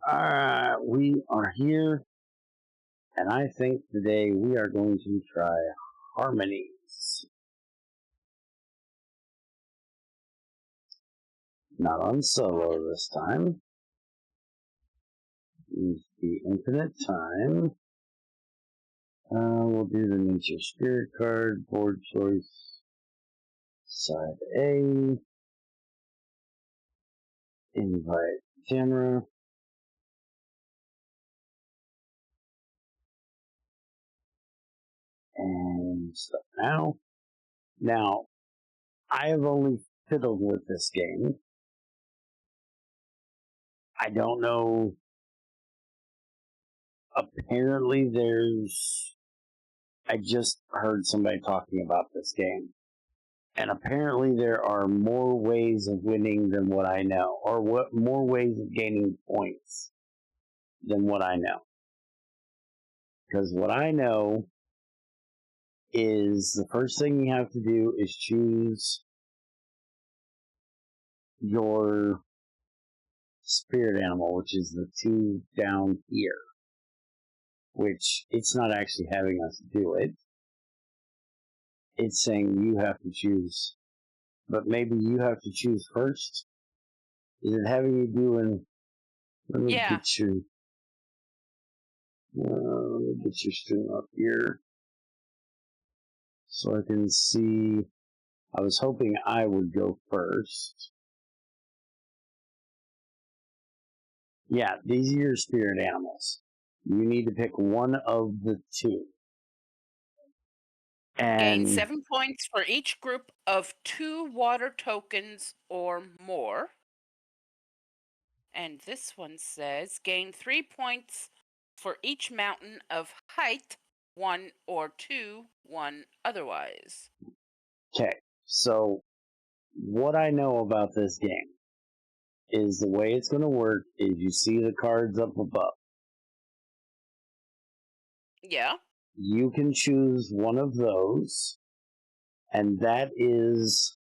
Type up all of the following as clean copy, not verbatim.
We are here, and I think today we are going to try Harmonies. Not on solo this time. Use the infinite time. We'll do the Nature Spirit card, board choice, side A. Invite Tamara. And stuff now. Now, I have only fiddled with this game. I don't know. Apparently, I just heard somebody talking about this game. And apparently, there are more ways of winning than what I know, or more ways of gaining points than what I know. Because what I know is the first thing you have to do is choose your spirit animal, which is the 2 down here. Which it's not actually having us do it. It's saying you have to choose. But maybe you have to choose first. Is it having you do let me get your stream up here so I can see. I was hoping I would go first. Yeah, these are your spirit animals. You need to pick one of the 2. And gain 7 points for each group of 2 water tokens or more. And this one says gain 3 points for each mountain of height 1 or 2, 1 otherwise. Okay, so what I know about this game is the way it's going to work is you see the cards up above. Yeah. You can choose one of those, and that is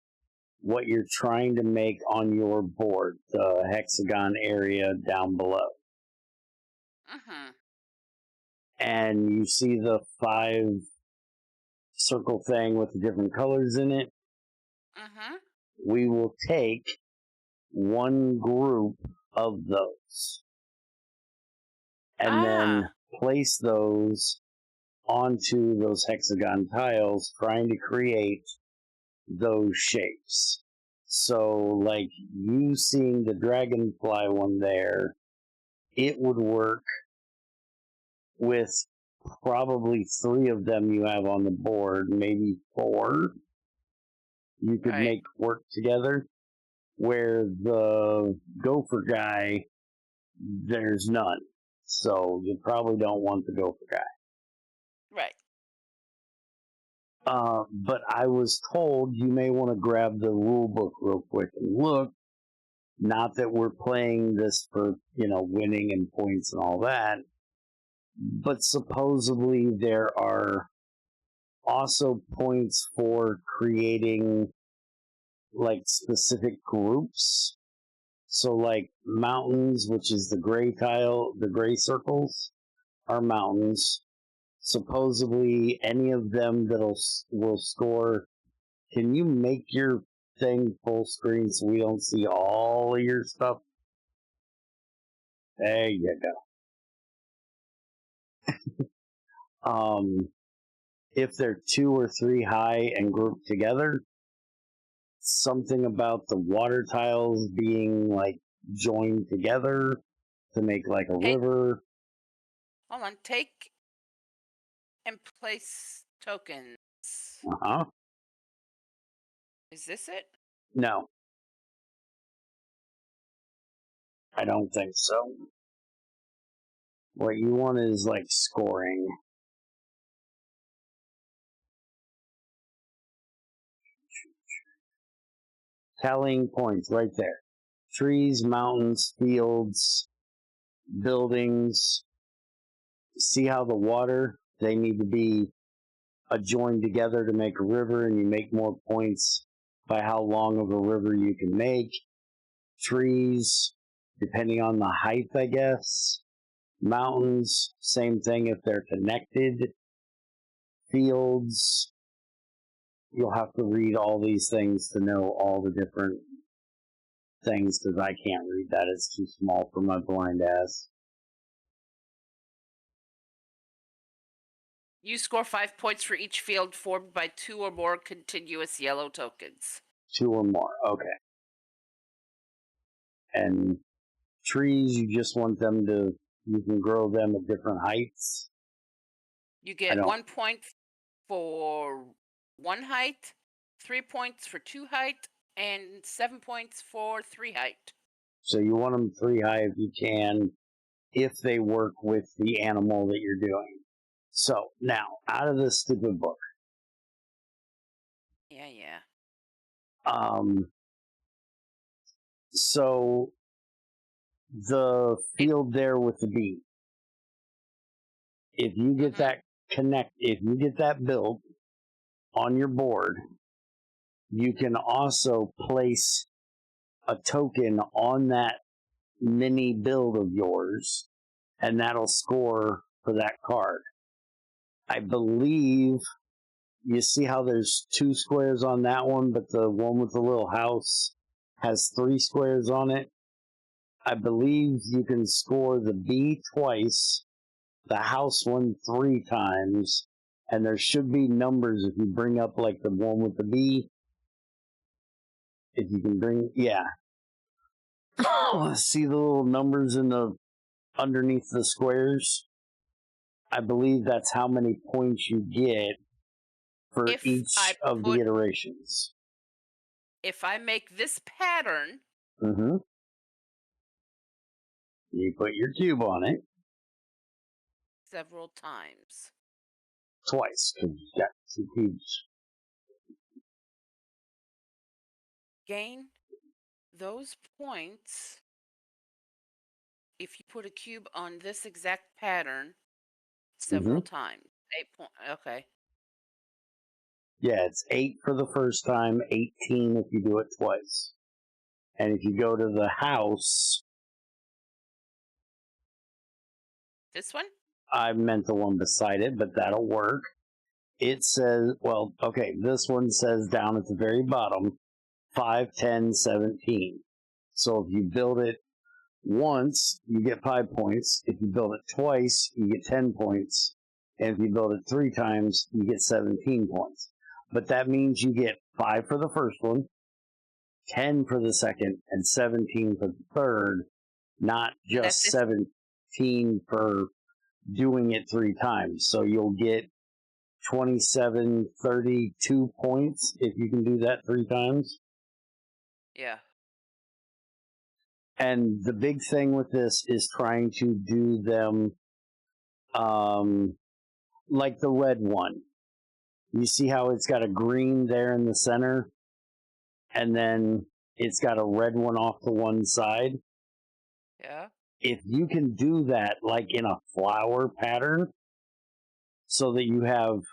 what you're trying to make on your board, the hexagon area down below. Mm-hmm. And you see the 5 circle thing with the different colors in it. Mm-hmm. We will take one group of those and then place those onto those hexagon tiles, trying to create those shapes. So, like you seeing the dragonfly one there, it would work with probably 3 of them you have on the board, maybe 4 you could make work together. Where the gopher guy, there's none. So you probably don't want the gopher guy. Right. But I was told you may want to grab the rule book real quick and look. Not that we're playing this for, winning and points and all that. But supposedly there are also points for creating like specific groups. So like mountains, which is the gray tile, the gray circles are mountains. Supposedly any of them will score. Can you make your thing full screen so we don't see all of your stuff? There you go. If they're 2 or 3 high and grouped together, something about the water tiles being like joined together to make like a river. Hold on. Take and place tokens. Uh-huh. Is this it? No. I don't think so. What you want is like scoring. Tallying points right there. Trees, mountains, fields, buildings. See how the water, they need to be joined together to make a river, and you make more points by how long of a river you can make. Trees, depending on the height, I guess. Mountains, same thing if they're connected. Fields, you'll have to read all these things to know all the different things, because I can't read that. It's too small for my blind ass. You score 5 points for each field formed by 2 or more continuous yellow tokens. 2 or more, okay. And trees, you just want them to, you can grow them at different heights. You get 1 point for 1 height, 3 points for 2 height, and 7 points for 3 height. So you want them 3 high if you can, if they work with the animal that you're doing. So now, out of this stupid book. Yeah. So the field there with the bee, if you get that if you get that built on your board, you can also place a token on that mini build of yours, and that'll score for that card. I believe you see how there's 2 squares on that one, but the one with the little house has 3 squares on it. I believe you can score the bee twice, the house one 3 times, and there should be numbers if you bring up like the one with the bee. If you can bring, yeah. See the little numbers in the underneath the squares? I believe that's how many points you get for each of the iterations. If I make this pattern, you put your cube on it several times. Twice, because you got 2 cubes. Gain those points if you put a cube on this exact pattern several times. 8 points. Okay. Yeah, it's 8 for the first time, 18 if you do it twice. And if you go to the house... This one? I meant the one beside it, but that'll work. It says, well, okay, this one says down at the very bottom, 5, 10, 17. So if you build it once, you get 5 points. If you build it twice, you get 10 points. And if you build it 3 times, you get 17 points. But that means you get 5 for the first one, 10 for the second, and 17 for the third, not just 17 for doing it 3 times. So you'll get 27, 32 points if you can do that 3 times. Yeah. And the big thing with this is trying to do them like the red one. You see how it's got a green there in the center, and then it's got a red one off to one side? Yeah. If you can do that like in a flower pattern, so that you have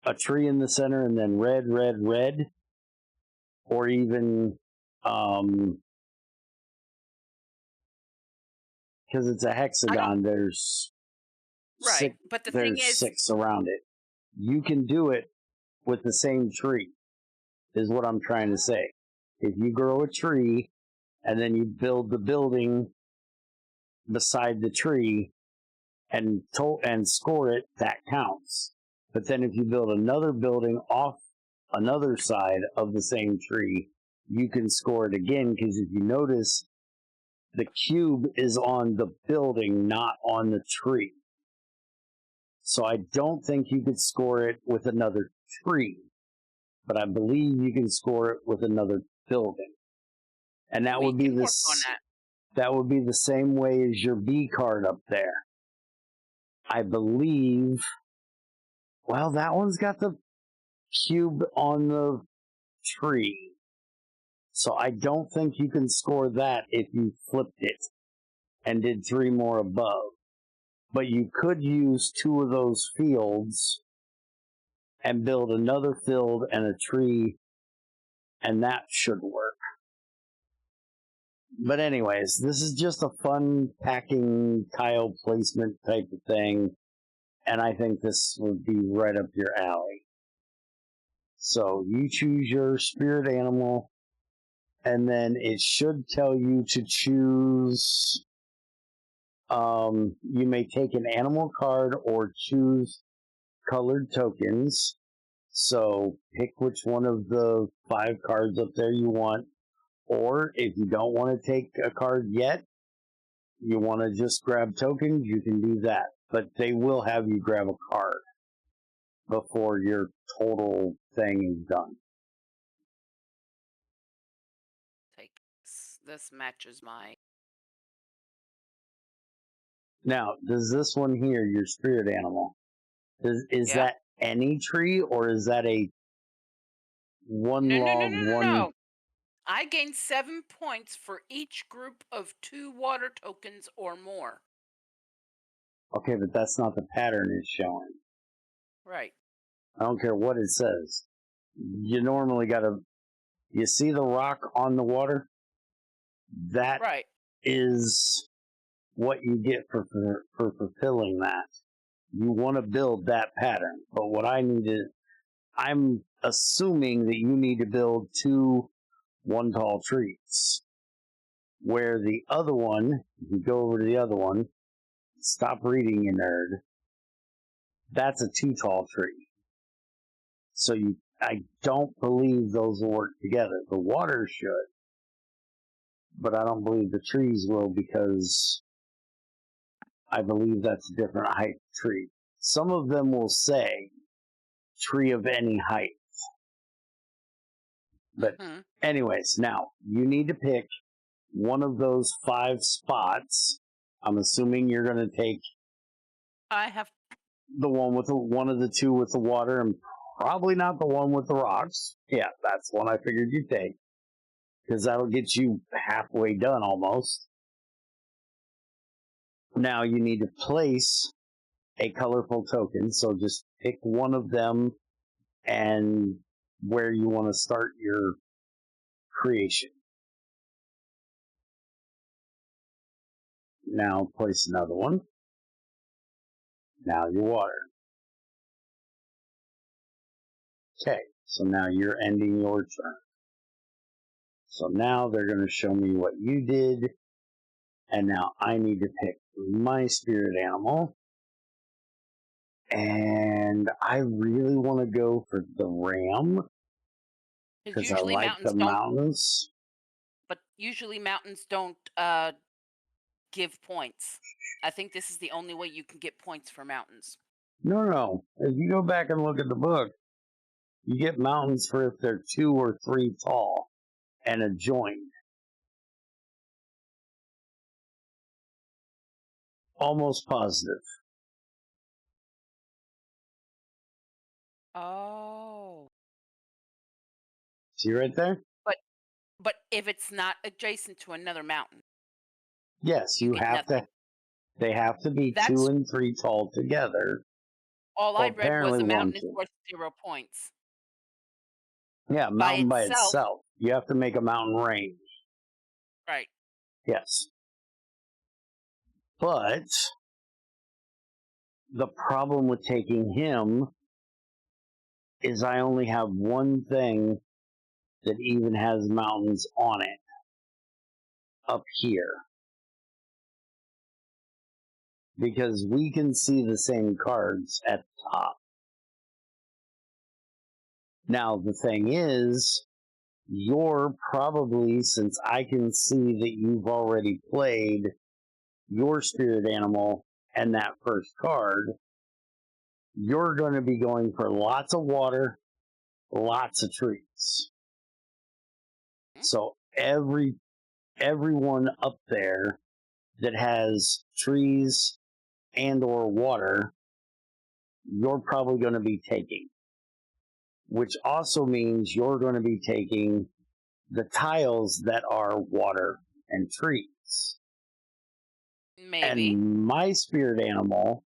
a tree in the center and then red, red, red, or even because it's a hexagon, there's right. But the thing is, 6 around it. You can do it with the same tree, is what I'm trying to say. If you grow a tree and then you build the building beside the tree and score it, that counts. But then if you build another building off another side of the same tree, you can score it again, because if you notice, the cube is on the building, not on the tree. So I don't think you could score it with another tree, but I believe you can score it with another building. And that would be that would be the same way as your B card up there. I believe, well, that one's got the cube on the tree. So I don't think you can score that if you flipped it and did 3 more above. But you could use 2 of those fields and build another field and a tree, and that should work. But anyways, this is just a fun packing tile placement type of thing, and I think this would be right up your alley. So you choose your spirit animal, and then it should tell you to choose. You may take an animal card or choose colored tokens. So pick which one of the 5 cards up there you want. Or if you don't want to take a card yet, you want to just grab tokens, you can do that. But they will have you grab a card before your total thing is done. Take this matches my. Now, does this one here, your spirit animal, is that any tree, or is that a one log, one? No. I gain 7 points for each group of 2 water tokens or more. Okay, but that's not the pattern it's showing. Right. I don't care what it says. You normally you see the rock on the water? That Right. is what you get for fulfilling that. You want to build that pattern. But what I'm assuming that you need to build 2 one tall trees. Where the other one, if you go over to the other one, stop reading, you nerd. That's a 2 tall tree. So I don't believe those will work together. The water should, but I don't believe the trees will, because I believe that's a different height tree. Some of them will say tree of any height. But anyways, now you need to pick one of those 5 spots. I'm assuming you're going to take. I have the one with one of the 2 with the water, and probably not the one with the rocks. Yeah, that's one I figured you'd take, because that'll get you halfway done almost. Now you need to place a colorful token, so just pick one of them and where you want to start your creation. Now place another one. Now your water. Okay, so now you're ending your turn. So now they're going to show me what you did, and now I need to pick my spirit animal. And I really want to go for the ram, because I like the mountains. But usually mountains don't give points. I think this is the only way you can get points for mountains. No. If you go back and look at the book, you get mountains for if they're 2 or 3 tall and adjoined. Almost positive. Oh. See right there? But if it's not adjacent to another mountain. Yes, you have to. They have to be 2 and 3 tall together. All I read was a mountain is worth 0 points. Yeah, mountain by itself. You have to make a mountain range. Right. Yes. But the problem with taking him is I only have one thing that even has mountains on it up here. Because we can see the same cards at the top. Now, the thing is, you're probably, since I can see that you've already played your spirit animal and that first card, you're going to be going for lots of water, lots of trees. So everyone up there that has trees and or water, you're probably going to be taking. Which also means you're going to be taking the tiles that are water and trees. Maybe. And my spirit animal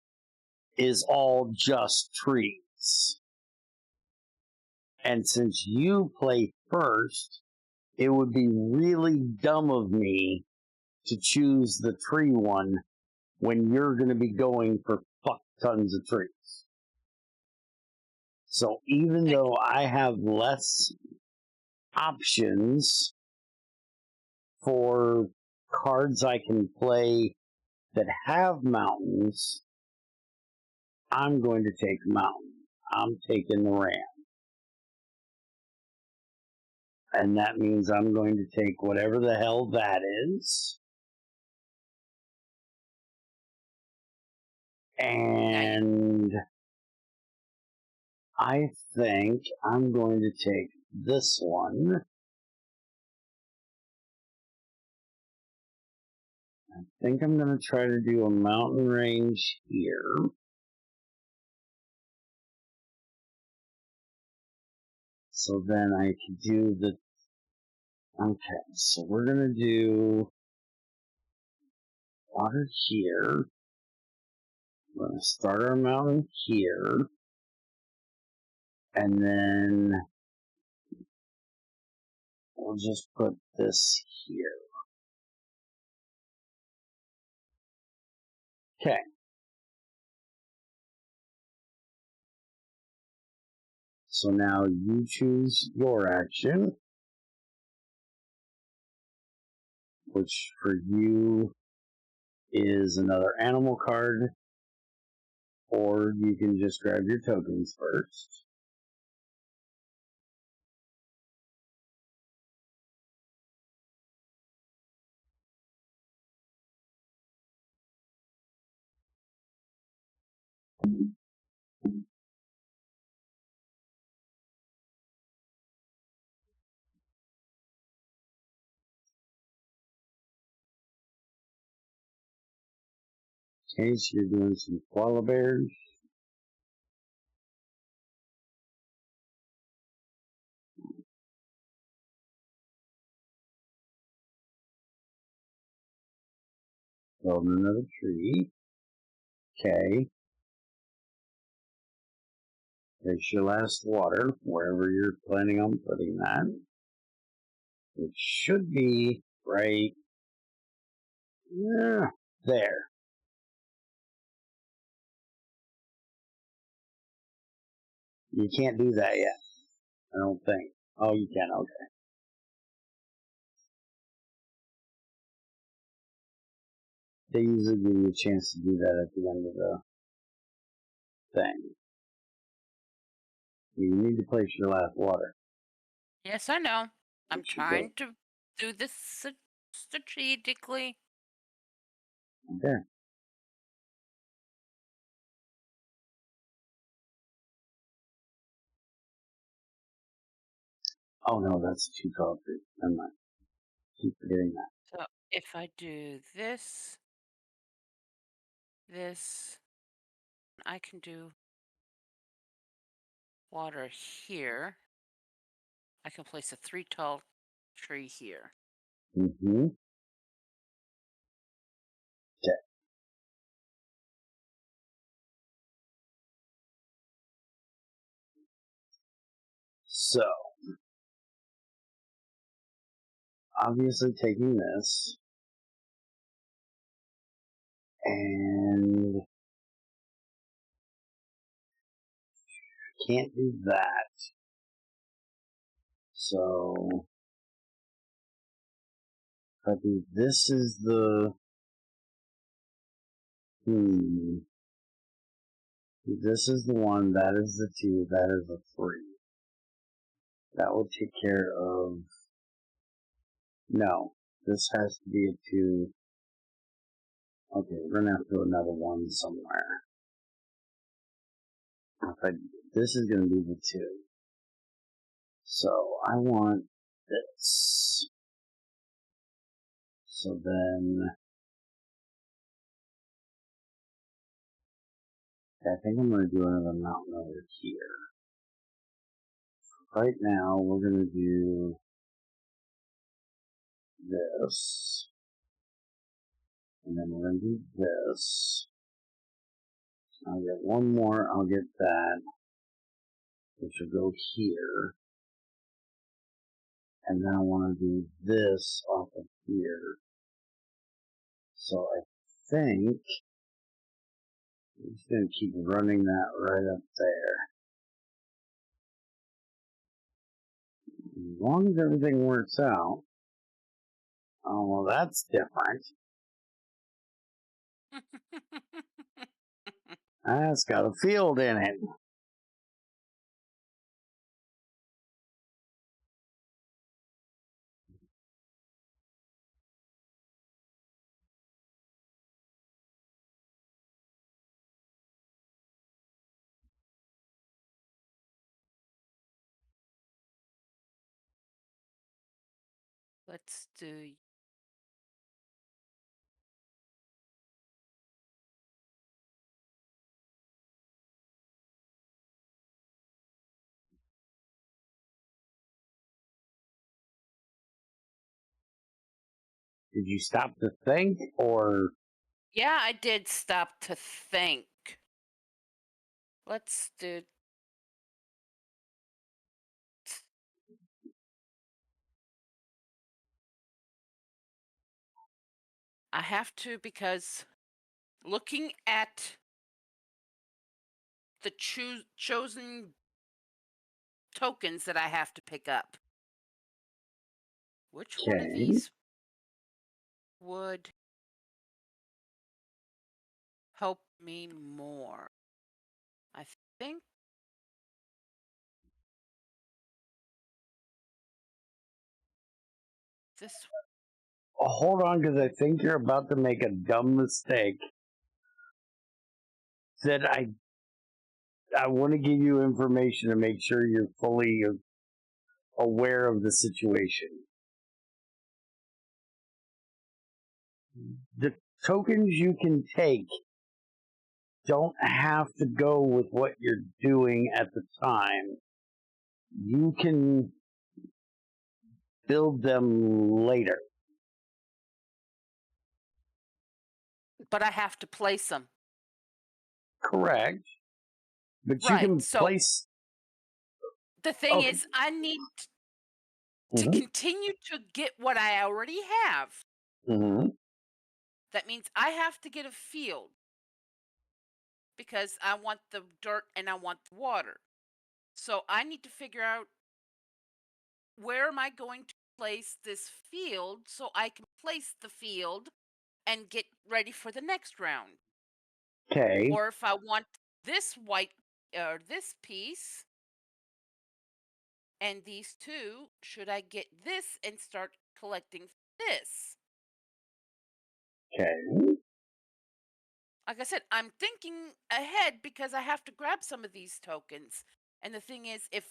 is all just trees. And since you play first, it would be really dumb of me to choose the tree one when you're going to be going for fuck tons of trees. So even though I have less options for cards I can play that have mountains, I'm going to take mountain. I'm taking the ram. And that means I'm going to take whatever the hell that is. And I think I'm going to take this one. I think I'm going to try to do a mountain range here. So then I can do the... Okay, so we're going to do water here. We're going to start our mountain here. And then we'll just put this here. Okay. So now you choose your action, which for you is another animal card, or you can just grab your tokens first. Okay, so you're doing some koala bears. Building another tree. Okay. There's your last water, wherever you're planning on putting that. It should be right there. You can't do that yet, I don't think. Oh, you can, okay. They usually give you a chance to do that at the end of the thing. You need to place your last water. Yes, I know. I'm trying to do this strategically. Okay. Oh no, that's too tall tree. Never mind. Keep forgetting that. So if I do this, I can do water here. I can place a 3 tall tree here. Mm-hmm. Okay. So, obviously taking this, and can't do that. So, I think this is the, this is the one, that is the 2, that is the 3. That will take care of, no, this has to be a 2. Okay, we're gonna have to do another 1 somewhere. This is gonna be the 2. So, I want this. So then, I think I'm going to do another mountain over here. Right now, we're going to do this. And then we're going to do this. I'll get one more, I'll get that. Which will go here. And then I want to do this off of here. So I think I'm just going to keep running that right up there. As long as everything works out. Oh, well, that's different. That's got a field in it. Let's do. Did you stop to think, or? Yeah, I did stop to think. Let's do. I have to because looking at the chosen tokens that I have to pick up, which one of Okay. these would help me more? I think this. Oh, hold on, because I think you're about to make a dumb mistake. That I want to give you information to make sure you're fully aware of the situation. The tokens you can take don't have to go with what you're doing at the time. You can build them later. But I have to place them. Correct. But you Right. can So place. the thing Okay. is, I need to Mm-hmm. continue to get what I already have. Mm-hmm. That means I have to get a field because I want the dirt and I want the water. So I need to figure out where am I going to place this field so I can place the field and get ready for the next round. Okay. Or if I want this white or this piece and these two, should I get this and start collecting this? Okay. Like I said, I'm thinking ahead because I have to grab some of these tokens. And the thing is, if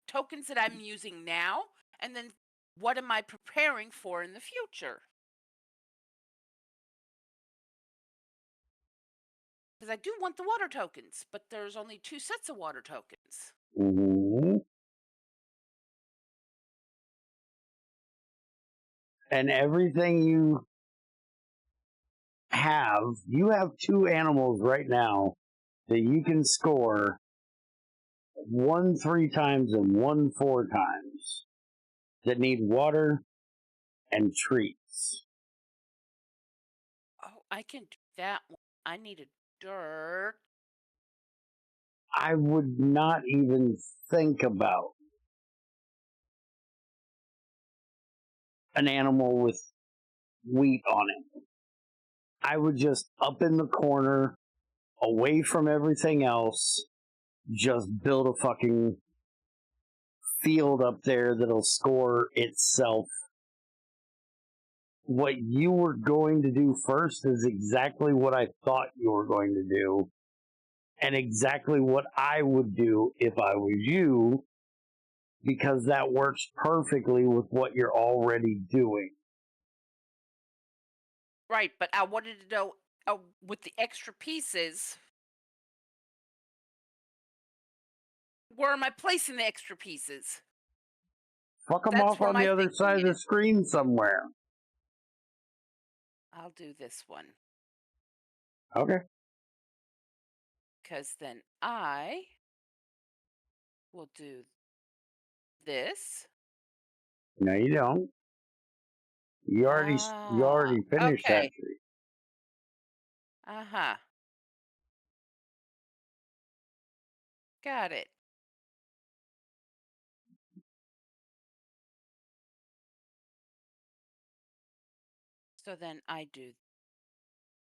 tokens that I'm using now, and then what am I preparing for in the future? Because I do want the water tokens, but there's only 2 sets of water tokens. Mm-hmm. And everything you have 2 animals right now that you can score 1 3 times and 1 4 times that need water and treats. Oh, I can do that one. I need a dirt. I would not even think about an animal with wheat on it. I would just up in the corner, away from everything else, just build a fucking field up there that'll score itself. What you were going to do first is exactly what I thought you were going to do, and exactly what I would do if I was you, because that works perfectly with what you're already doing. Right, but I wanted to know with the extra pieces, where am I placing the extra pieces? Fuck them That's off where on my the other thinking side of the is. screen somewhere. I'll do this one Okay. because then I will do this. No, you don't. You already finished that Okay. tree. Uh-huh. Got it. So then I do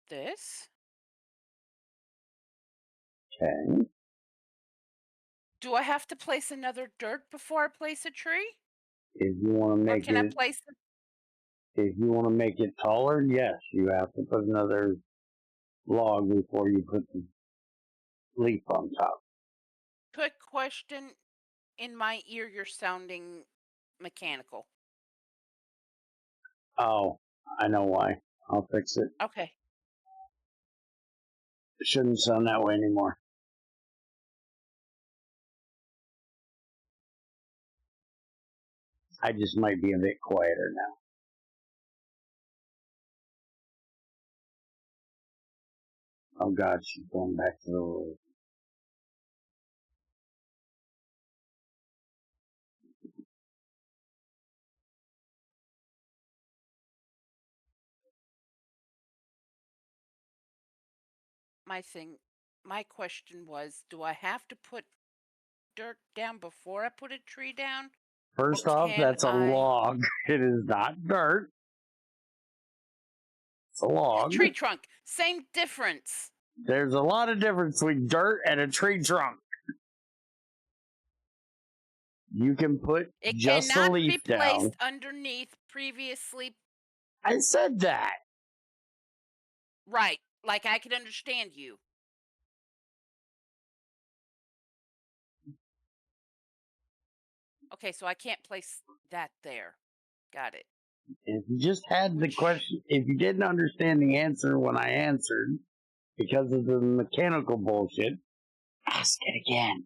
this. Okay. Do I have to place another dirt before I place a tree? If you want to Or make can I it, place the if you want to make it taller, yes, you have to put another log before you put the leaf on top. quick question? In my ear, you're sounding mechanical. Oh, I know why. I'll fix it. Okay. It shouldn't sound that way anymore. I just might be a bit quieter now. Oh God, she's going back to the road. My thing, my question was, do I have to put dirt down before I put a tree down? Or First off, can that's a I? log. It is not dirt. It's a log. Tree trunk, same difference. There's a lot of difference between dirt and a tree trunk. You can put It just a cannot be leaf down. placed underneath previously. I said that. Right. Like I can understand you. Okay, so I can't place that there. Got it. If you just had the Which question, if you didn't understand the answer when I answered because of the mechanical bullshit, ask it again.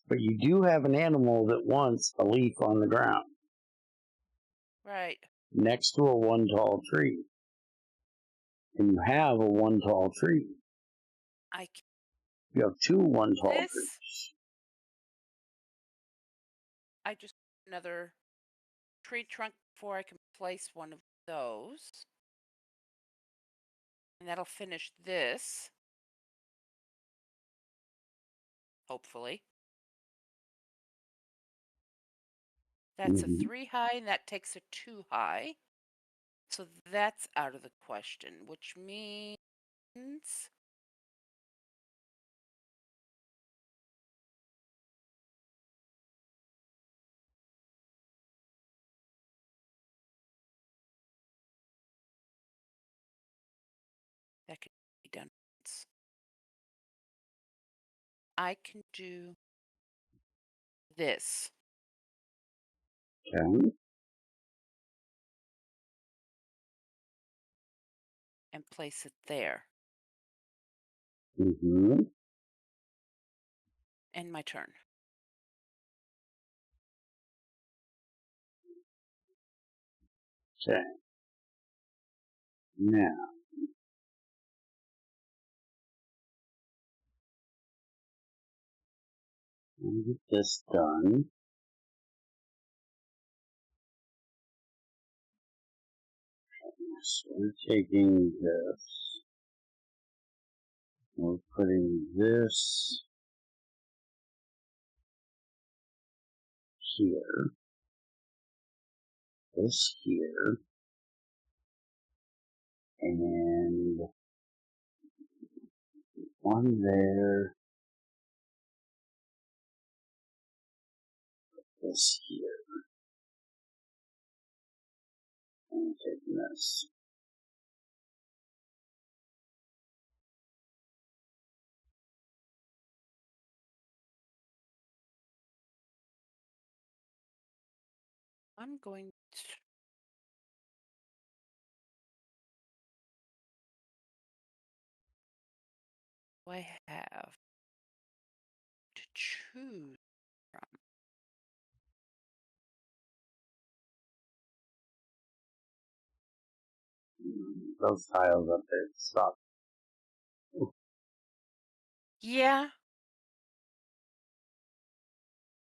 But you do have an animal that wants a leaf on the ground right. next to a one tall tree. And you have a one tall tree. I You have two one tall this trees. I just another tree trunk before I can place one of those. And that'll finish this, hopefully. That's a Mm-hmm. 3 high and that takes a 2 high. So that's out of the question, which means that could be done. I can do this Okay. and place it there. Mm-hmm. And my turn. Okay. Now, let me get this done. So we're taking this. We're putting this here. This here. And one there. This here. And taking this. I'm going to I have to choose from. Those tiles up there suck. Yeah.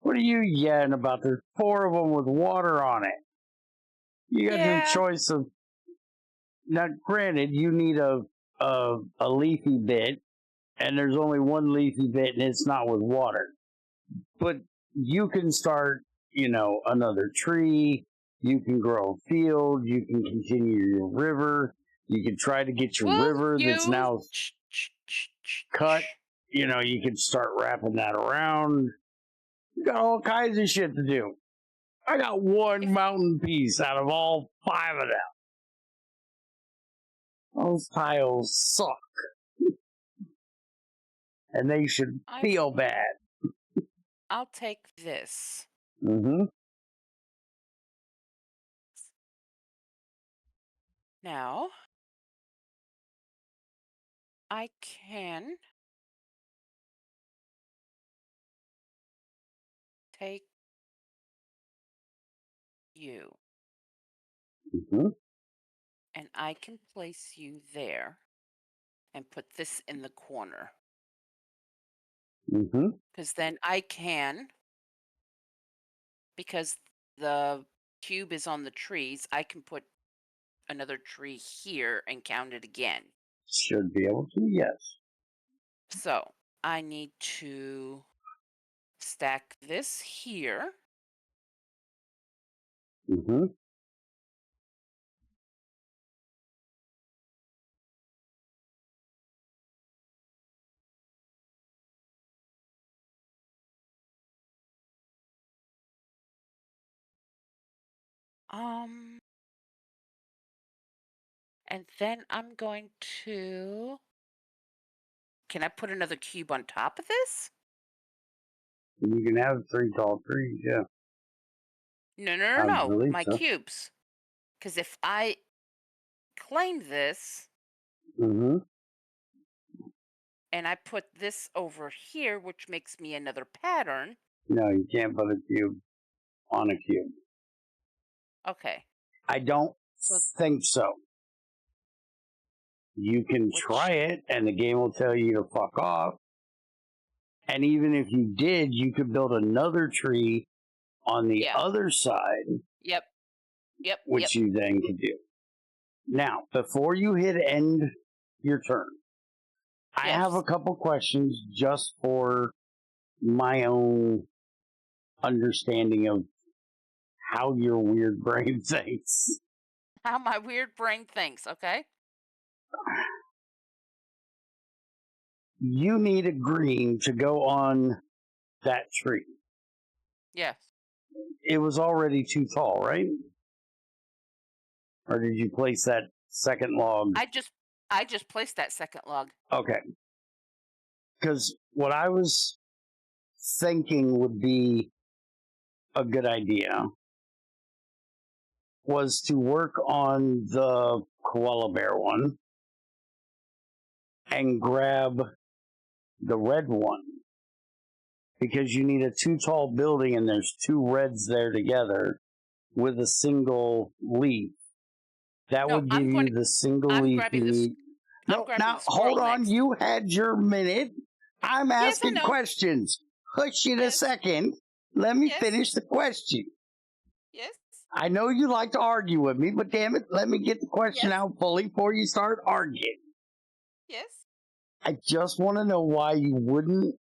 What are you yelling about? There's 4 of them with water on it. You got the Yeah. choice of. Now, granted, you need a leafy bit, and there's only one leafy bit, and it's not with water. But you can start, another tree. You can grow a field. You can continue your river. You can try to get your Will river that's you now cut. You can start wrapping that around. You got all kinds of shit to do. I got one if mountain piece out of all 5 of them. Those tiles suck. And they should I feel bad. I'll take this. Mm-hmm. Now, I can take you Mm-hmm. and I can place you there and put this in the corner. Mm-hmm. Because then I can, because the cube is on the trees, I can put another tree here and count it again. Should be able to, yes. So I need to stack this here. Mm-hmm. Um, and then I'm going to. Can I put another cube on top of this? You can have 3 tall trees, yeah. No, no, no, I no. believe My so. cubes. Because if I claim this Mm-hmm. and I put this over here, which makes me another pattern. No, you can't put a cube on a cube. Okay. I don't So think so. You can try which it, and the game will tell you to fuck off. And even if you did, you could build another tree on the yeah. other side, Yep. Yep. Yep. which you then can do. Now, before you hit end your turn, I have a Yes. couple questions just for my own understanding of how your weird brain thinks. How my weird brain thinks, okay? You need a green to go on that tree. Yes. It was already too tall, right? Or did you place that second log? I just placed that second log. Okay. Because what I was thinking would be a good idea was to work on the koala bear one and grab the red one because you need a 2 tall building and there's 2 reds there together with a single leaf. That No, would give you the single leaf you need. I'm No, grabbing now the hold squirrel on. next. You had your minute. I'm Yes, I asking know. questions. Hush it a Yes. second. Let me Yes. finish the question. Yes. I know you like to argue with me, but damn it, let me get the question Yes. out fully before you start arguing. Yes. I just want to know why you wouldn't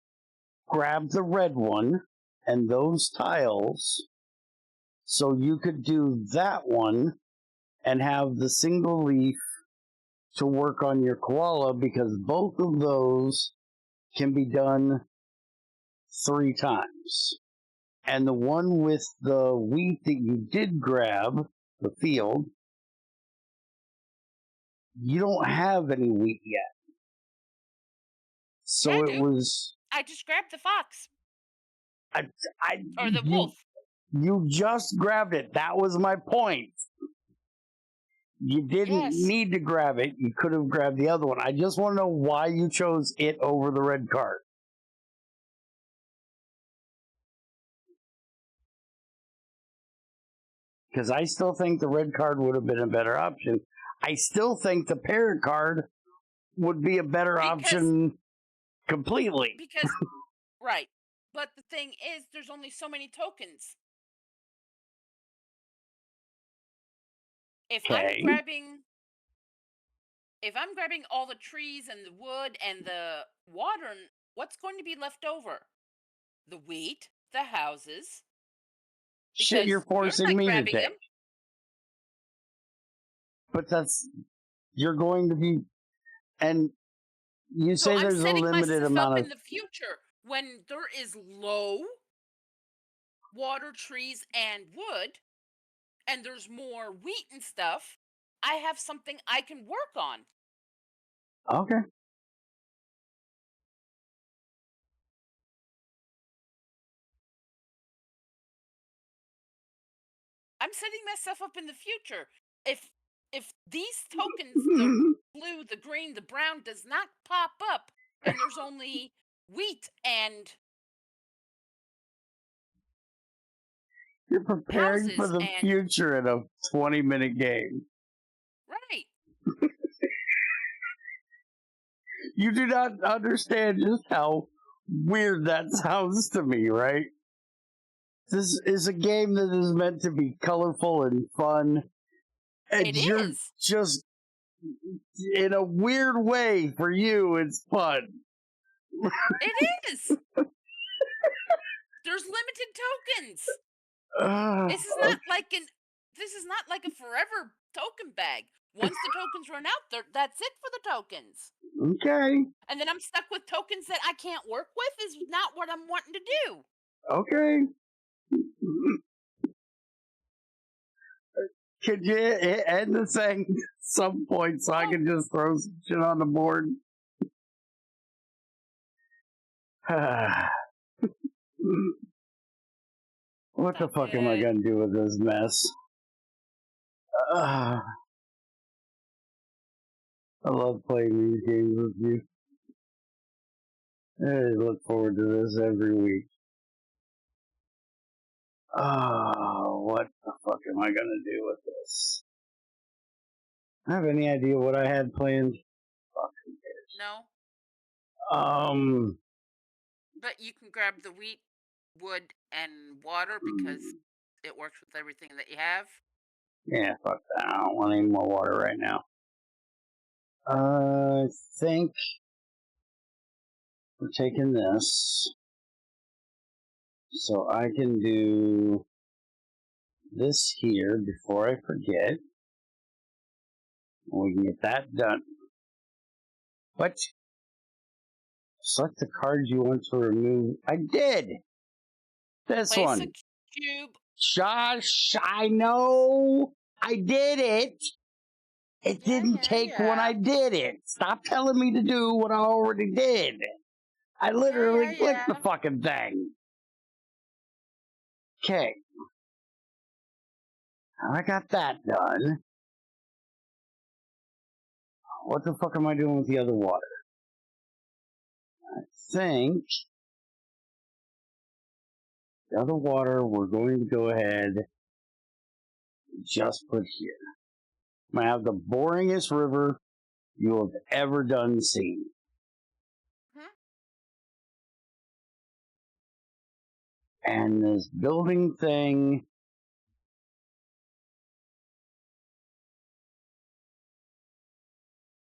grab the red one and those tiles so you could do that one and have the single leaf to work on your koala because both of those can be done 3 times. And the one with the wheat that you did grab, the field, you don't have any wheat yet. Yeah, I So it do. was I just grabbed the fox I, or the you wolf. just grabbed it. That was my point. You didn't Yes. need to grab it. You could have grabbed the other one. I just want to know why you chose it over the red card. Because I still think the red card would have been a better option. I still think the parrot card would be a better Because option completely. because right. But the thing is, there's only so many tokens. If I'm Okay. grabbing if I'm grabbing all the trees and the wood and the water, what's going to be left over? The wheat, the houses, Shit, you're because you're forcing not me to grabbing them. take. But you're going to be, and you So say I'm there's a setting limited myself up amount of, in the future when there is low water, trees, and wood, and there's more wheat and stuff. I have something I can work on. okay. I'm setting myself up in the future. If these tokens, the blue, the green, the brown, does not pop up, and there's only wheat and You're preparing for houses the and future in a 20-minute game. right, You do not understand just how weird that sounds to me, right? This is a game that is meant to be colorful and fun, and it you're is. just, in a weird way, for you, it's fun. It is. There's limited tokens. Uh, This is not like an this is not like a forever token bag. Once the tokens run out, that's it for the tokens. okay, And then I'm stuck with tokens that I can't work with is not what I'm wanting to do. okay. Could you end the thing at some point so I Oh, can just throw some shit on the board? What the fuck am I okay. gonna do with this mess? I love playing these games with you. I look forward to this every week. What the fuck am I gonna do with this? I have any idea what I had planned? Fuck, who No, cares? but you can grab the wheat, wood, and water because it works with everything that you have. Yeah, fuck that. I don't want any more water right now. I think we're taking this. So I can do this here before I forget. We can get that done. But select the cards you want to remove. I did! This Place a one. cube. Josh, I know! I did it! It Yeah, didn't yeah, take when I yeah. did it. Stop telling me to do what I already did. I Yeah, literally yeah, clicked the yeah. fucking thing. Okay. I got that done. What the fuck am I doing with the other water? I think the other water we're going to go ahead and just put here. I'm gonna have the boringest river you have ever done seen. Hmm? And this building thing,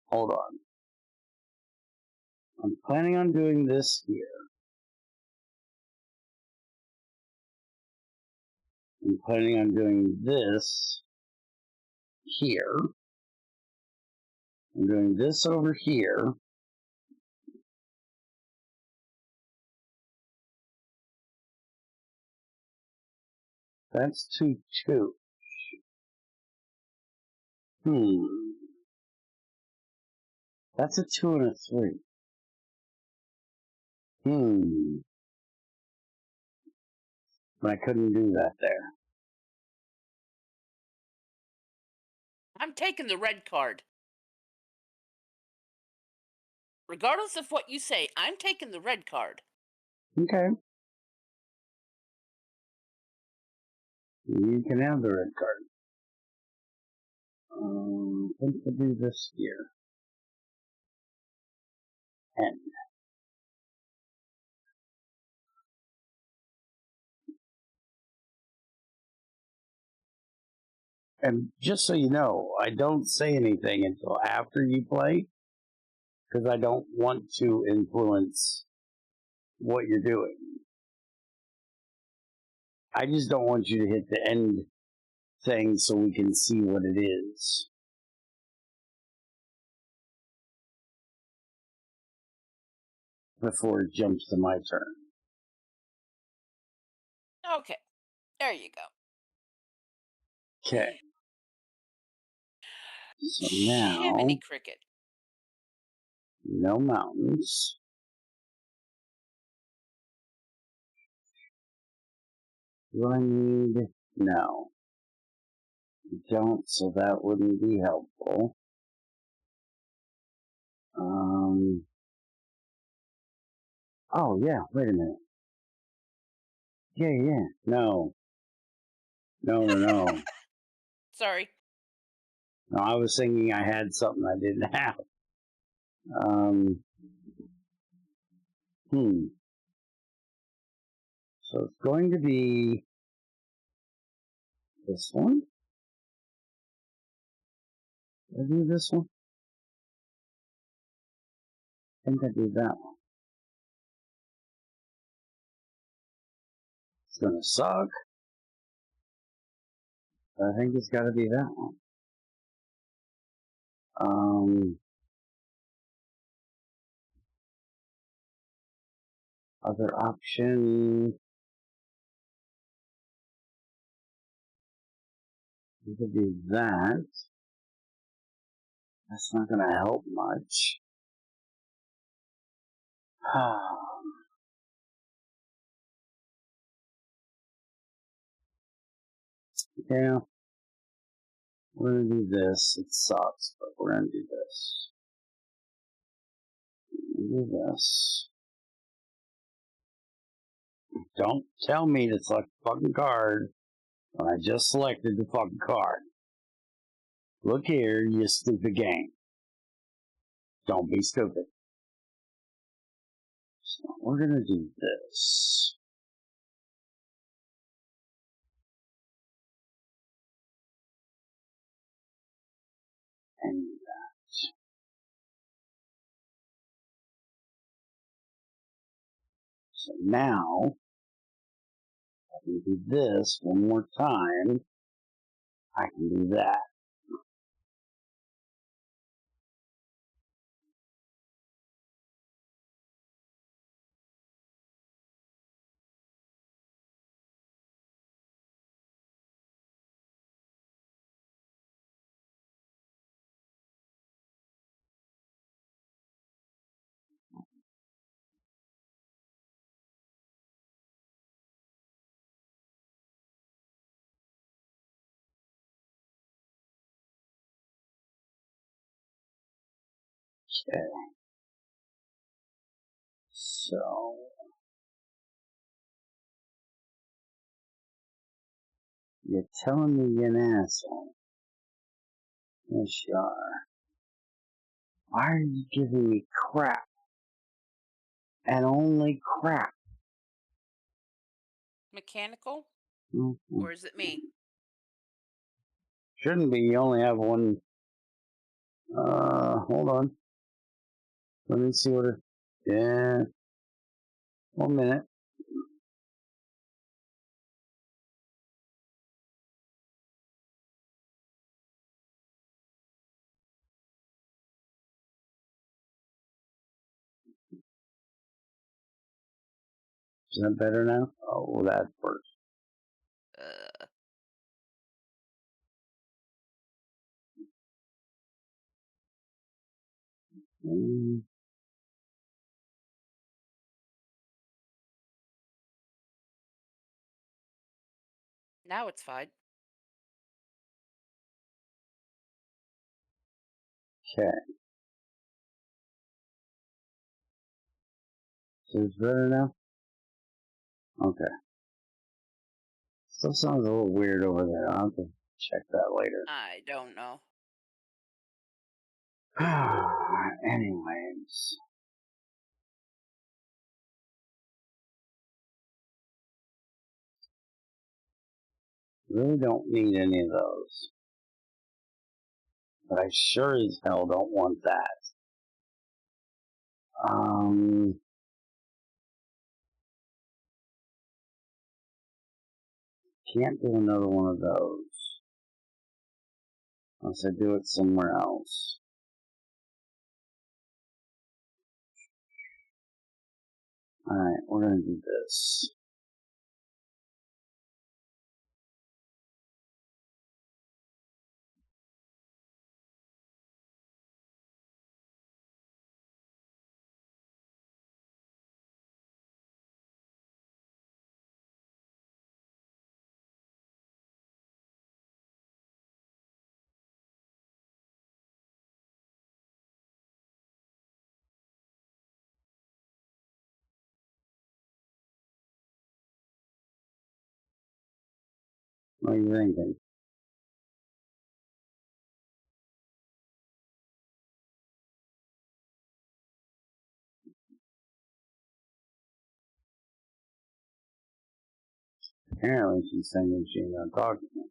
hold on. I'm planning on doing this here. I'm planning on doing this here. I'm doing this over here. That's 2-2. That's a 2 and a 3. But I couldn't do that there. I'm taking the red card. Regardless of what you say, I'm taking the red card. Okay. You can have the red card. I think we'll do this here. End. And just so you know, I don't say anything until after you play because I don't want to influence what you're doing. I just don't want you to hit the end thing so we can see what it is. Before it jumps to my turn. Okay. There you go. Okay. So Jiminy now, cricket. no mountains. Do I need? No. I don't, so that wouldn't be helpful. Oh, yeah, wait a minute. Yeah. No. No. Sorry. No, I was thinking I had something I didn't have. Um, So it's going to be this one. Did I do this one? I think I did that one. It's gonna suck. But I think it's gotta be that one. Other option. We could do that. That's not gonna help much. Yeah. We're gonna do this. It sucks, but we're gonna do this. Do this. Don't tell me to select the fucking card when I just selected the fucking card. Look here, you stupid game. Don't be stupid. So we're gonna do this. And that. So now, I can do this one more time. I can do that. Okay. So, you're telling me you're an asshole. Yes, you are. Why are you giving me crap? And only crap. Mechanical? Mm-hmm. Or is it me? Shouldn't be. You only have one. Hold on. Let me see what it. Yeah. 1 minute. Is that better now? Oh, that first. Mm, Now it's fine. Okay. So it's better now? Okay. Still sounds a little weird over there. I'll have to check that later. I don't know. Anyways. Really don't need any of those. But I sure as hell don't want that. Can't do another one of those. Unless I do it somewhere else. Alright, we're gonna do this. What are you thinking? Apparently she's thinking she's not talking to me.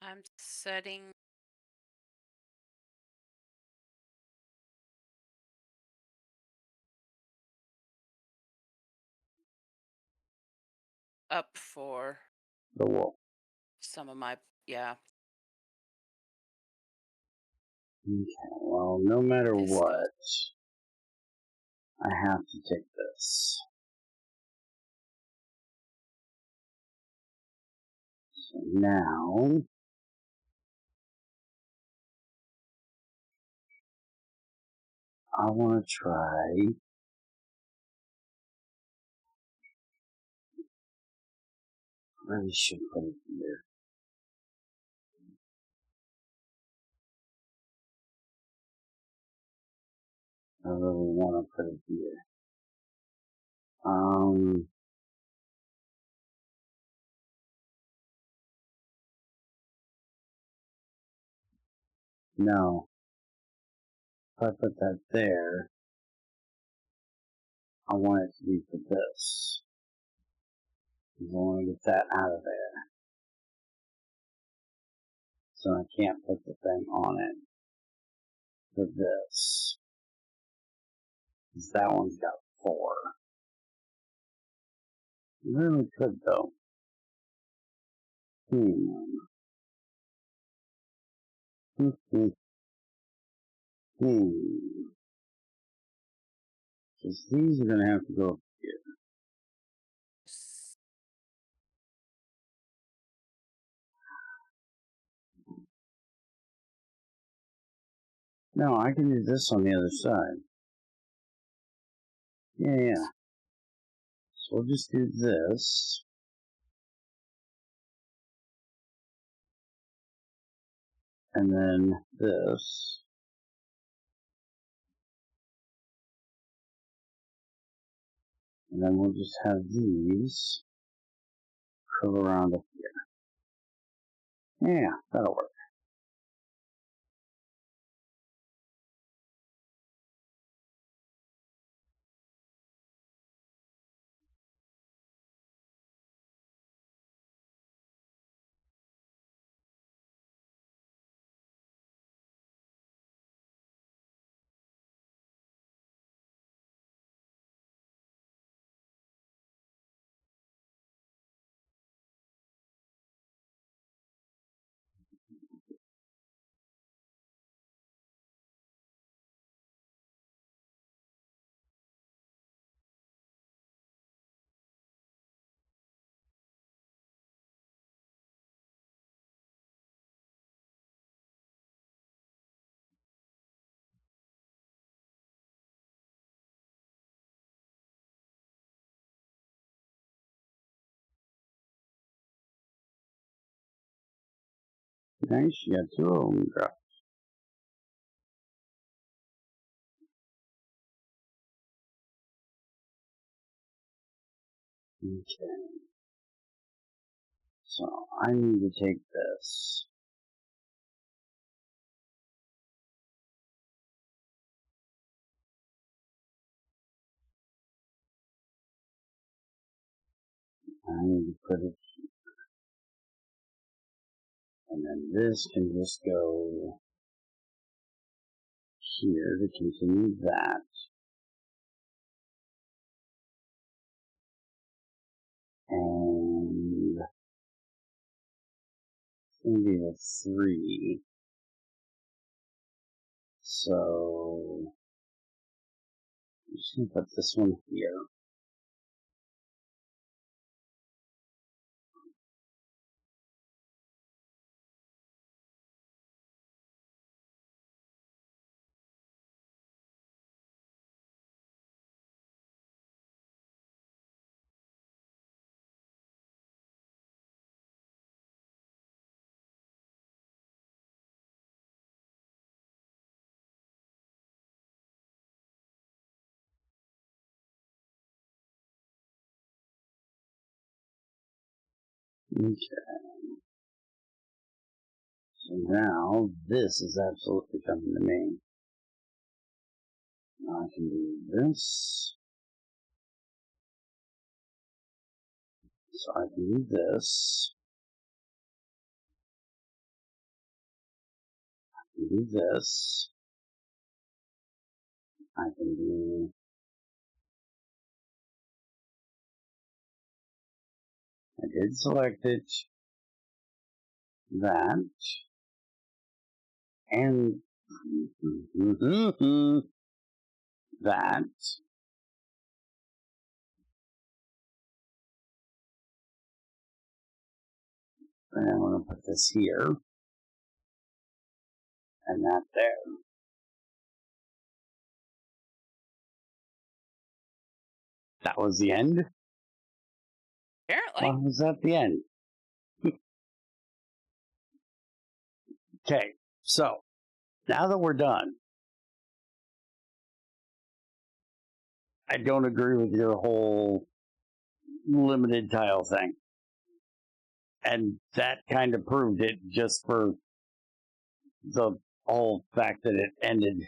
I'm setting up for The wolf. some of my, yeah. Okay, well, no matter This what, goes. I have to take this. So now, I want to try really should put it here. I really want to put it here. No. If I put that there, I want it to be for this. Because I want to get that out of there. So I can't put the thing on it for this. Because that one's got 4. I really could though. Because these are going to have to go up here. No, I can do this on the other side. Yeah. So we'll just do this. And then this. And then we'll just have these curve around up here. Yeah, that'll work. Nice, you got 2 of them dropped. Okay. So I need to take this. I need to put it here. And then this can just go here to continue that. And it's going to be a 3. So I'm just going to put this one here. Okay. So now this is absolutely coming to me. Now I can do this. So I can do this. I can do this. I can do... I did select it. That. And... that. And I'm going to put this here. And that there. That was the end? Apparently. Well, was that the end? Okay, so now that we're done, I don't agree with your whole limited tile thing. And that kind of proved it just for the whole fact that it ended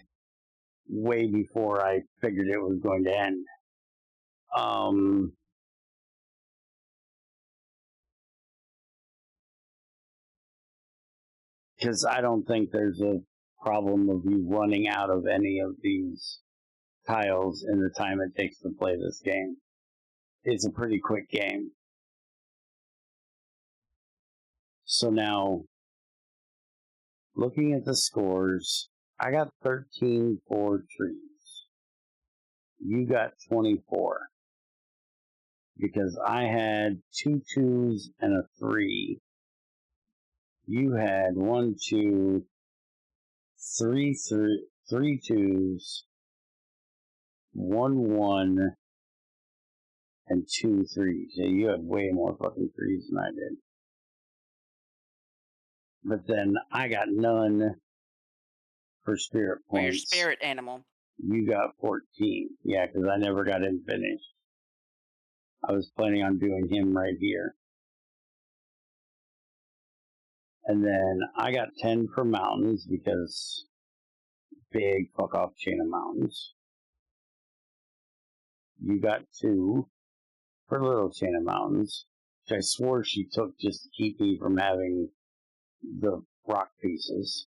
way before I figured it was going to end. Because I don't think there's a problem of you running out of any of these tiles in the time it takes to play this game. It's a pretty quick game. So now, looking at the scores, I got 13 for trees. You got 24. Because I had 2 2s and a 3. You had 1 2, 3 2s, 1 1, and 2 3s. Yeah, you had way more fucking 3s than I did. But then I got none for spirit points. For your spirit animal. You got 14. Yeah, because I never got him finished. I was planning on doing him right here. And then I got 10 for mountains because big fuck off chain of mountains. You got 2 for little chain of mountains, which I swore she took just to keep me from having the rock pieces.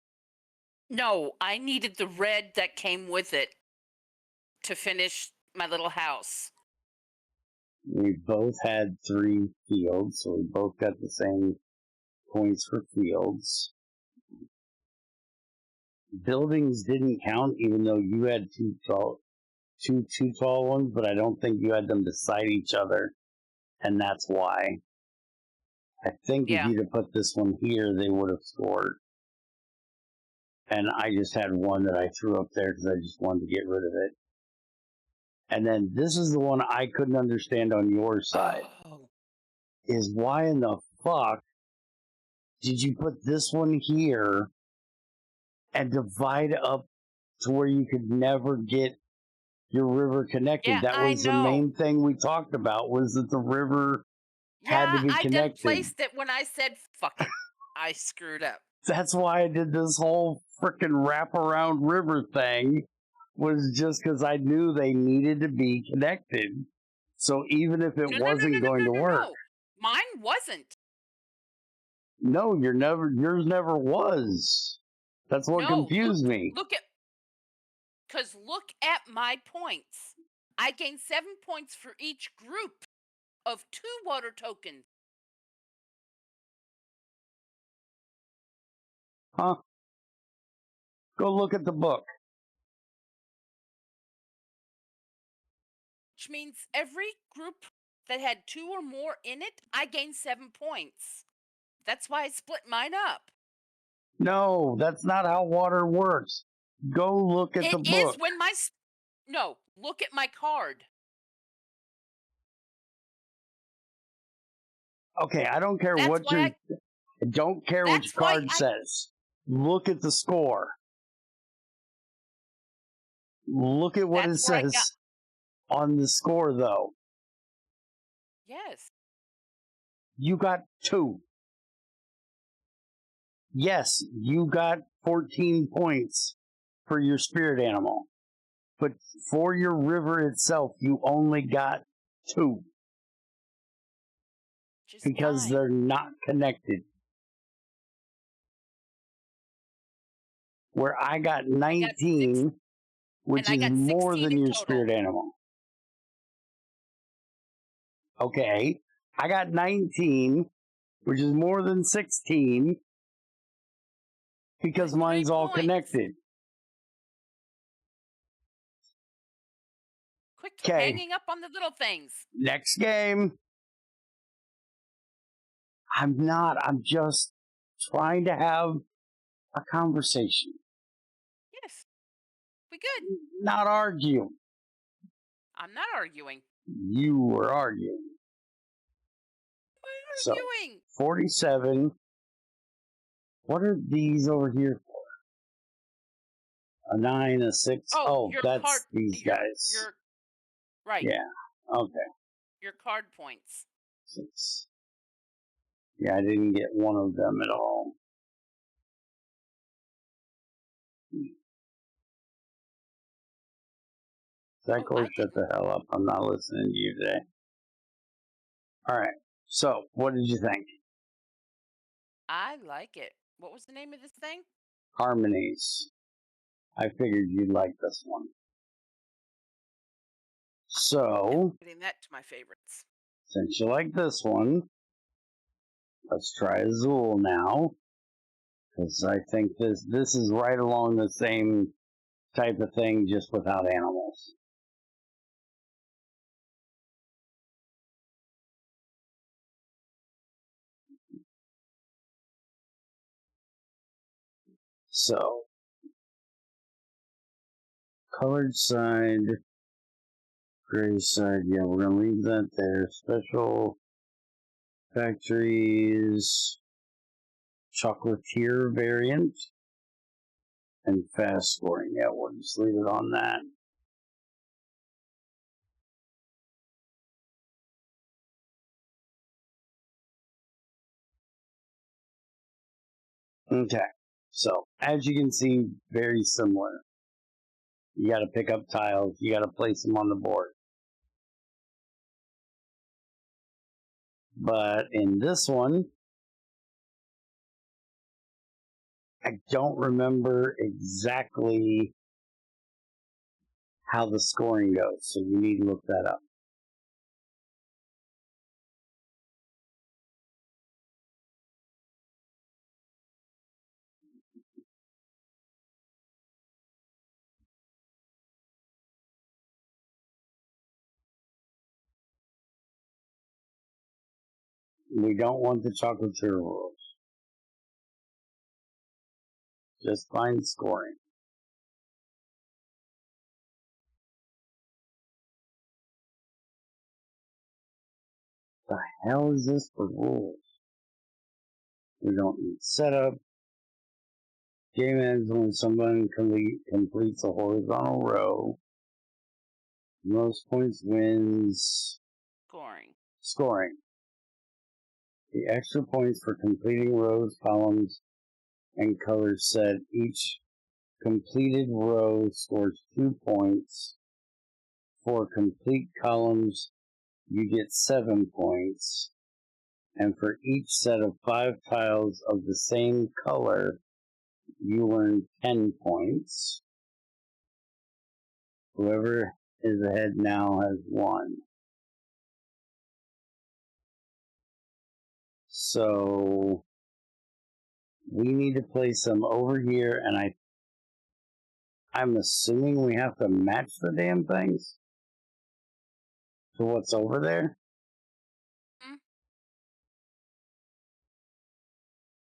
No, I needed the red that came with it to finish my little house. We both had 3 fields, so we both got the same points for fields. Buildings didn't count, even though you had two tall ones, but I don't think you had them beside each other, and that's why. I think if you'd have put this one here, they would have scored. And I just had one that I threw up there because I just wanted to get rid of it. And then this is the one I couldn't understand on your side. Is why in the fuck did you put this one here and divide up to where you could never get your river connected? Yeah, that was the main thing we talked about, was that the river had to be connected. I done placed it when I said, fuck it. I screwed up. That's why I did this whole freaking wraparound river thing, was just because I knew they needed to be connected. So even if it wasn't going to work. Mine wasn't. No, yours never was. That's what No, confused me. look at my points. I gained 7 points for each group of 2 water tokens, Huh? Go look at the book. which means every group that had 2 or more in it, I gained 7 points. That's why I split mine up. No, that's not how water works. Go look at the It is book. when no, look at my card. Okay, I don't care That's what why your card says. Look at the score. Look at what it that's where I got. says on the score, though. Yes. You got 2. Yes, you got 14 points for your spirit animal. But for your river itself, you only got 2 Which is because fine. they're not connected. Where I got 19, which and I is got more 16 than in your total. spirit animal. Okay, I got 19, which is more than 16 because By 3 mine's all points. connected. Quit Okay, hanging up on the little things. next game. I'm just trying to have a conversation, Yes. We good. not argue. I'm not arguing. You were arguing. We're So, arguing. 47. What are these over here for? A 9, a 6. Oh, Your that's card. these guys. Your right. Yeah, okay. Your card points. 6. Yeah, I didn't get one of them at all. Cycle, shut the hell up. I'm not listening to you today. All right. So, what did you think? I like it. What was the name of this thing? Harmonies. I figured you'd like this one. So, Getting that to my favorites. since you like this one, let's try Azul now. Because I think this is right along the same type of thing, just without animals. So, colored side, gray side, yeah, we're going to leave that there. Special factories, chocolatier variant, and fast scoring. Yeah, we'll just leave it on that. Okay, so as you can see, very similar. You got to pick up tiles, you got to place them on the board. But in this one, I don't remember exactly how the scoring goes, so you need to look that up. We don't want the chocolatier rules. Just find scoring. The hell is this for rules? We don't need setup. Game ends when someone completes a horizontal row. Most points wins. Scoring. The extra points for completing rows, columns, and colors set. Each completed row scores 2 points. For complete columns, you get 7 points. And for each set of 5 tiles of the same color, you earn 10 points. Whoever is ahead now has 1. So we need to place them over here, and I'm assuming we have to match the damn things to what's over there. Mm.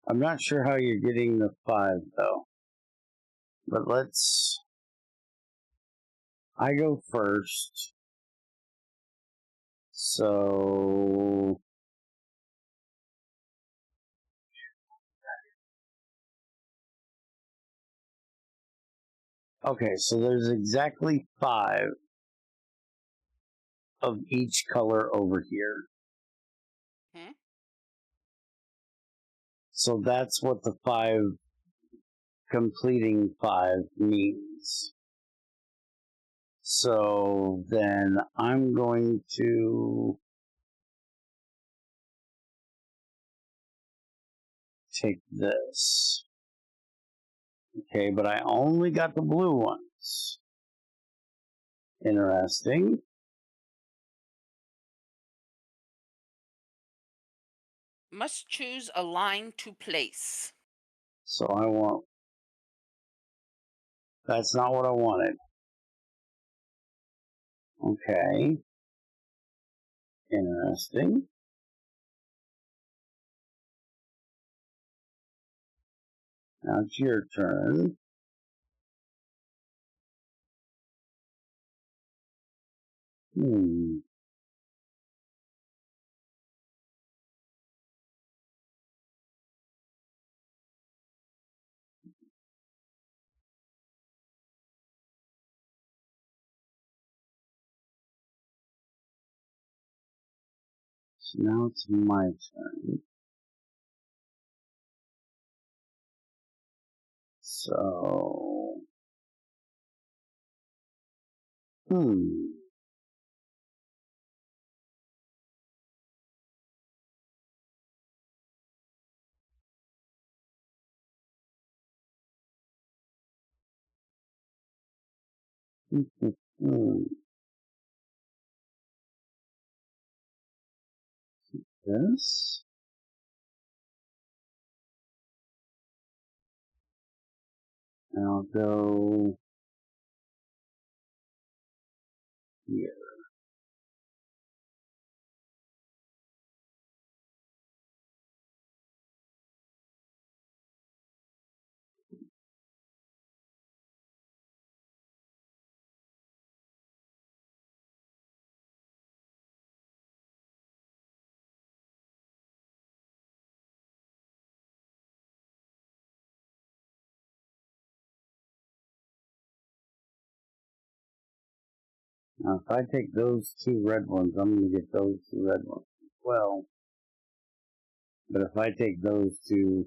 I'm not sure how you're getting the 5 though. But I go first. So okay, so there's exactly 5 of each color over here. Hmm? So that's what the 5 completing 5 means. So then I'm going to take this. Okay, but I only got the blue ones. Interesting. Must choose a line to place. So that's not what I wanted. Okay. Interesting. Now it's your turn. So now it's my turn. So, This. And I'll go here. Now, if I take those 2 red ones, I'm going to get those 2 red ones as well. But if I take those 2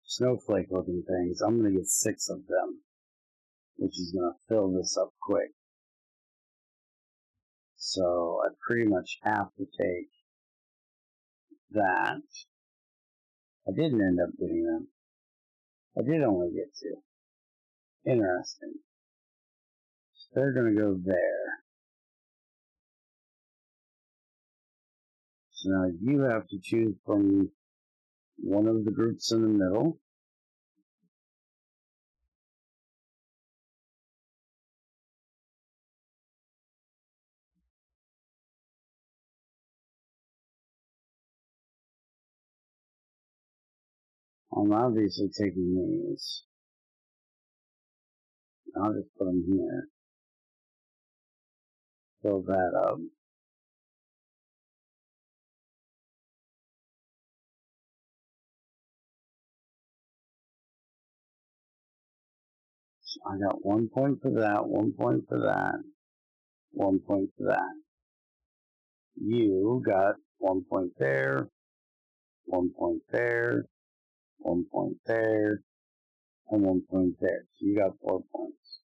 snowflake looking things, I'm going to get 6 of them, which is going to fill this up quick. So I pretty much have to take that. I didn't end up getting them. I did only get 2. Interesting. So they're going to go there. So now you have to choose from one of the groups in the middle. I'm obviously taking these. I'll just put them here. Fill that up. So I got 1 point for that, 1 point for that, 1 point for that. You got 1 point there, 1 point there, 1 point there, and 1 point there. So you got 4 points.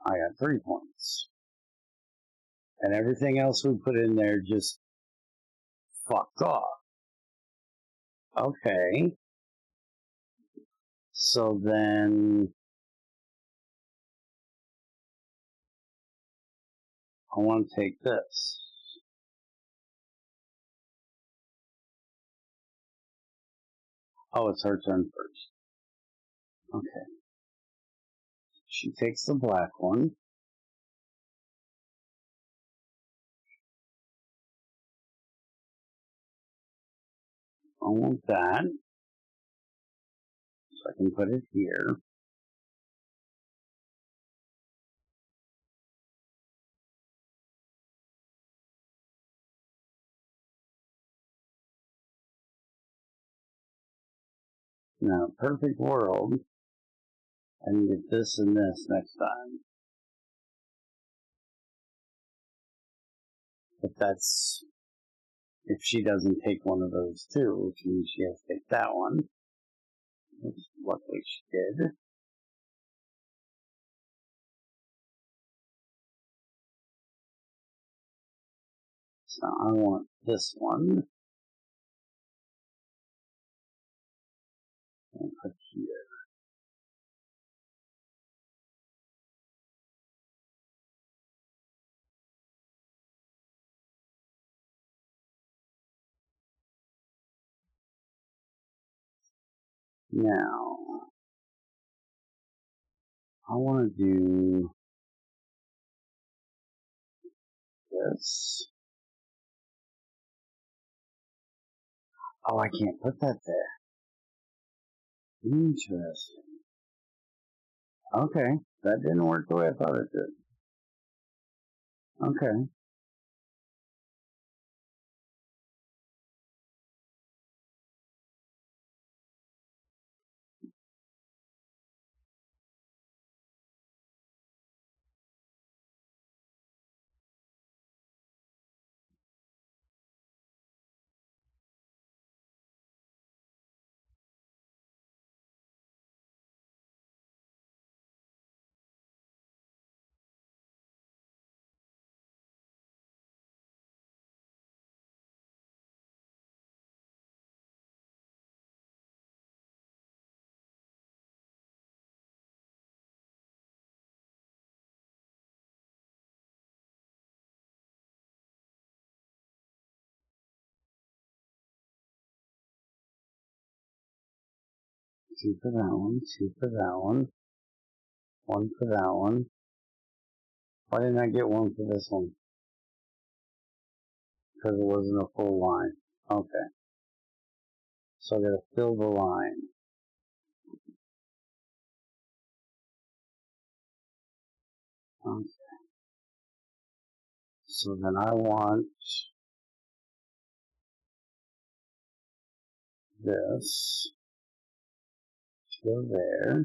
I got 3 points. And everything else we put in there just fucked off. Okay. So then I want to take this. Oh, it's her turn first. Okay. She takes the black one. I want that. So I can put it here. Now, perfect world, I can get this and this next time. If she doesn't take one of those two, which means she has to take that one. Which luckily she did. So I want this one. And put here. Now, I want to do this. Oh, I can't put that there. Interesting. Okay, that didn't work the way I thought it did. Okay. Two for that one, two for that one for that one. Why didn't I get one for this one? Because it wasn't a full line. Okay. So I gotta fill the line. Okay. So then I want this to go there.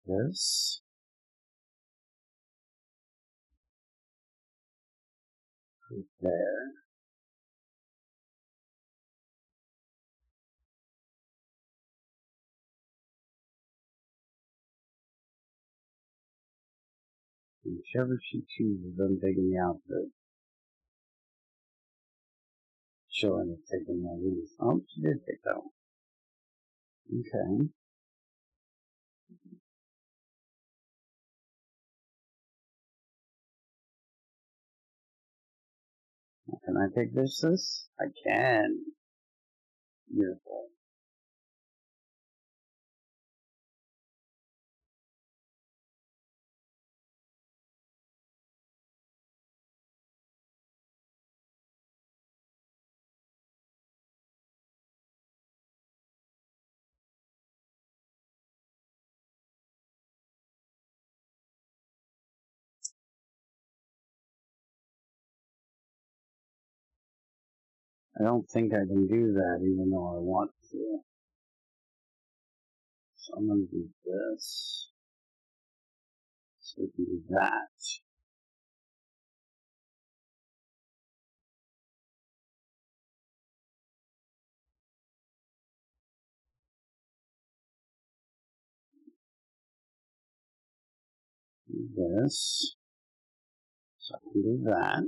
This. There. Whichever she chooses, I'm taking the outfit. Showing it taking my leave. Oh, she did take that one. Okay. Can I take this? I can. Beautiful. I don't think I can do that even though I want to. So I'm going to do this. So we can do that. this. So I can do that.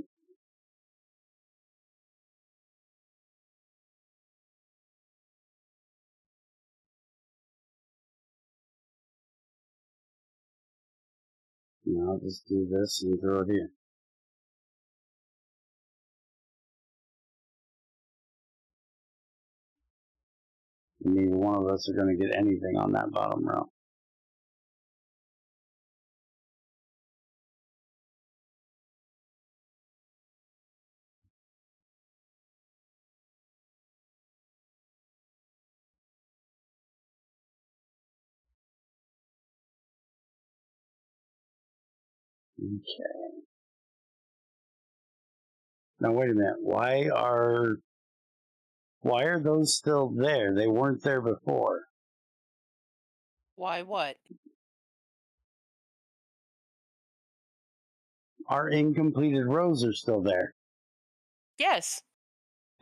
Now I'll just do this and throw it here. Neither one of us are going to get anything on that bottom row. Okay. Now wait a minute. Why are those still there? They weren't there before. Why what? Our incompleted rows are still there. Yes.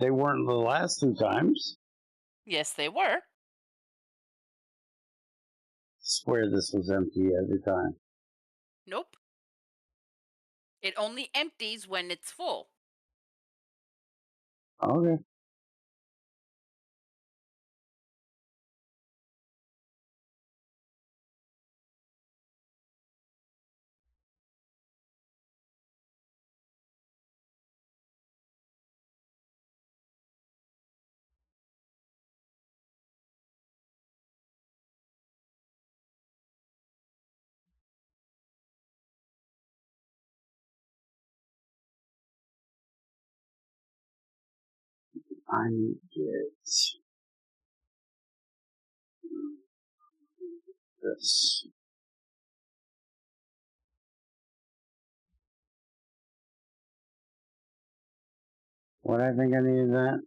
They weren't the last two times. Yes, they were. Swear this was empty every time. Nope. It only empties when it's full. Okay. I get this. What I think I needed that?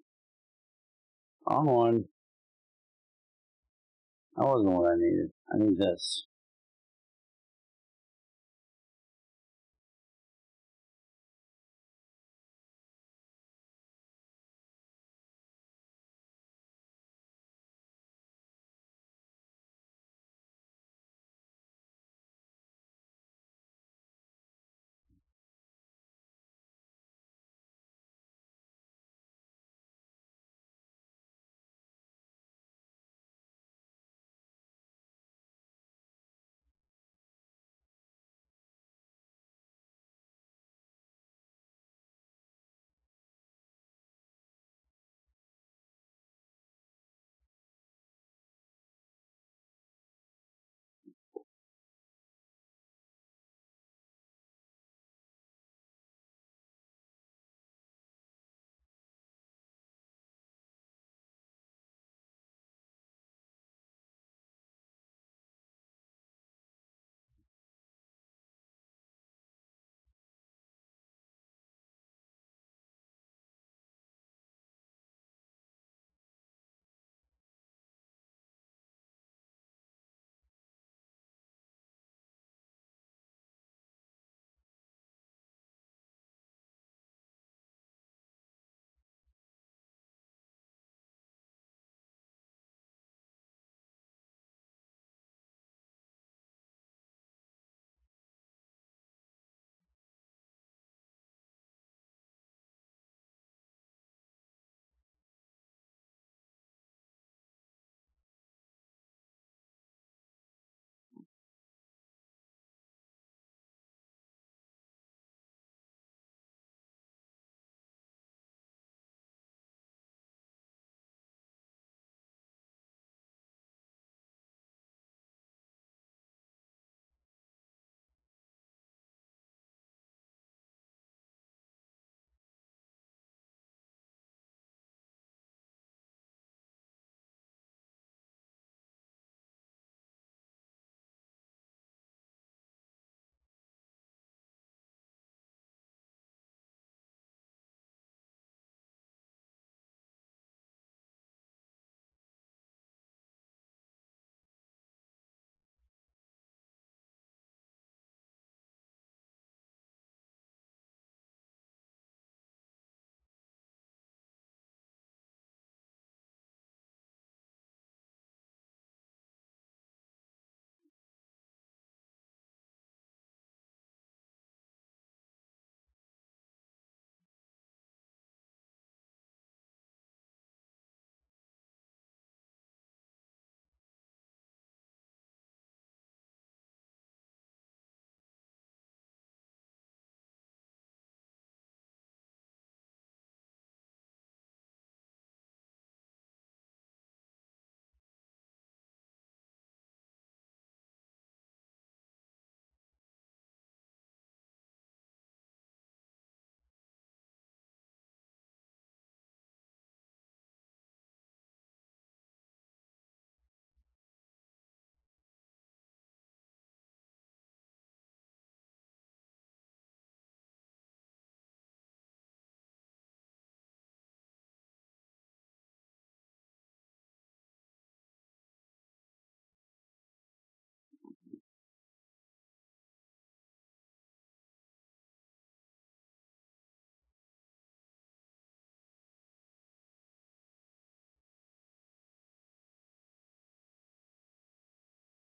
On one. That wasn't what I needed. I need this.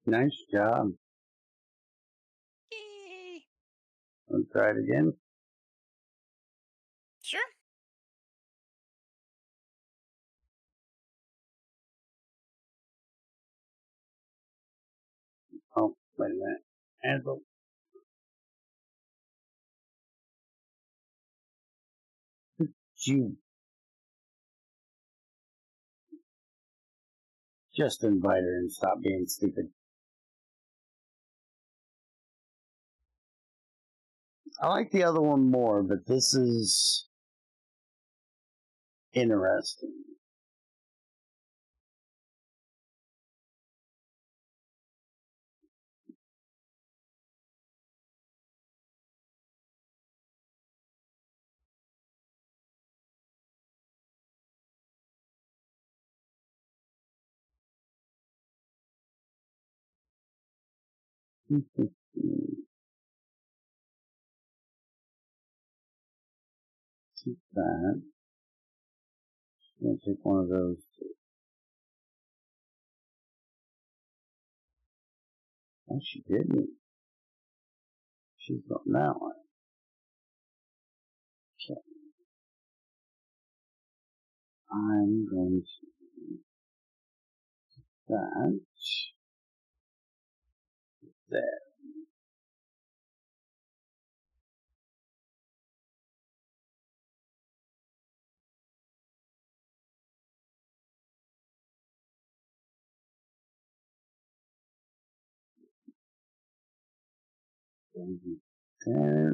Nice job. Yay. Want to try it again? Sure. Oh, wait a minute. Azul. You just invite her and stop being stupid. I like the other one more, but this is interesting. Keep that. I'm going to take one of those. Oh, she didn't. She's on that one. Okay. I'm going to that there. There.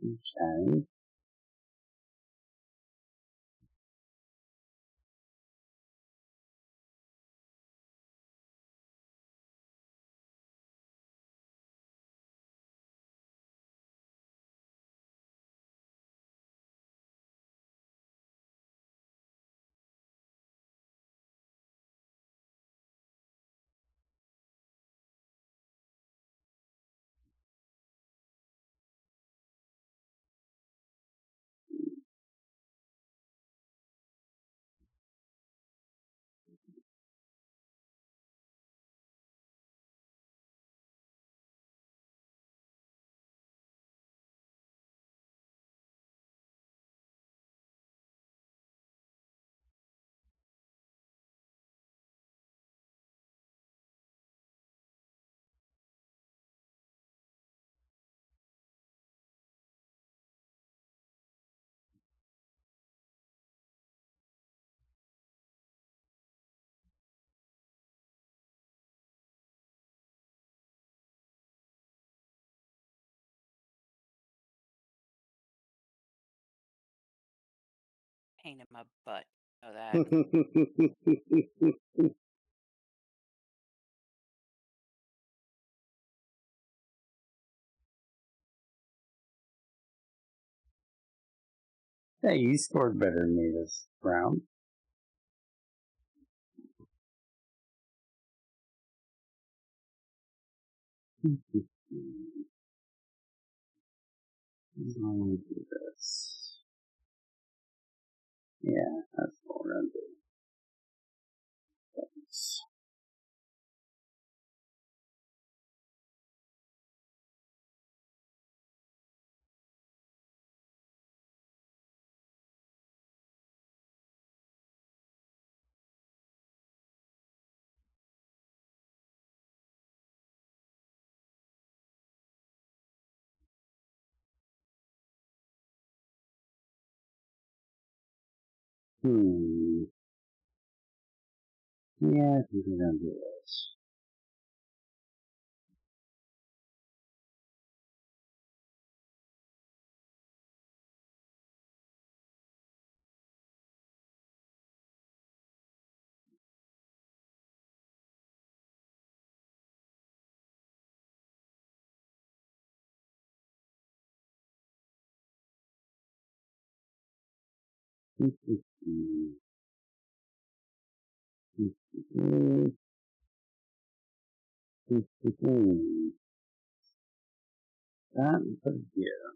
Okay. Pain in my butt. Know that. Hey, you scored better than me this round. I'm going to do this. Yeah, that's what we're going to do. Yeah, I think we're gonna do this. That and put it here.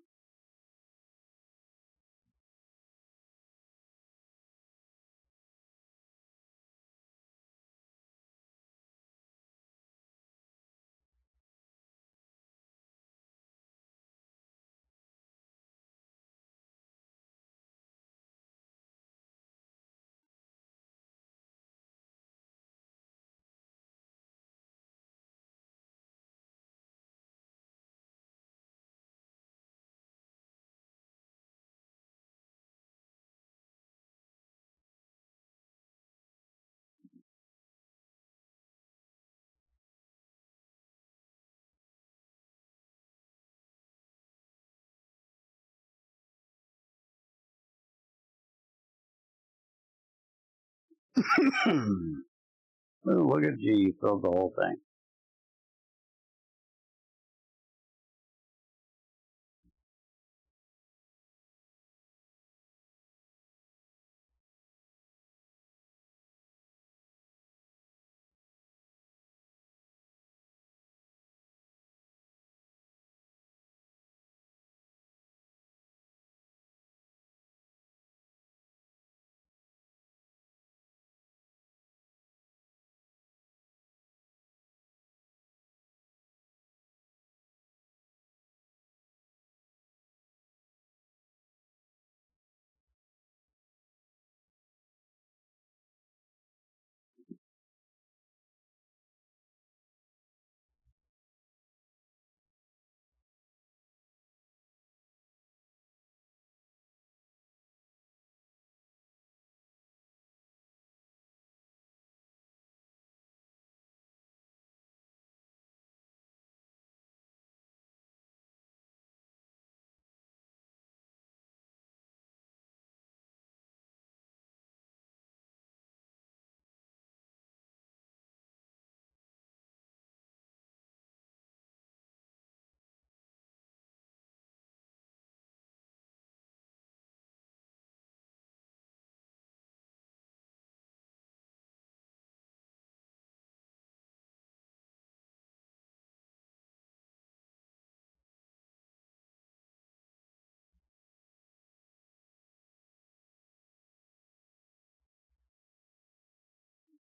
Look at you, you filled the whole thing.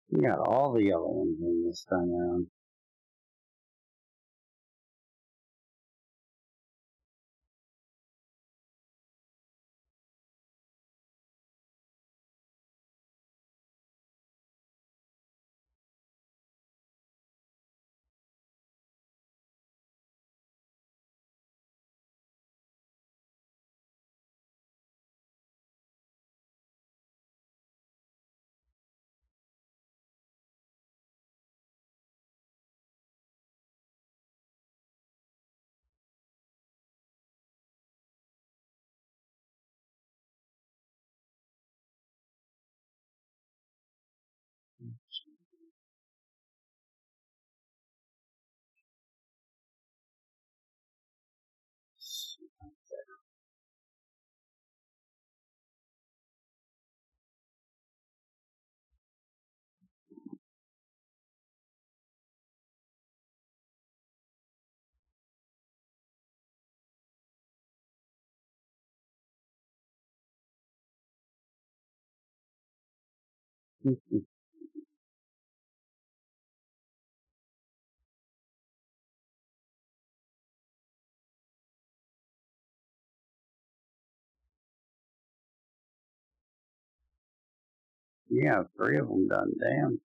You got all the yellow ones in this time around. Yeah, 3 of them done. Damn.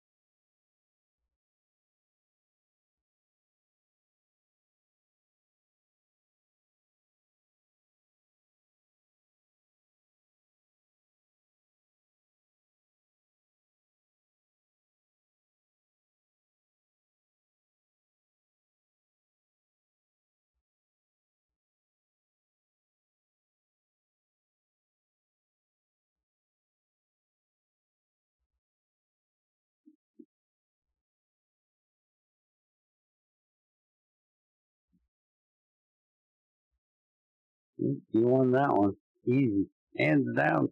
You won that one. Easy. Hands down.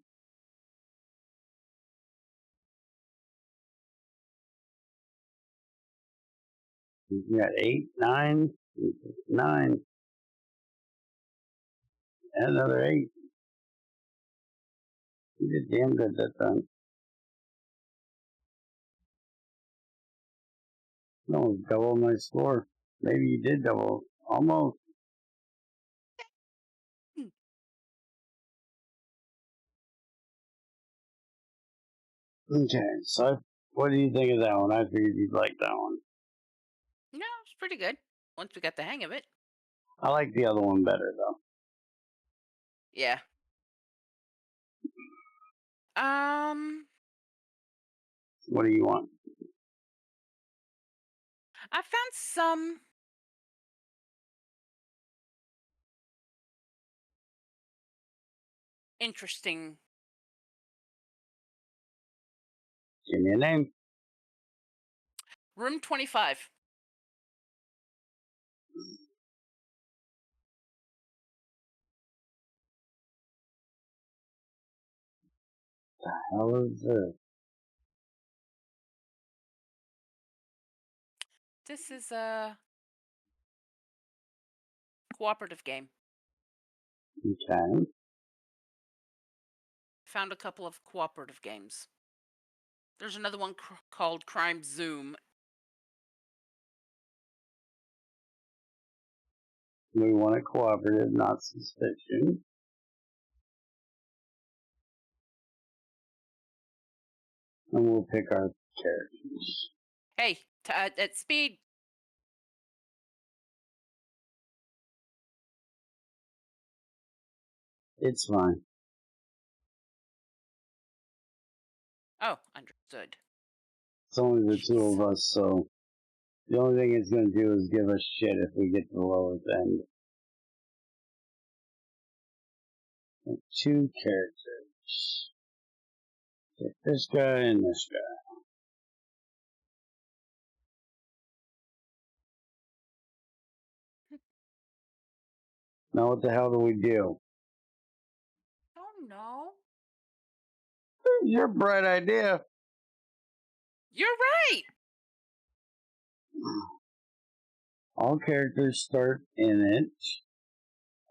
You got 8, 9, 9, and another 8. You did damn good that time. No, double my score. Maybe you did double. Almost. Okay, so what do you think of that one? I figured you'd like that one. No, it's pretty good once we got the hang of it. I like the other one better, though. Yeah. What do you want? I found some interesting. Give me a name. Room 25. How is this? This is a cooperative game. Okay. Found a couple of cooperative games. There's another one called Crime Zoom. We want a cooperative, not suspicion. And we'll pick our characters. Hey, at speed. It's fine. Oh, understood. It's only the 2 of us, so the only thing it's going to do is give us shit if we get to the lowest end. 2 characters. Get this guy and this guy. Now what the hell do we do? Oh no. Your bright idea. You're right. All characters start in it.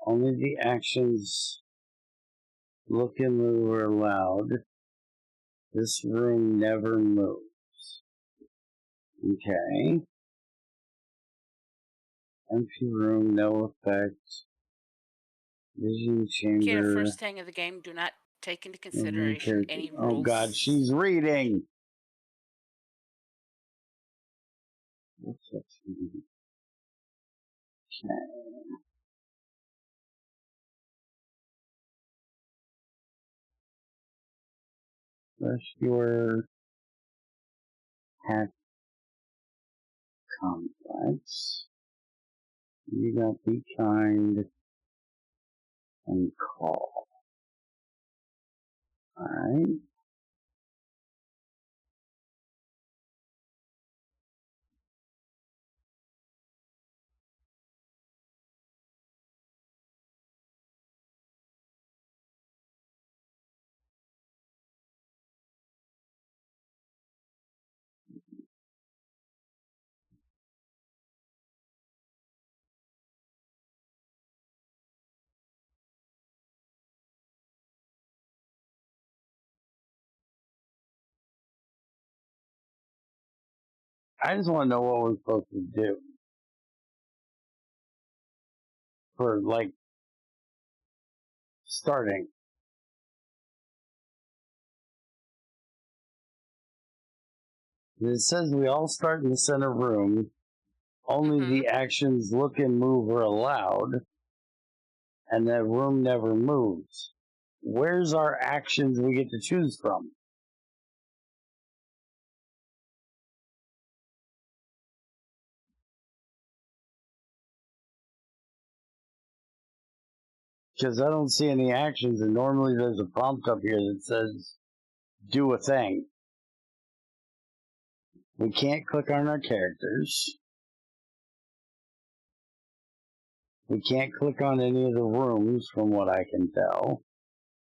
Only the actions look and move are allowed. This room never moves. Okay. Empty room, no effect. Vision Get a chamber. first hang of the game. Do not take into consideration any rules. Oh God, she's reading. What's that? Okay. Rescuer. Hack complex. You got be kind and call. Alright. I just want to know what we're supposed to do. For, like, starting. It says we all start in the center room. Only the actions look and move are allowed, and that room never moves. Where's our actions we get to choose from? Because I don't see any actions, and normally there's a prompt up here that says, do a thing. We can't click on our characters. We can't click on any of the rooms, from what I can tell,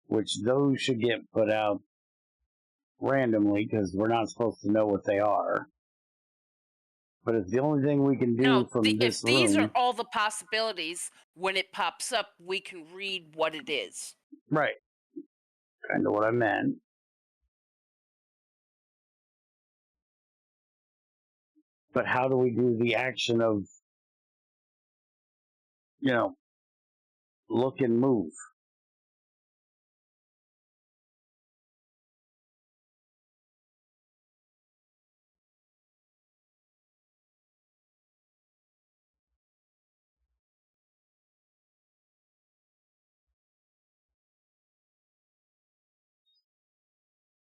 which those should get put out randomly, because we're not supposed to know what they are. But it's the only thing we can do No, from if this these are room. all the possibilities, when it pops up, we can read what it is. Right. Kind of what I meant. But how do we do the action of, look and move?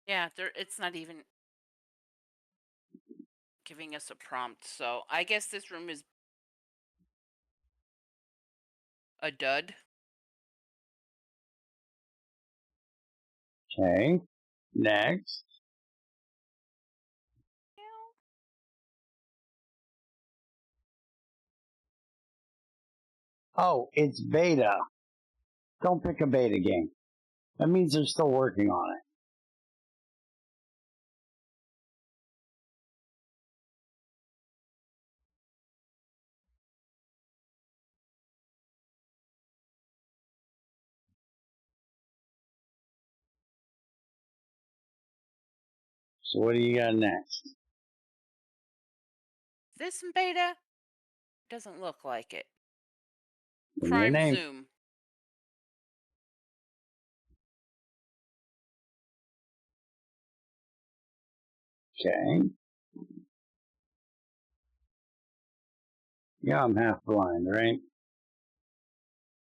Yeah, it's not even giving us a prompt, so I guess this room is a dud. Okay. Next. Oh, it's beta. Don't pick a beta game. That means they're still working on it. So what do you got next? This in beta doesn't look like it. Give me a Prime name. Zoom. Okay. Yeah, I'm half blind, right?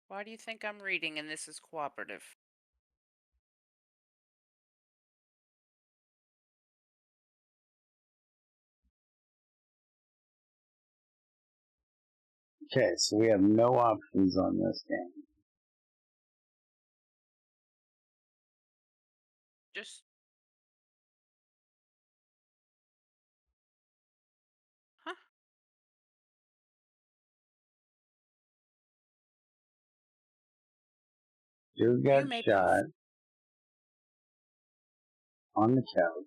Why do you think I'm reading and this is cooperative? Okay, so we have no options on this game. Just huh? Dude got You may shot on the couch.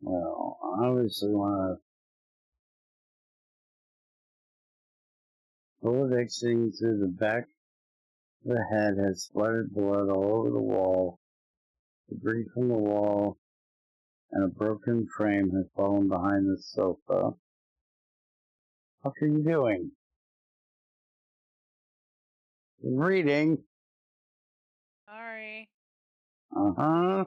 Well, I obviously want to bullet exiting through the back of the head has splattered blood all over the wall. Debris from the wall and a broken frame has fallen behind the sofa. What are you doing? Reading. Sorry. Uh-huh.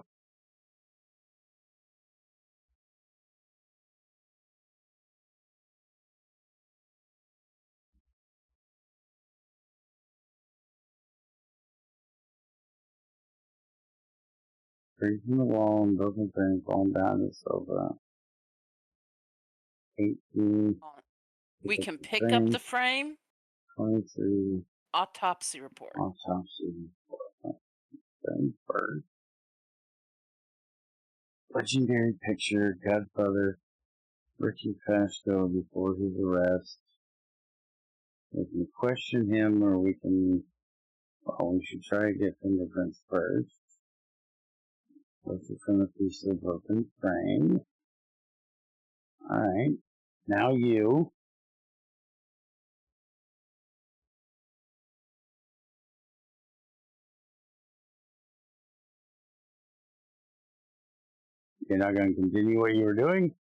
Debris from the wall and broken frame fallen behind the sofa. 18. We can pick up Frame. the frame. 23. Autopsy report. Autopsy. Then first. Legendary picture, Godfather, Ricky Pasco before his arrest. We can question him, or we should try to get fingerprints first. Let's look from the piece of the broken frame. Alright. Now you. You're not going to continue what you were doing?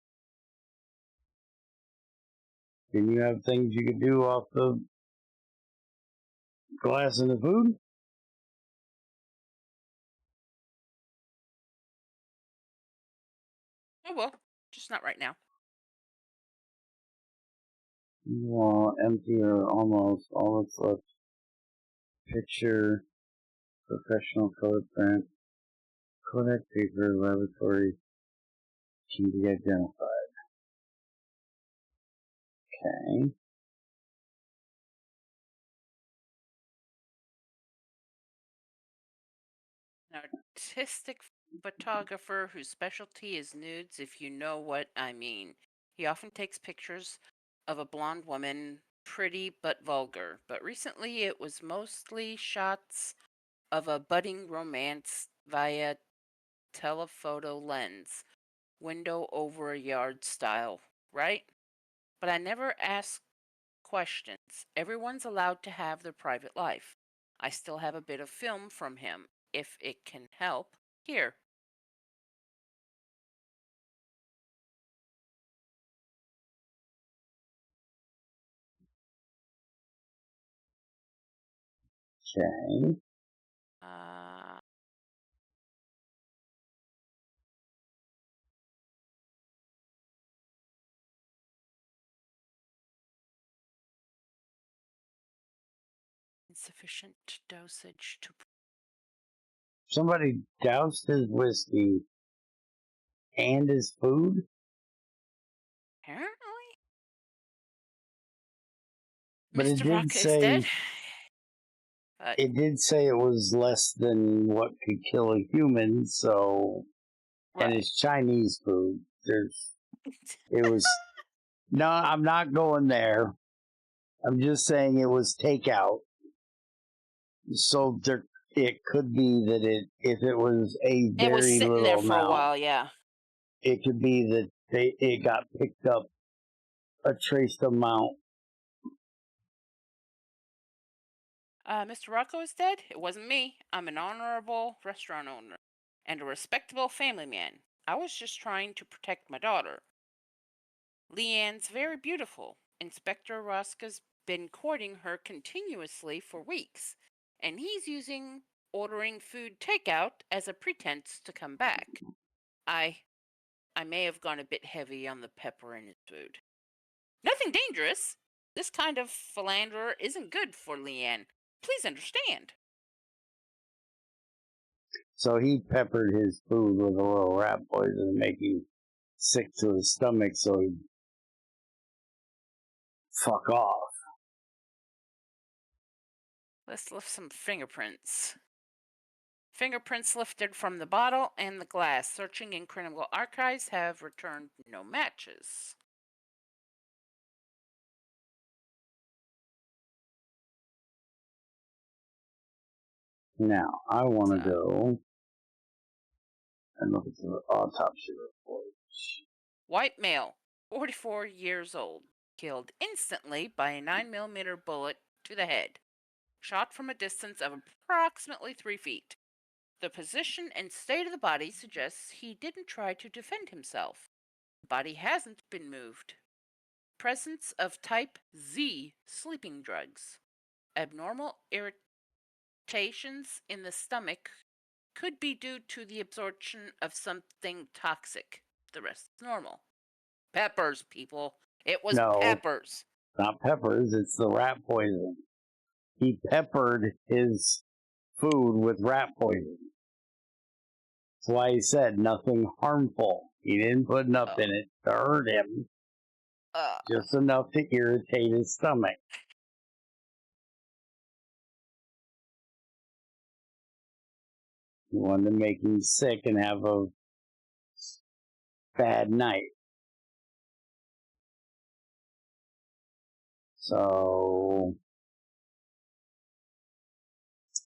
Can you have things you could do off the glass in the food? Oh well, just not right now. Wall empty or almost all that's left. Picture, professional color print, Kodak paper, laboratory can be identified. Okay. An artistic photographer whose specialty is nudes, if you know what I mean. He often takes pictures of a blonde woman, pretty but vulgar. But recently it was mostly shots of a budding romance via telephoto lens, window over a yard style, right? But I never ask questions. Everyone's allowed to have their private life. I still have a bit of film from him, if it can help. Here. Okay. Uh, insufficient dosage to. Somebody doused his whiskey and his food, Apparently, but Mr. Rocca is dead. But it did say it was less than what could kill a human, so and right. it's Chinese food. It was no, I'm not going there. I'm just saying it was takeout. So it could be that if it was a It was very sitting there little for a amount, while, yeah. it could be that it got picked up a traced amount. Mr. Rocco is dead? It wasn't me. I'm an honorable restaurant owner and a respectable family man. I was just trying to protect my daughter. Leanne's very beautiful. Inspector Rosca's been courting her continuously for weeks, and he's using ordering food takeout as a pretense to come back. I I may have gone a bit heavy on the pepper in his food. Nothing dangerous. This kind of philanderer isn't good for Leanne. Please understand. So he peppered his food with a little rat poison, making sick to his stomach, so he'd fuck off. Let's lift some fingerprints. Fingerprints lifted from the bottle and the glass. Searching in criminal archives have returned no matches. Now I want to So, go and look at the autopsy report. white male, 44 years old, killed instantly by a 9 mm bullet to the head, shot from a distance of approximately 3 feet. The position and state of the body suggests he didn't try to defend himself. The body hasn't been moved. Presence of type Z sleeping drugs. Abnormal irritations in the stomach could be due to the absorption of something toxic. The rest is normal. Peppers, people. It was No, peppers. not peppers, it's the rat poison. He peppered his food with rat poison. That's why he said nothing harmful. He didn't put enough Oh, in it to hurt him, uh, just enough to irritate his stomach. He wanted to make him sick and have a bad night. So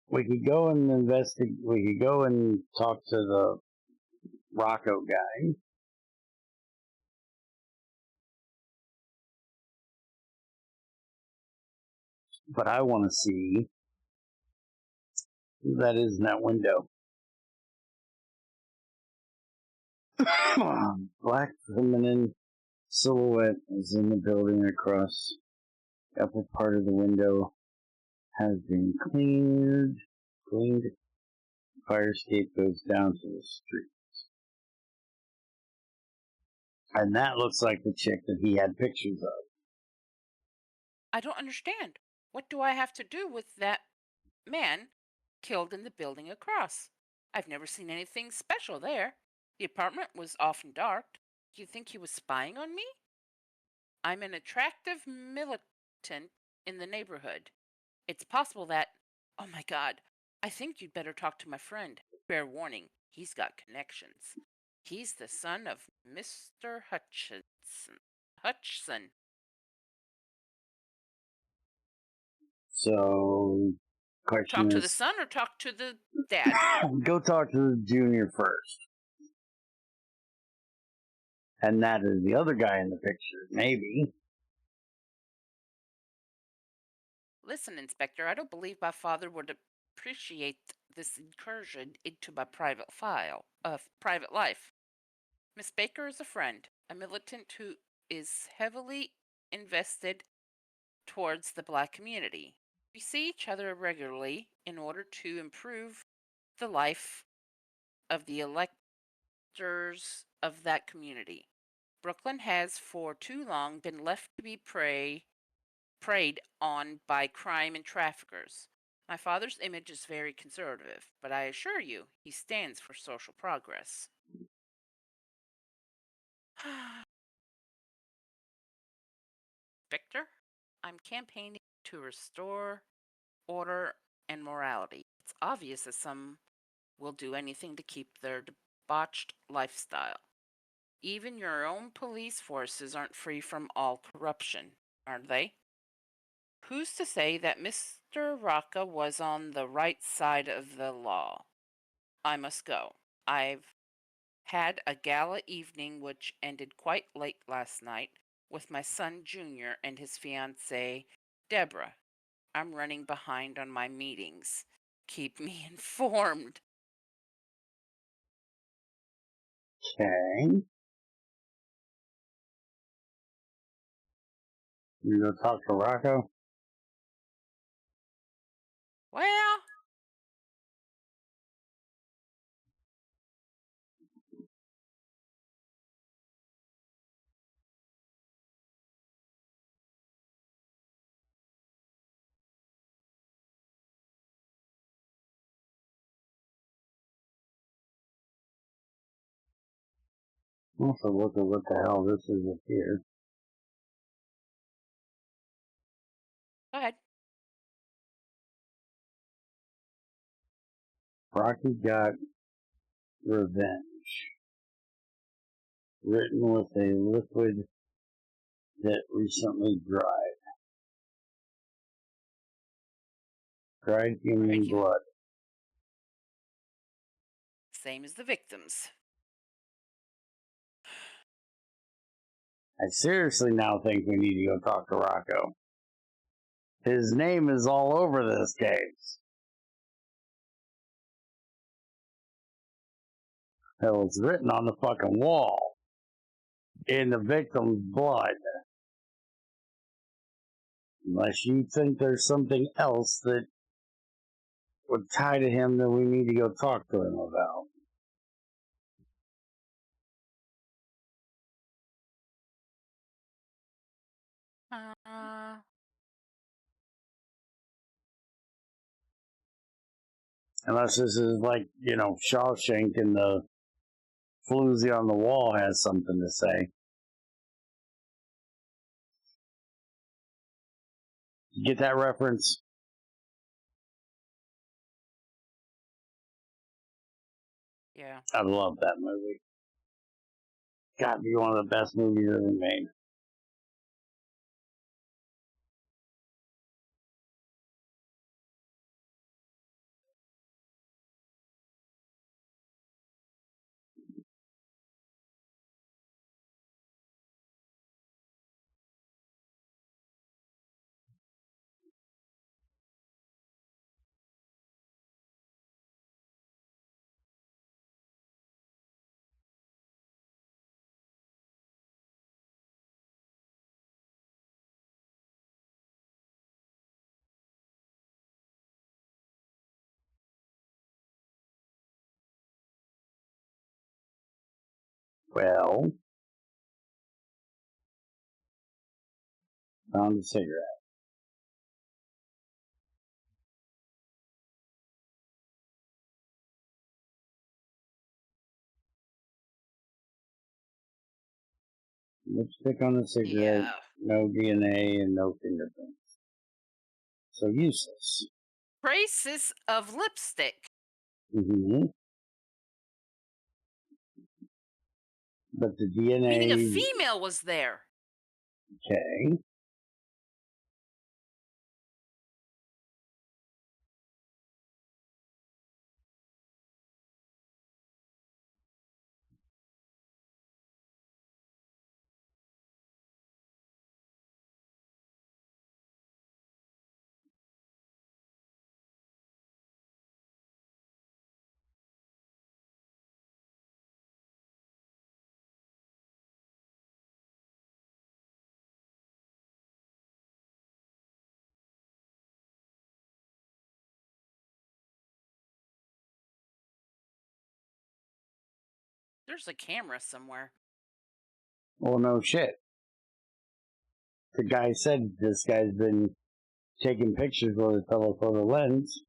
we could go and investigate. We could go and talk to the Rocco guy. But I want to see who that is in that window. Black feminine silhouette is in the building across the upper part of the window. Has been cleared. Cleaned. Fire escape goes down to the street. And that looks like the chick that he had pictures of. I don't understand. What do I have to do with that man killed in the building across? I've never seen anything special there. The apartment was often dark. Do you think he was spying on me? I'm an attractive militant in the neighborhood. It's possible that. Oh my god. I think you'd better talk to my friend. Fair warning, he's got connections. He's the son of Mr. Hutchinson. Hutchson. So, question Talk to the is, son or talk to the dad? go talk to the junior first. And that is the other guy in the picture, maybe. Listen, Inspector, I don't believe my father would appreciate this incursion into my private life. Miss Baker is a friend, a militant who is heavily invested towards the black community. We see each other regularly in order to improve the life of the electors of that community. Brooklyn has for too long been left to be preyed on by crime and traffickers. My father's image is very conservative, but I assure you, he stands for social progress. Victor, I'm campaigning to restore order and morality. It's obvious that some will do anything to keep their debauched lifestyle. Even your own police forces aren't free from all corruption, aren't they? Who's to say that Mr. Rocca was on the right side of the law? I must go. I've had a gala evening which ended quite late last night with my son Junior and his fiancée, Deborah. I'm running behind on my meetings. Keep me informed. Okay. You go talk to Rocco? Well, Also, look at what the hell this is up here. go ahead. Rocky got revenge. Written with a liquid that recently dried. Dried human Right, blood. same as the victims. I seriously now think we need to go talk to Rocco. His name is all over this case. Hell, it's written on the fucking wall. In the victim's blood. Unless you think there's something else that would tie to him that we need to go talk to him about. Uh, Unless this is like, Shawshank and the floozy on the wall has something to say. You get that reference? yeah. I love that movie. Gotta be one of the best movies ever made. Well, Found a cigarette. Lipstick on the cigarette, Yeah. no DNA, and no fingerprints. So useless. Traces of lipstick. Mm-hmm. But the Meaning a DNA. female was there. Okay. There's a camera somewhere. Well, no shit. The guy said this guy's been taking pictures with a telephoto lens.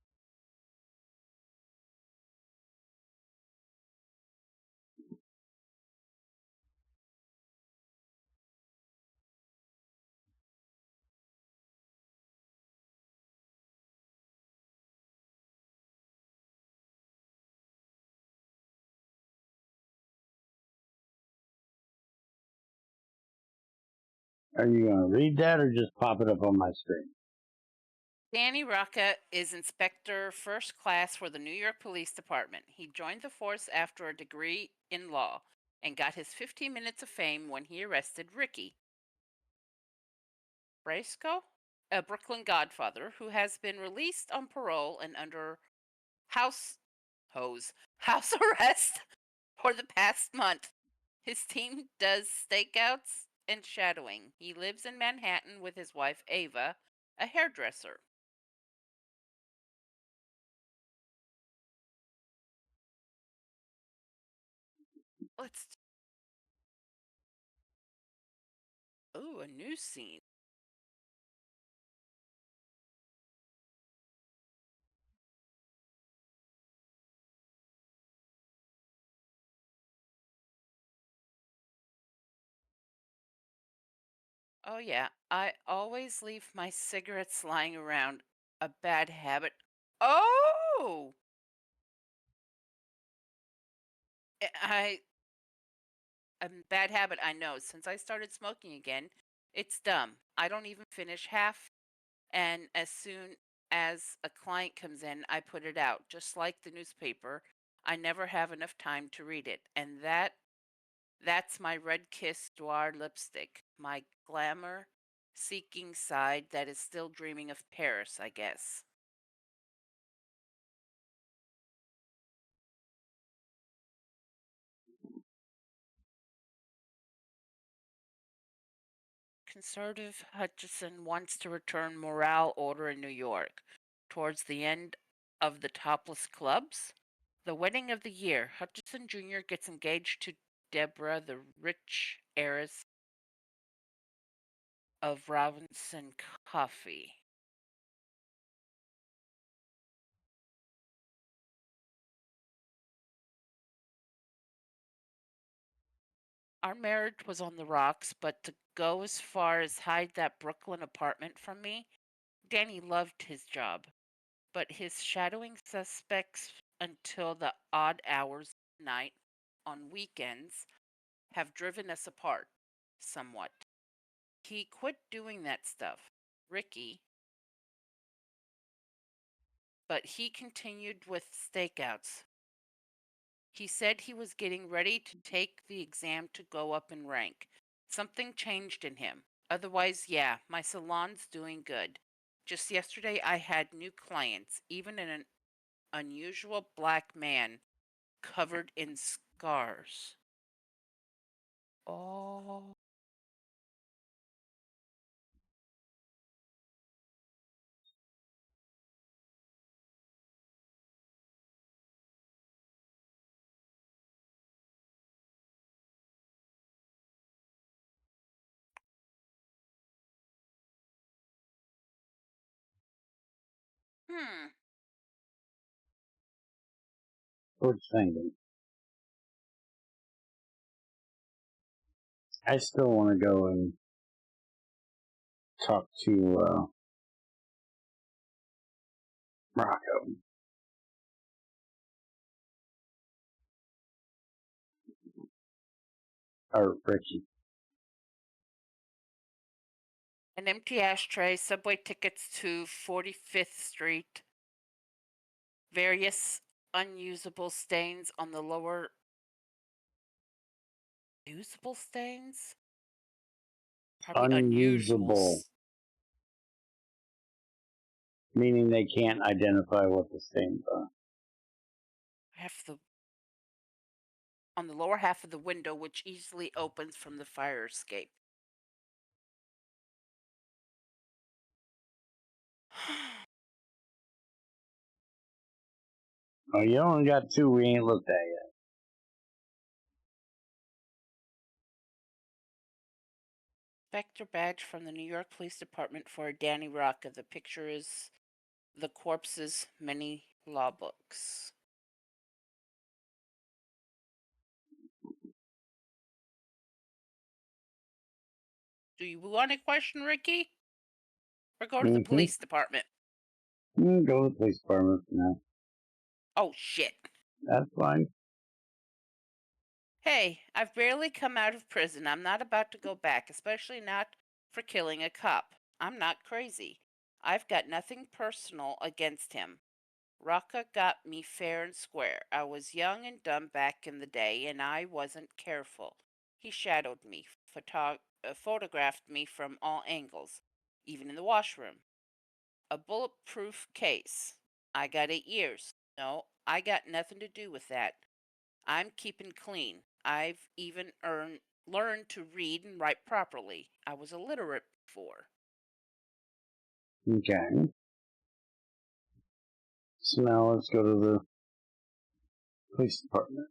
Are you going to read that or just pop it up on my screen? Danny Rocca is Inspector First Class for the New York Police Department. He joined the force after a degree in law and got his 15 minutes of fame when he arrested Ricky Brasco, a Brooklyn godfather who has been released on parole and under house house arrest for the past month. His team does stakeouts and shadowing. He lives in Manhattan with his wife Ava, a hairdresser. Let's Oh, a new scene. Oh yeah, I always leave my cigarettes lying around. A bad habit. Oh, I a bad habit. I know. Since I started smoking again, it's dumb. I don't even finish half, and as soon as a client comes in, I put it out. Just like the newspaper, I never have enough time to read it, and that's my Red Kiss Noir lipstick. My glamour seeking side that is still dreaming of Paris, I guess. Conservative Hutchison wants to return morale order in New York. Towards the end of the topless clubs, the wedding of the year, Hutchison Jr. gets engaged to Deborah, the rich heiress of Robinson Coffee. Our marriage was on the rocks, but to go as far as hide that Brooklyn apartment from me, Danny loved his job, but his shadowing suspects until the odd hours of night on weekends have driven us apart somewhat. He quit doing that stuff, Ricky, but he continued with stakeouts. He said he was getting ready to take the exam to go up in rank. Something changed in him. Otherwise, yeah, my salon's doing good. Just yesterday, I had new clients, even an unusual black man covered in scars. Oh, what you're thinking. I still want to go and talk to Rocco. Or Richie. An empty ashtray, subway tickets to 45th Street, various unusable stains on the lower. Usable stains? Probably unusual. Unusable, meaning they can't identify what the stains are. Half the on the lower half of the window, which easily opens from the fire escape. Oh, you only got two we ain't looked at yet. Inspector badge from the New York Police Department for Danny Rocca. The picture is the corpse's many law books. Do you want to question Ricky? Or go to the police department? Go to the police department now. Oh, shit. That's fine. Hey, I've barely come out of prison. I'm not about to go back, especially not for killing a cop. I'm not crazy. I've got nothing personal against him. Rocca got me fair and square. I was young and dumb back in the day, and I wasn't careful. He shadowed me, photographed me from all angles, even in the washroom. A bulletproof case. I got 8 years. No, I got nothing to do with that. I'm keeping clean. I've even learned to read and write properly. I was illiterate before. Okay. So now let's go to the police department.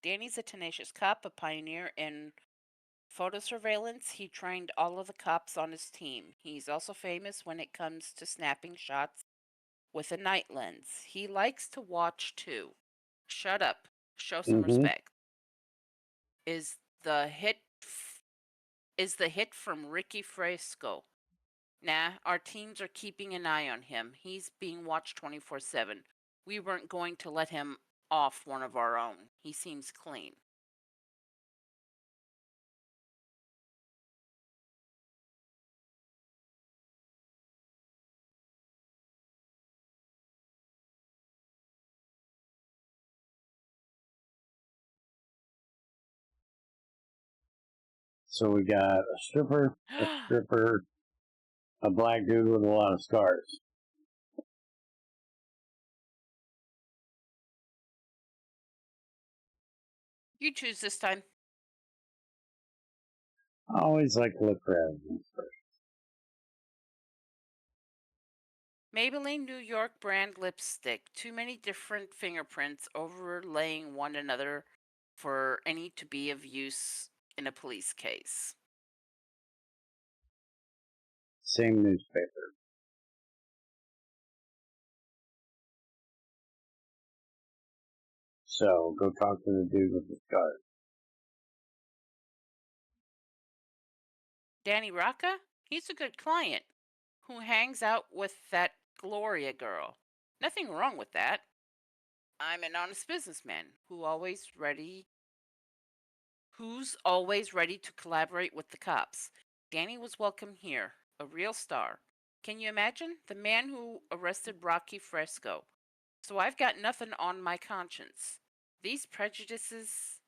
Danny's a tenacious cop, a pioneer in photo surveillance. He trained all of the cops on his team. He's also famous when it comes to snapping shots with a night lens. He likes to watch too. Shut up. Show some respect. Is the hit from Ricky Fresco? Nah, our teams are keeping an eye on him. He's being watched 24/7. We weren't going to let him off one of our own. He seems clean. So we got a stripper, a black dude with a lot of scars. You choose this time. I always like to look for evidence first. Maybelline New York brand lipstick. Too many different fingerprints overlaying one another for any to be of use in a police case. Same newspaper. So go talk to the dude with the scars. Danny Rocca? He's a good client who hangs out with that Gloria girl. Nothing wrong with that. I'm an honest businessman who's always ready to collaborate with the cops. Danny was welcome here, a real star. Can you imagine? The man who arrested Rocky Fresco. So I've got nothing on my conscience. These prejudices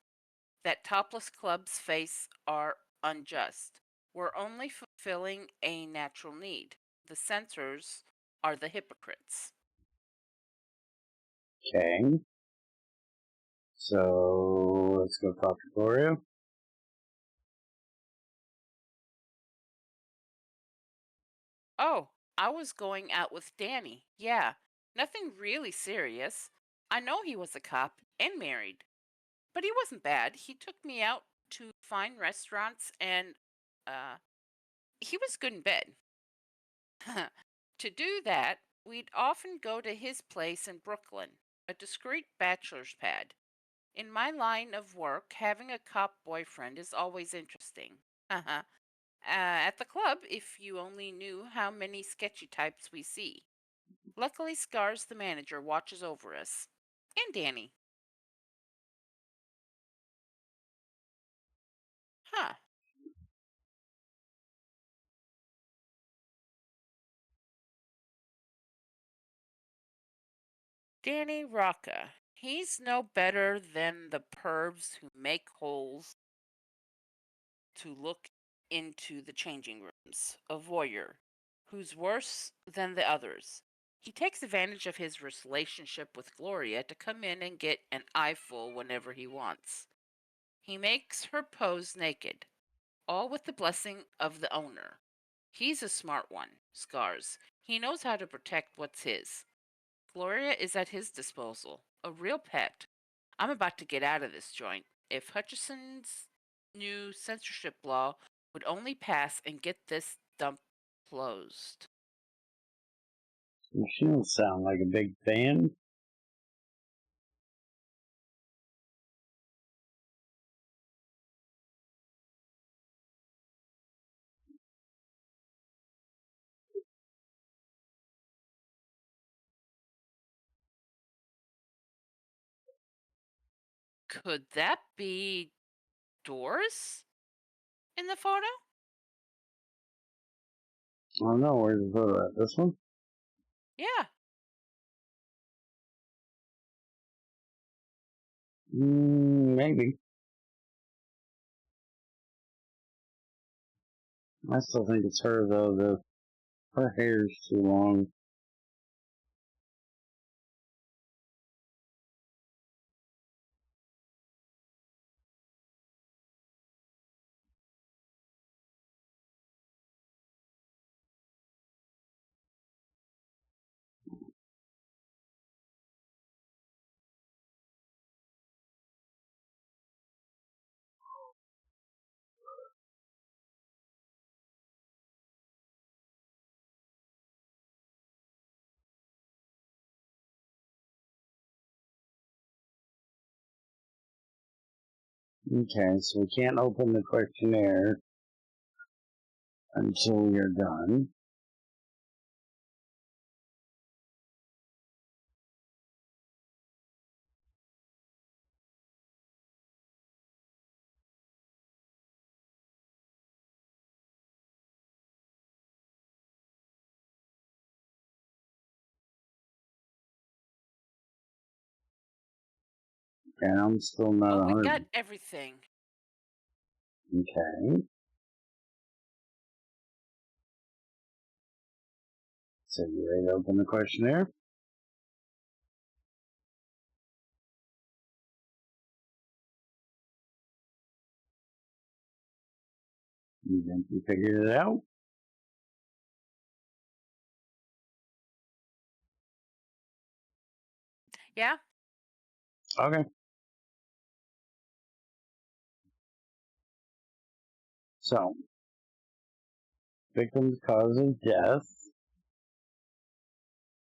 that topless clubs face are unjust. We're only fulfilling a natural need. The censors are the hypocrites. Okay. So let's go talk to Gloria. Oh, I was going out with Danny. Yeah, nothing really serious. I know he was a cop and married, but he wasn't bad. He took me out to fine restaurants and uh he was good in bed. To do that, we'd often go to his place in Brooklyn, a discreet bachelor's pad. In my line of work, having a cop boyfriend is always interesting. At the club, if you only knew how many sketchy types we see. Luckily, Scars, the manager, watches over us. And Danny. Huh. Danny Rocca. He's no better than the pervs who make holes to look into the changing rooms. A voyeur who's worse than the others. He takes advantage of his relationship with Gloria to come in and get an eyeful whenever he wants. He makes her pose naked, all with the blessing of the owner. He's a smart one, Scars. He knows how to protect what's his. Gloria is at his disposal, a real pet. I'm about to get out of this joint. If Hutchison's new censorship law would only pass and get this dump closed. She don't sound like a big fan. Could that be Doris in the photo? I don't know. Where's the photo at? This one? Yeah. Maybe. I still think it's her, though. Her hair's too long. Okay, so we can't open the questionnaire until you're done. And I'm still not Oh, we 100. got everything. Okay. So you ready to open the questionnaire? You think you figured it out? Yeah? Okay. So, victim's cause of death,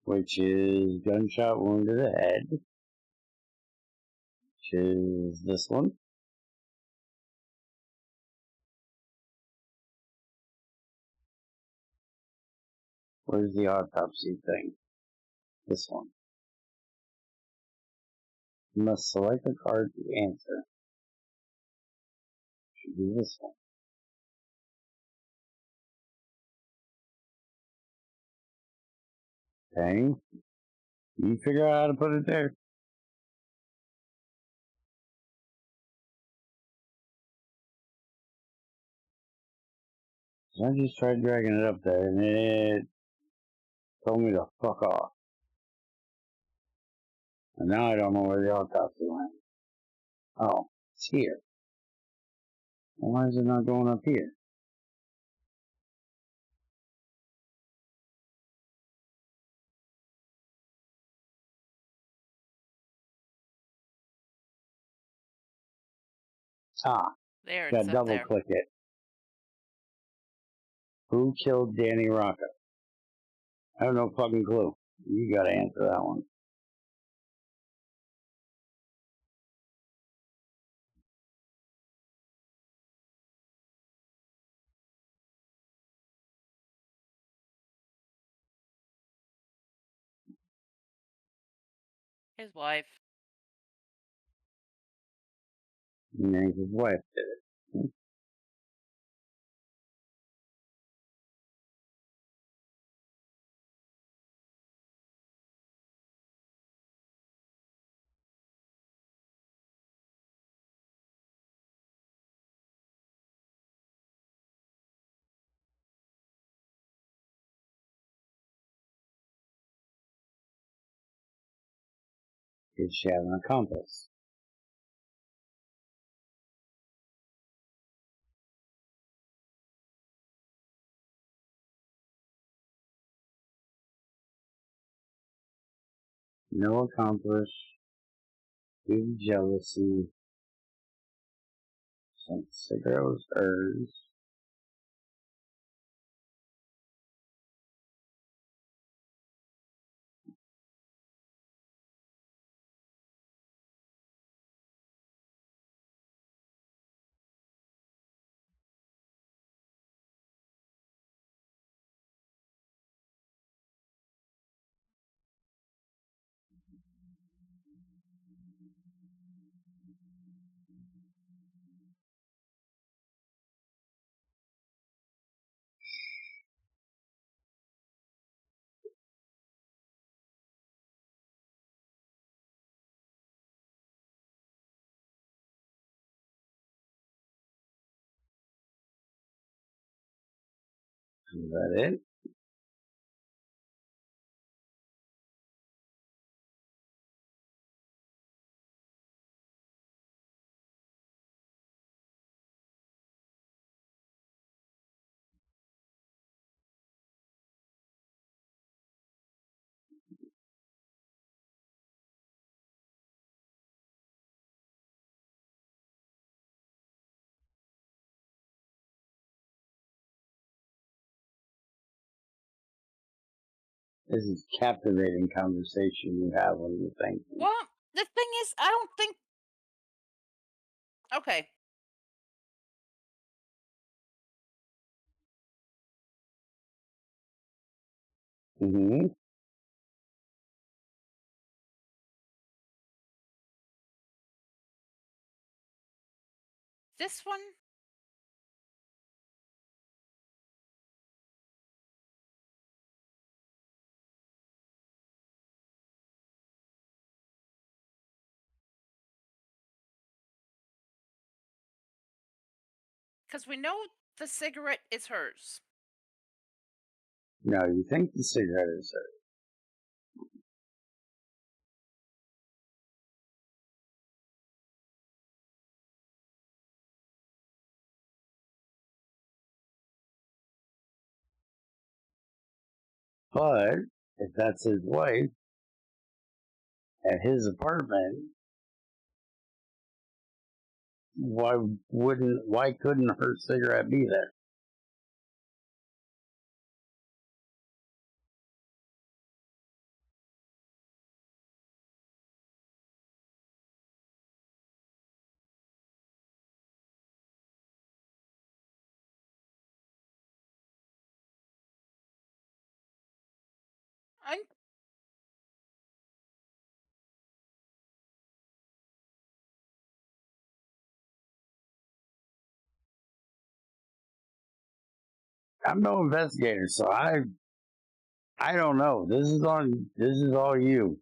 which is gunshot wound to the head, which is this one. Where's the autopsy thing? This one. You must select a card to answer. Should be this one. Okay. You figure out how to put it there. So I just tried dragging it up there and it told me to fuck off. And now I don't know where the autopsy went. Oh, it's here. Well, why is it not going up here? Ah, There, got it's up double there. click it. Who killed Danny Rocca? I have no fucking clue. You gotta answer that one. His wife. And then his wife did it. Did she have an accomplice? No accomplice. Due to jealousy. Some cigarette was hers. Is that it? This is captivating conversation you have when you think. Well, the thing is, I don't think. Okay. Mm-hmm. This one. Because we know the cigarette is hers. No, you think the cigarette is hers. But if that's his wife at his apartment, why couldn't her cigarette be there? I I'm no investigator, so I don't know. This is all you.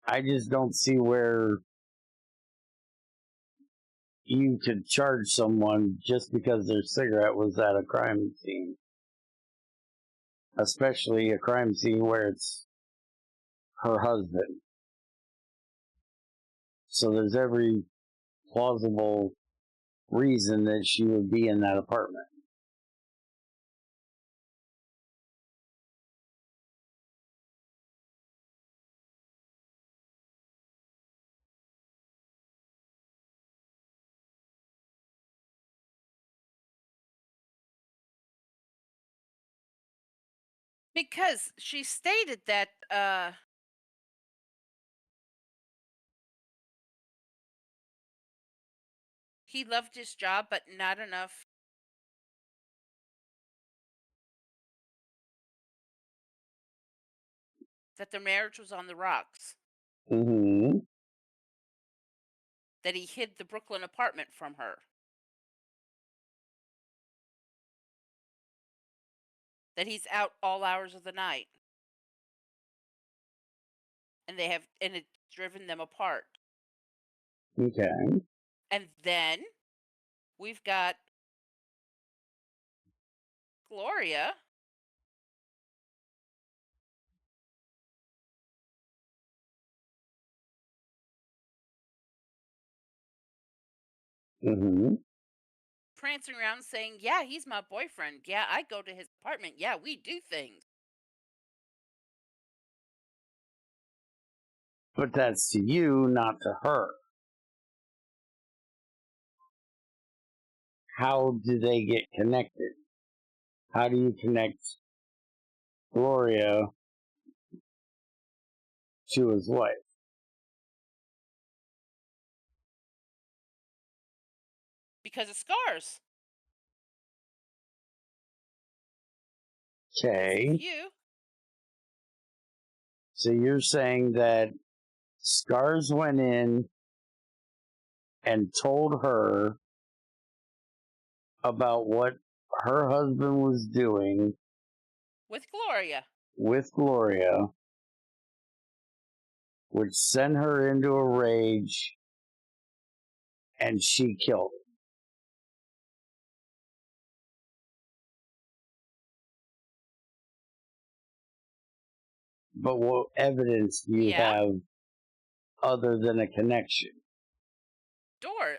I just don't see where you could charge someone just because their cigarette was at a crime scene. Especially a crime scene where it's her husband. So there's every plausible reason that she would be in that apartment. Because she stated that he loved his job, but not enough that their marriage was on the rocks. Mm-hmm. That he hid the Brooklyn apartment from her. That he's out all hours of the night. And it's driven them apart. Okay. And then we've got Gloria Mm-hmm. prancing around saying, "Yeah, he's my boyfriend. Yeah, I go to his apartment. Yeah, we do things." But that's to you, not to her. How do they get connected? How do you connect Gloria to his wife? Because of scars. There's a Okay. few. So you're saying that Scars went in and told her about what her husband was doing With Gloria. with Gloria, which sent her into a rage, and she killed him. But what evidence do you Yeah. have other than a connection? Doors?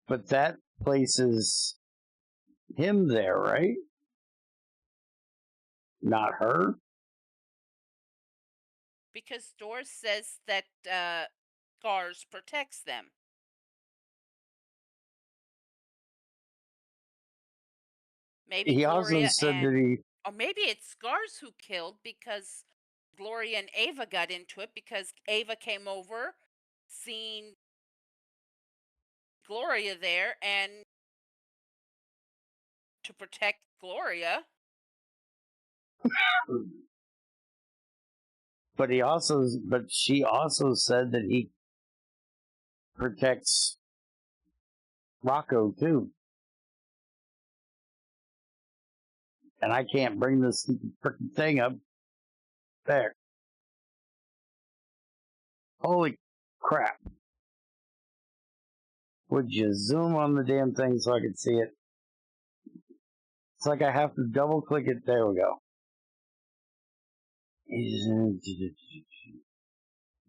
But that places him there, right? Not her? Because Doors says that Scars protects them. Maybe He also Gloria said and that he. or maybe it's Scars who killed because Gloria and Ava got into it because Ava came over, seen Gloria there, and to protect Gloria. But she also said that he protects Rocco too. And I can't bring this freaking thing up there. Holy crap. Would you zoom on the damn thing so I could see it? It's like I have to double click it. There we go.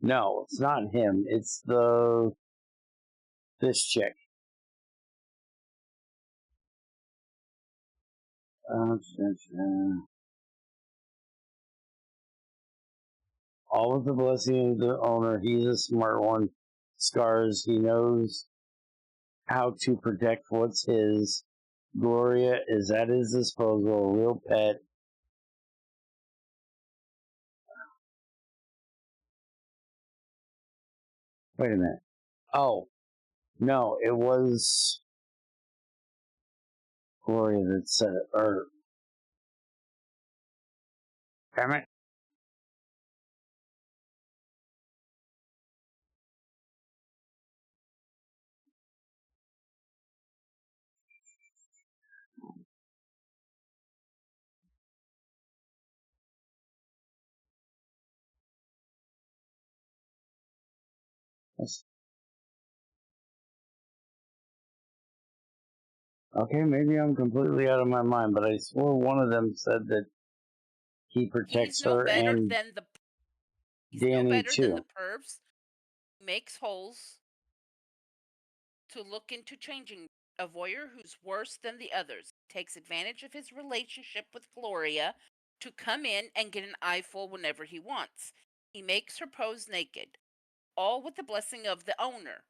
No, it's not him. It's this chick. All with the blessing of the owner. He's a smart one. Scars. He knows how to protect what's his. Gloria is at his disposal. A real pet. Wait a minute. Oh, no, it was Gloria that said it. Or, damn it. Okay, maybe I'm completely out of my mind, but I swore one of them said that he He's protects no her better and than the he's no Danny better than the too. pervs. Makes holes to look into changing a voyeur who's worse than the others. Takes advantage of his relationship with Gloria to come in and get an eyeful whenever he wants. He makes her pose naked, all with the blessing of the owner.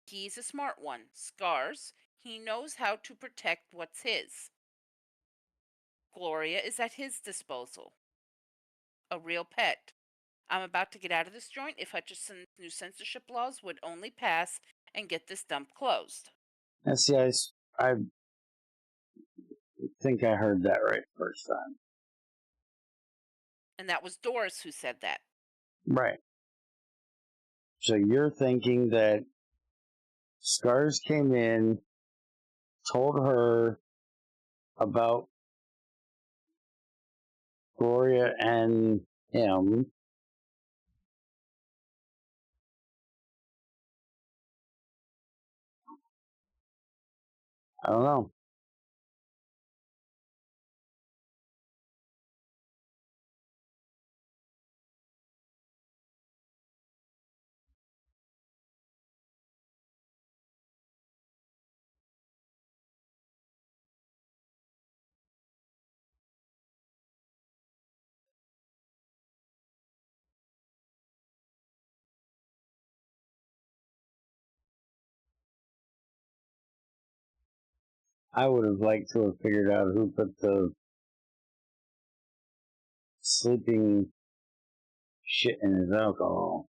He's a smart one. Scars. He knows how to protect what's his. Gloria is at his disposal. A real pet. I'm about to get out of this joint if Hutchison's new censorship laws would only pass and get this dump closed. And see, I think I heard that right first time. And that was Doris who said that. Right. So you're thinking that Scars came in, told her about Gloria and him. I don't know. I would have liked to have figured out who put the sleeping shit in his alcohol.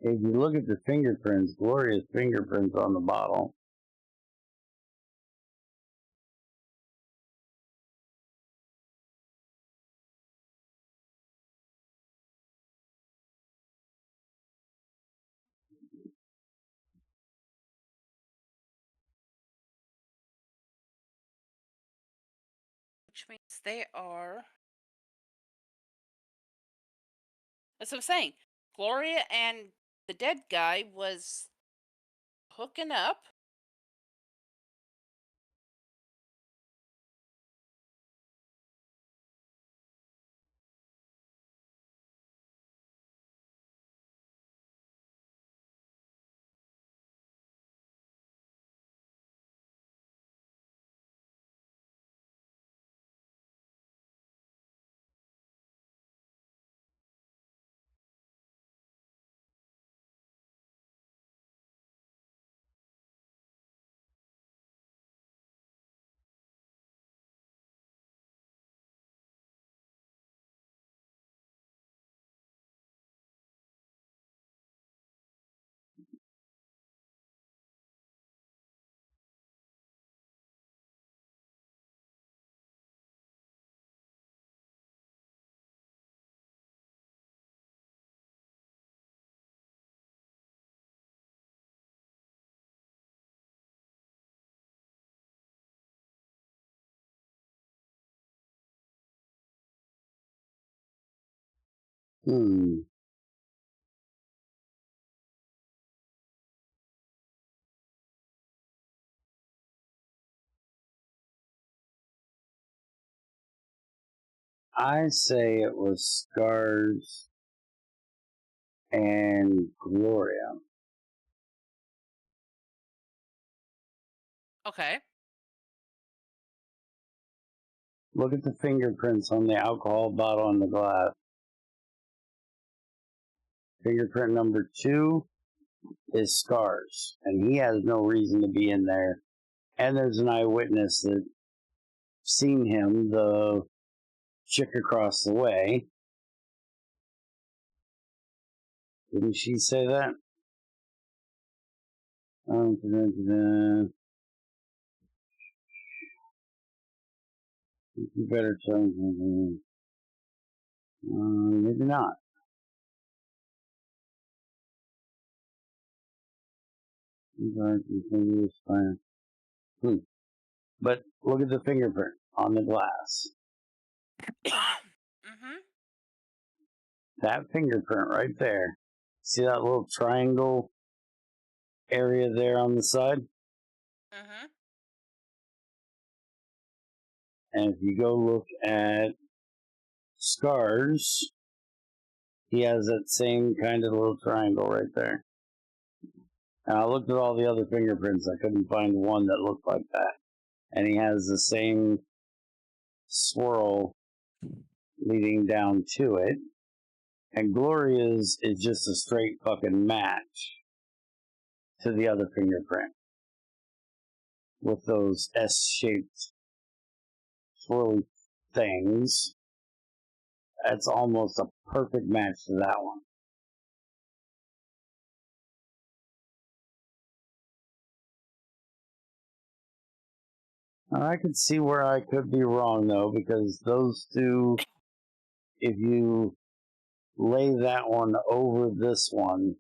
If you look at the fingerprints, Gloria's fingerprints on the bottle. Which means they are. That's what I'm saying. Gloria and the dead guy was hooking up. I say it was Scars and Gloria. Okay. Look at the fingerprints on the alcohol bottle and the glass. Fingerprint number 2 is Scars, and he has no reason to be in there. And there's an eyewitness that seen him, the chick across the way. Didn't she say that? You better tell me. Maybe not. But look at the fingerprint on the glass. Mm-hmm. that fingerprint right there. See that little triangle area there on the side? Mm-hmm. And if you go look at Scars, he has that same kind of little triangle right there. And I looked at all the other fingerprints. I couldn't find one that looked like that. And he has the same swirl leading down to it. And Gloria's is just a straight fucking match to the other fingerprint with those S-shaped swirly things. That's almost a perfect match to that one. I could see where I could be wrong, though, because those two, if you lay that one over this one,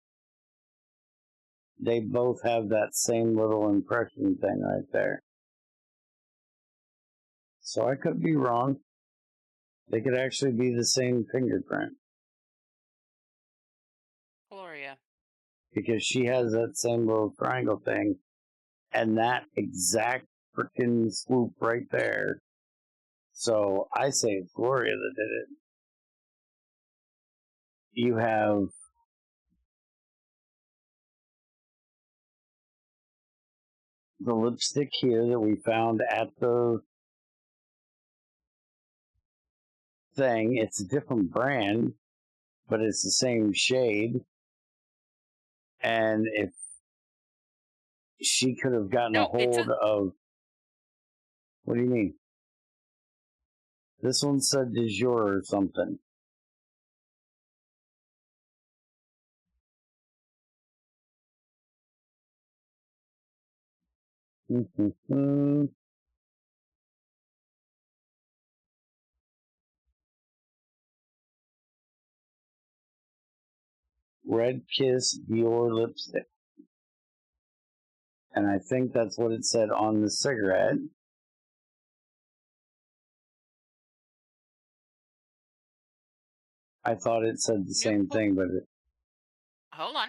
they both have that same little impression thing right there. So I could be wrong. They could actually be the same fingerprint. Gloria. Because she has that same little triangle thing and that exact freaking swoop right there. So I say it's Gloria that did it. You have the lipstick here that we found at the thing. It's a different brand, but it's the same shade. And if she could have gotten a hold of... What do you mean? This one said du jour or something. Red Kiss Dior lipstick. And I think that's what it said on the cigarette. I thought it said the same thing, but Hold on.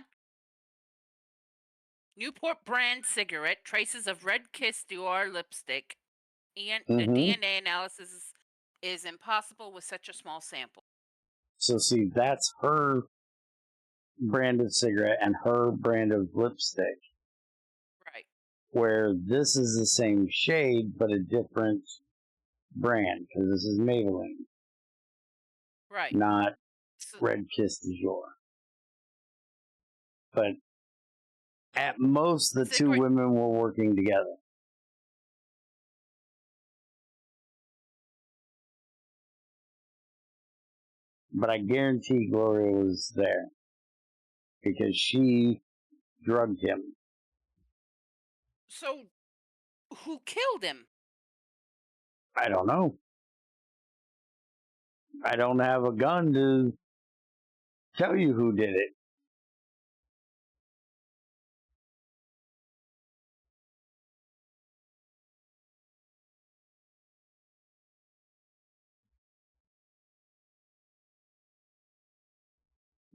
Newport brand cigarette, traces of Red Kiss Dior lipstick, and the DNA analysis is impossible with such a small sample. So see, that's her brand of cigarette and her brand of lipstick. Right. Where this is the same shade, but a different brand, because this is Maybelline. Right. Not Red Kiss du jour. But at most, the two women were working together. But I guarantee Gloria was there. Because she drugged him. So, who killed him? I don't know. I don't have a gun to tell you who did it.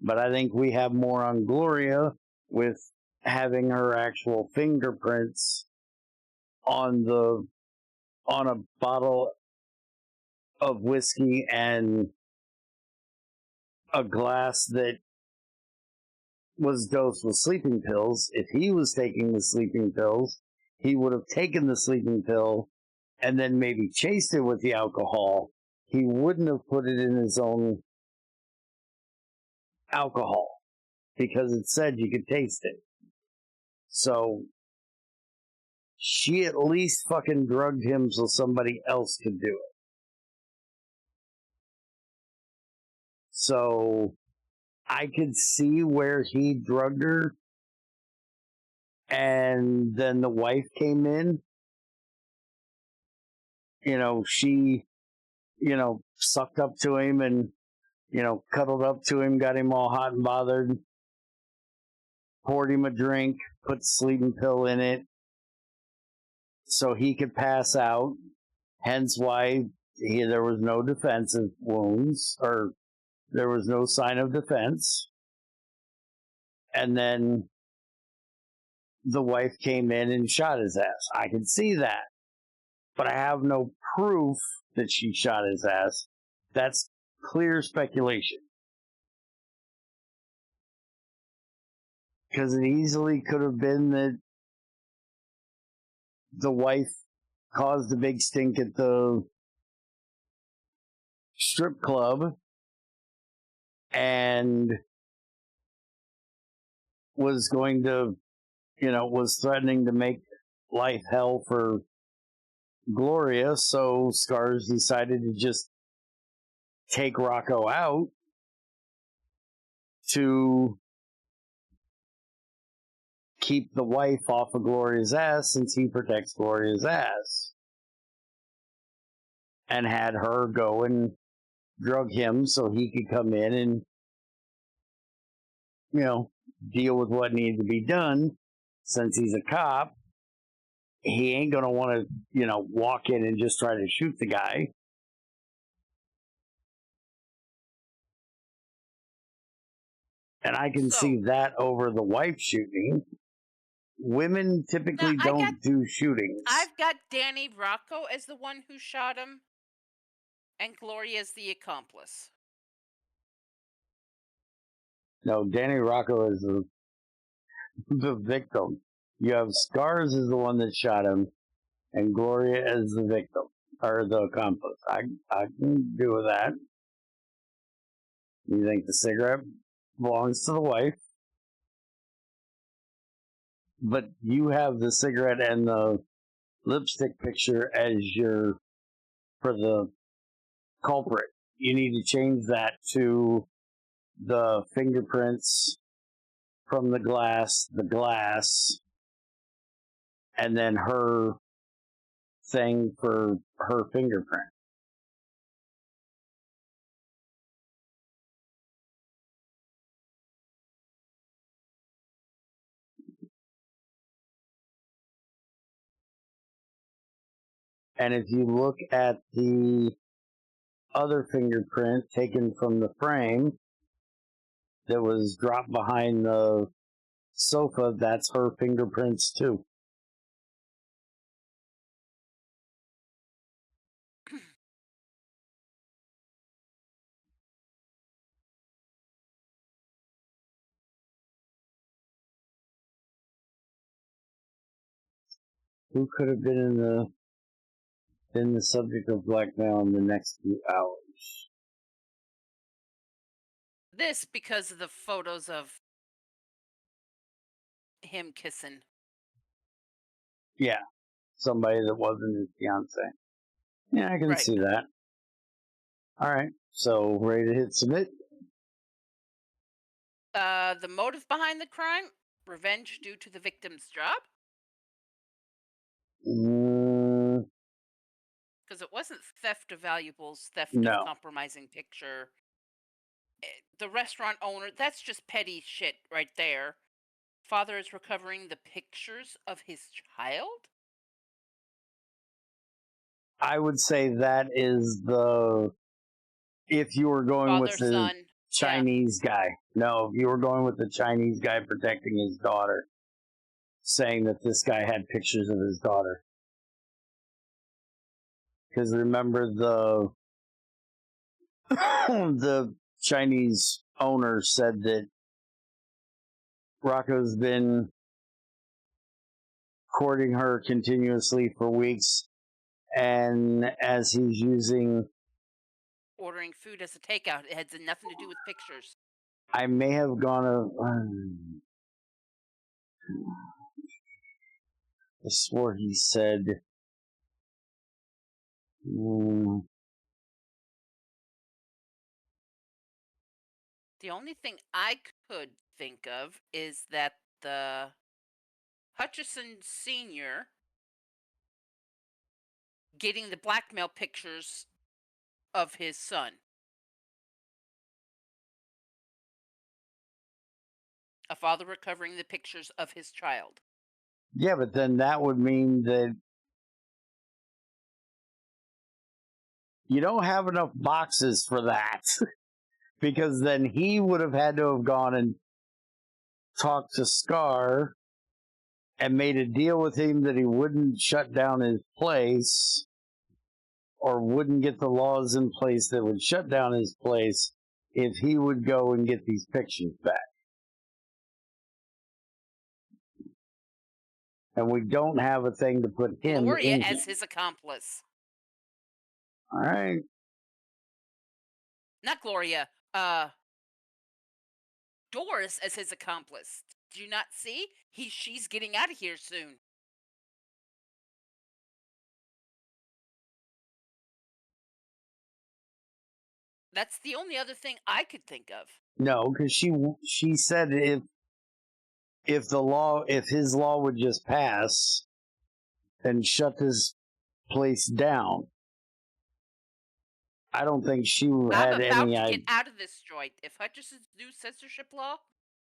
But I think we have more on Gloria with having her actual fingerprints on a bottle of whiskey and a glass that was dosed with sleeping pills. If he was taking the sleeping pills, he would have taken the sleeping pill and then maybe chased it with the alcohol. He wouldn't have put it in his own alcohol because it said you could taste it. So she at least fucking drugged him so somebody else could do it. So I could see where he drugged her and then the wife came in. She, sucked up to him and, cuddled up to him, got him all hot and bothered, poured him a drink, put the sleeping pill in it so he could pass out. Hence why there was no defensive wounds or There was no sign of defense. And then the wife came in and shot his ass. I can see that. But I have no proof that she shot his ass. That's clear speculation. Because it easily could have been that the wife caused a big stink at the strip club and was going to, was threatening to make life hell for Gloria. So Scars decided to just take Rocco out to keep the wife off of Gloria's ass since he protects Gloria's ass. And had her go and drug him so he could come in and, deal with what needed to be done. Since he's a cop, he ain't going to want to, walk in and just try to shoot the guy. And I can see that over the wife shooting. Women typically don't do shootings. I've got Danny Rocco as the one who shot him, and Gloria as the accomplice. No, Danny Rocco is the victim. You have Scars as the one that shot him, and Gloria as the victim, or the accomplice. I can do with that. You think the cigarette belongs to the wife, but you have the cigarette and the lipstick picture as for the culprit. You need to change that to the fingerprints from the glass, and then her thing for her fingerprint. And if you look at the other fingerprint taken from the frame that was dropped behind the sofa, that's her fingerprints too. Who could have been the subject of blackmail in the next few hours? This because of the photos of him kissing. Yeah, somebody that wasn't his fiance. Yeah, I can see that. All right, so ready to hit submit? The motive behind the crime? Revenge due to the victim's job? Because it wasn't theft of valuables, theft of compromising picture. The restaurant owner, that's just petty shit right there. Father is recovering the pictures of his child? I would say that is if you were going with the Chinese guy. No, if you were going with the Chinese guy protecting his daughter, saying that this guy had pictures of his daughter. Because remember the Chinese owner said that Rocco's been courting her continuously for weeks, and as he's ordering food as a takeout, it had nothing to do with pictures. I may have gone I swore he said the only thing I could think of is that the Hutchison Sr. getting the blackmail pictures of his son. A father recovering the pictures of his child. Yeah, but then that would mean that you don't have enough boxes for that. because then he would have had to have gone and talked to Scar and made a deal with him that he wouldn't shut down his place or wouldn't get the laws in place that would shut down his place if he would go and get these pictures back. And we don't have a thing to put him Gloria in as here. his accomplice. All right. Not Gloria. Doris as his accomplice. Do you not see? She's getting out of here soon. That's the only other thing I could think of. No, because she said if his law would just pass and shut this place down, I don't think she I'm had about any to idea. get out of this joint. If Hutchinson's new censorship law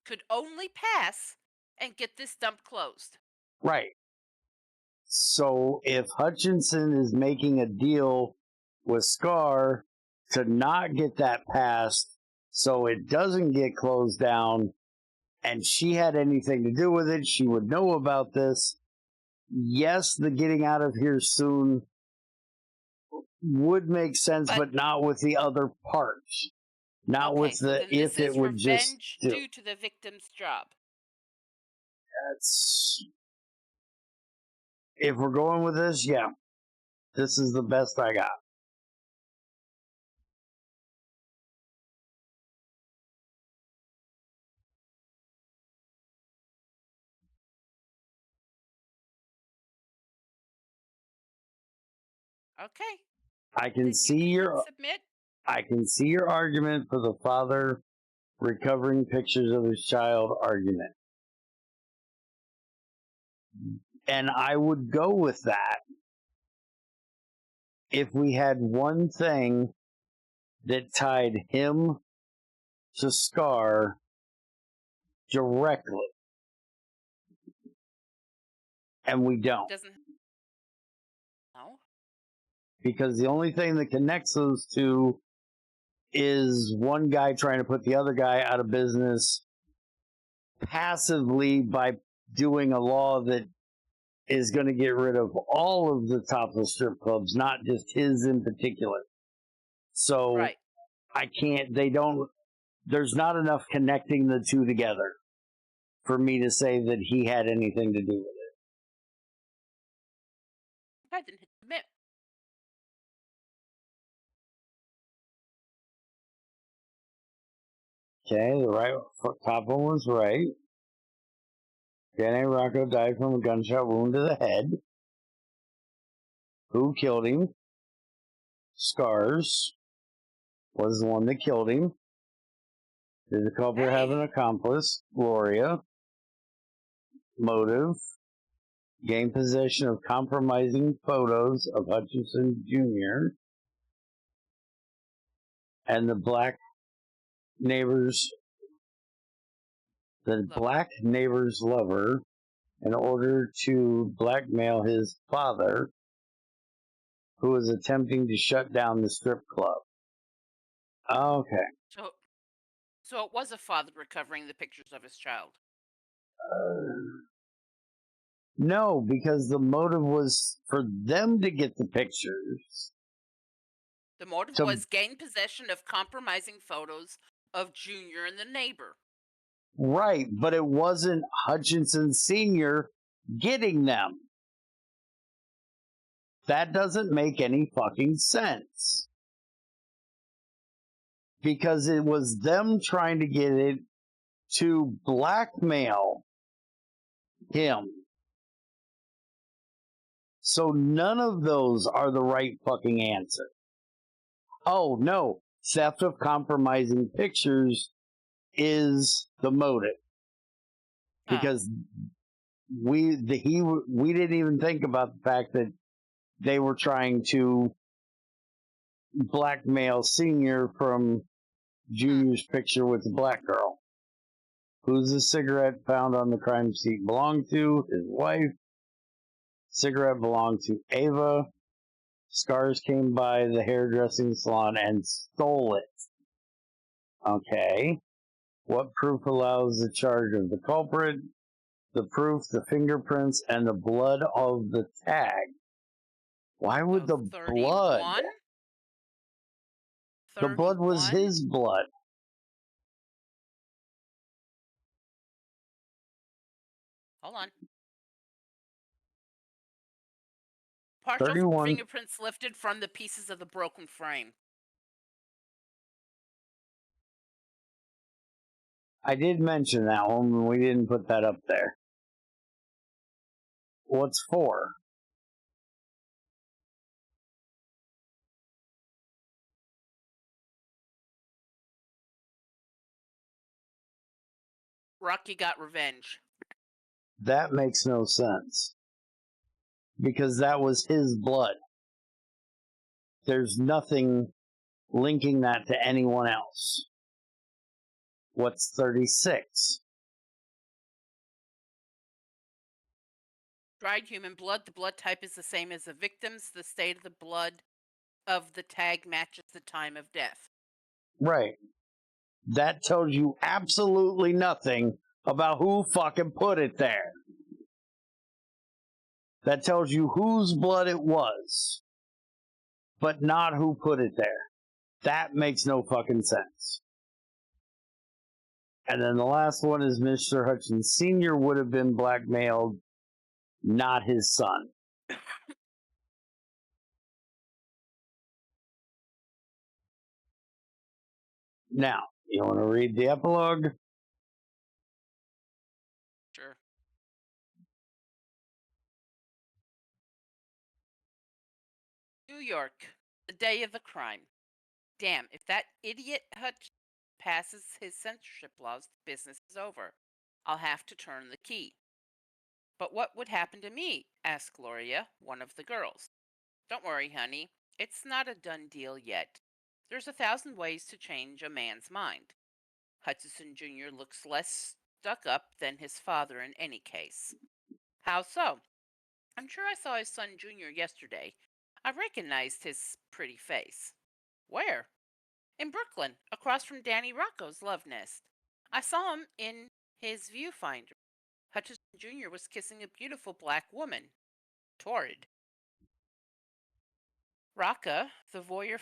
could only pass and get this dump closed. Right. So if Hutchinson is making a deal with Scar to not get that passed so it doesn't get closed down, and she had anything to do with it, she would know about this. Yes, the getting out of here soon would make sense, but not with the other part. Not Okay, with so the then if this it is would just revenge do. due to the victim's job. That's if we're going with this, yeah. This is the best I got. Okay. I can Then see you can hit your submit. I can see your argument for the father recovering pictures of his child argument. And I would go with that if we had one thing that tied him to Scar directly. And we don't. Doesn't. No. Because the only thing that connects those two is one guy trying to put the other guy out of business passively by doing a law that is going to get rid of all of the topless strip clubs, not just his in particular. So Right. there's not enough connecting the two together for me to say that he had anything to do with it. I didn't hit submit. Okay, the right top one was right. Danny Rocco died from a gunshot wound to the head. Who killed him? Scars was the one that killed him. Did the culprit have an accomplice? Gloria. Motive. Gain possession of compromising photos of Hutchinson Jr. and the black neighbor's lover in order to blackmail his father, who was attempting to shut down the strip club. Okay. So it was a father recovering the pictures of his child. No, because the motive was for them to get the pictures. The motive was gain possession of compromising photos of Junior and the neighbor. Right, but it wasn't Hutchinson Sr. getting them. That doesn't make any fucking sense. Because it was them trying to get it to blackmail him. So none of those are the right fucking answer. Oh, no. Theft of compromising pictures is the motive. Because we didn't even think about the fact that they were trying to blackmail Senior from Junior's picture with the black girl. Who's the cigarette found on the crime scene belong to? His wife. Cigarette belonged to Ava. Scars came by the hairdressing salon and stole it. Okay. What proof allows the charge of the culprit? The proof, the fingerprints, and the blood of the tag. Why would So the blood? 31? The blood was 31? his blood. Hold on. Partial 31. fingerprints lifted from the pieces of the broken frame. I did mention that one, and we didn't put that up there. What's 4? Rocky got revenge. That makes no sense. Because that was his blood. There's nothing linking that to anyone else. What's 36? Dried human blood. The blood type is the same as the victim's. The state of the blood of the tag matches the time of death. Right. That tells you absolutely nothing about who fucking put it there. That tells you whose blood it was, but not who put it there. That makes no fucking sense. And then the last one is Mr. Hutchins Sr. would have been blackmailed, not his son. Now, you want to read the epilogue? Sure. New York, the day of the crime. Damn, if that idiot Hutch passes his censorship laws, the business is over. I'll have to turn the key. But what would happen to me? Asked Gloria, one of the girls. Don't worry, honey. It's not a done deal yet. There's 1,000 ways to change a man's mind. Hutchison Jr. looks less stuck up than his father in any case. How so? I'm sure I saw his son Junior yesterday. I recognized his pretty face. Where? In Brooklyn, across from Danny Rocco's love nest. I saw him in his viewfinder. Hutchison Jr. was kissing a beautiful black woman. Torrid. Rocca, the voyeur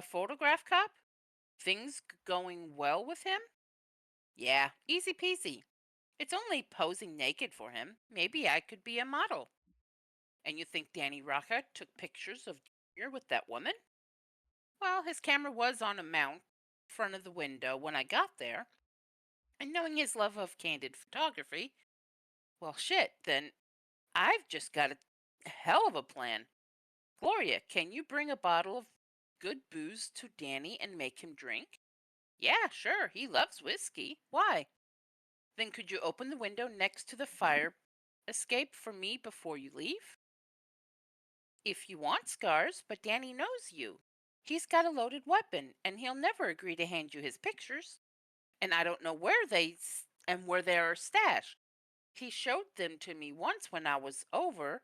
photograph cop? Things going well with him? Yeah, easy peasy. It's only posing naked for him. Maybe I could be a model. And you think Danny Rocca took pictures of Junior with that woman? Well, his camera was on a mount in front of the window when I got there. And knowing his love of candid photography, well, shit, then I've just got a hell of a plan. Gloria, can you bring a bottle of good booze to Danny and make him drink? Yeah, sure, he loves whiskey. Why? Then could you open the window next to the fire escape for me before you leave? If you want, Scars, but Danny knows you. He's got a loaded weapon, and he'll never agree to hand you his pictures. And I don't know where they are stashed. He showed them to me once when I was over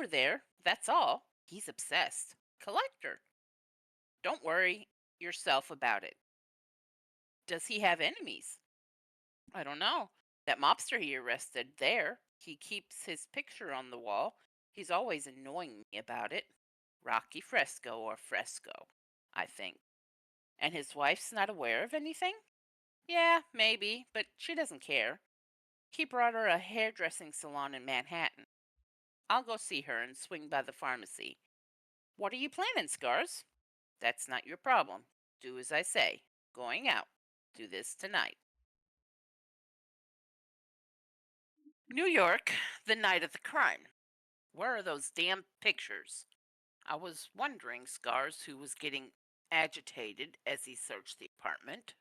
there. That's all. He's obsessed. Collector. Don't worry yourself about it. Does he have enemies? I don't know. That mobster he arrested there, he keeps his picture on the wall. He's always annoying me about it. Rocky Fresco or Fresco, I think. And his wife's not aware of anything? Yeah, maybe, but she doesn't care. He brought her a hairdressing salon in Manhattan. I'll go see her and swing by the pharmacy. What are you planning, Scars? That's not your problem. Do as I say. Going out. Do this tonight. New York, the night of the crime. Where are those damn pictures? I was wondering, Scars, who was getting agitated as he searched the apartment.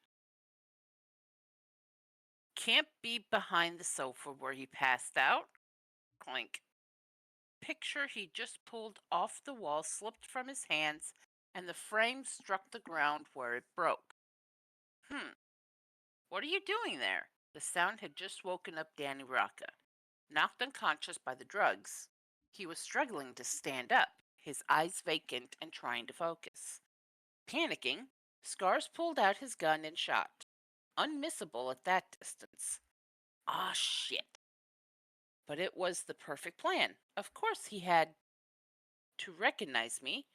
Can't be behind the sofa where he passed out. Clink. Picture he just pulled off the wall slipped from his hands and the frame struck the ground where it broke. What are you doing there? The sound had just woken up Danny Rocca. Knocked unconscious by the drugs, he was struggling to stand up, his eyes vacant and trying to focus. Panicking, Scars pulled out his gun and shot. Unmissable at that distance. Ah, shit. But it was the perfect plan. Of course, he had to recognize me.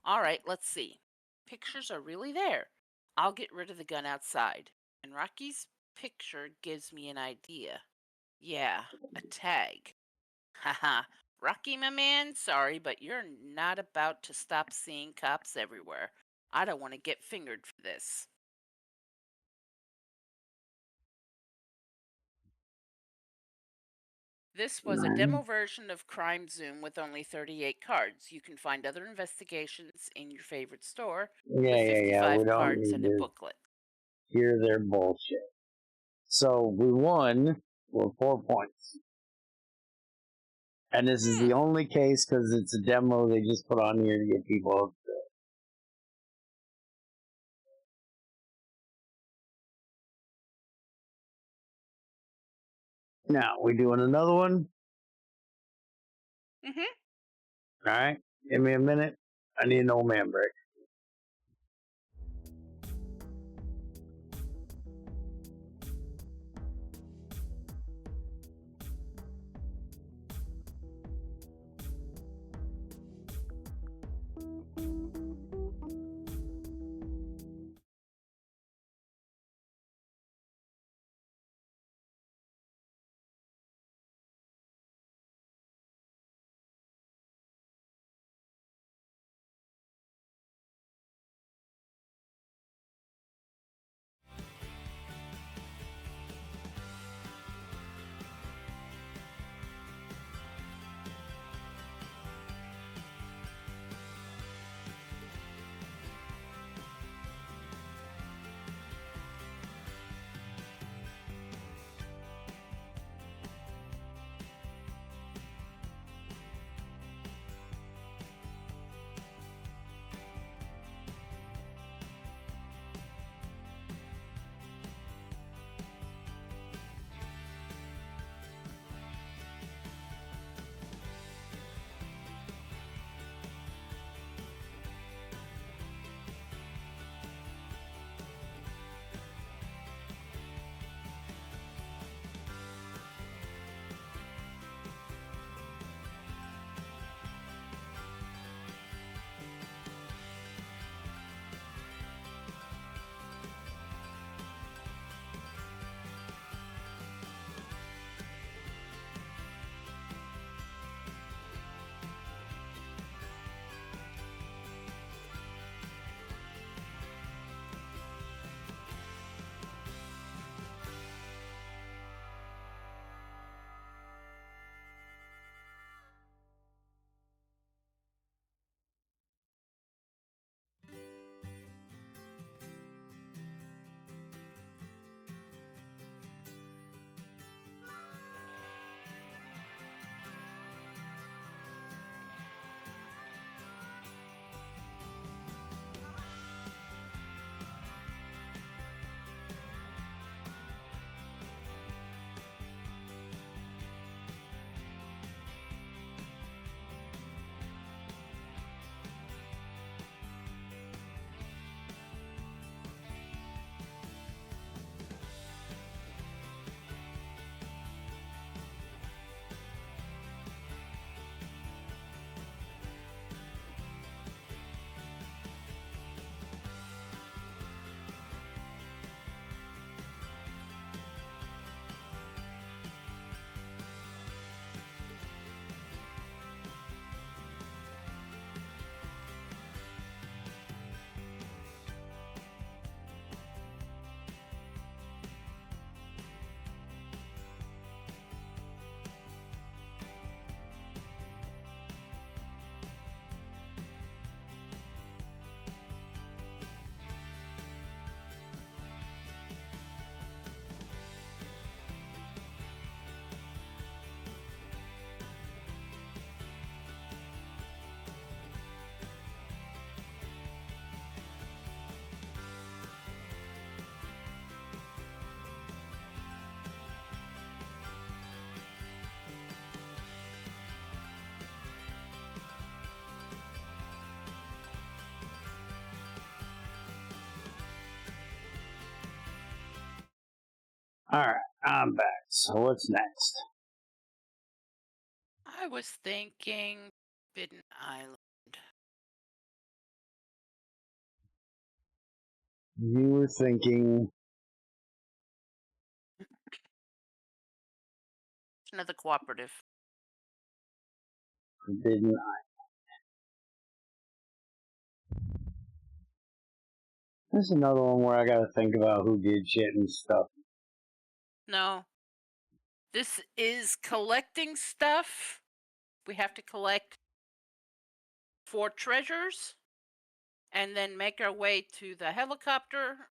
All right, let's see. Pictures are really there. I'll get rid of the gun outside. And Rocky's picture gives me an idea. Yeah, a tag. Haha. Rocky, my man, sorry, but you're not about to stop seeing cops everywhere. I don't want to get fingered for this. This was a Right. demo version of Crime Zoom with only 38 cards. You can find other investigations in your favorite store with Yeah. We 55 don't cards need and a to booklet. hear their bullshit. So we won for 4 points. And this is the Hmm. only case because it's a demo they just put on here to get people hooked. Now, we doing another one? Mm-hmm. All right. Give me a minute. I need an old man break. Alright, I'm back. So what's next? I was thinking Forbidden Island. You were thinking It's another cooperative. Forbidden Island. There's another one where I gotta think about who did shit and stuff. No. This is collecting stuff. We have to collect 4 treasures and then make our way to the helicopter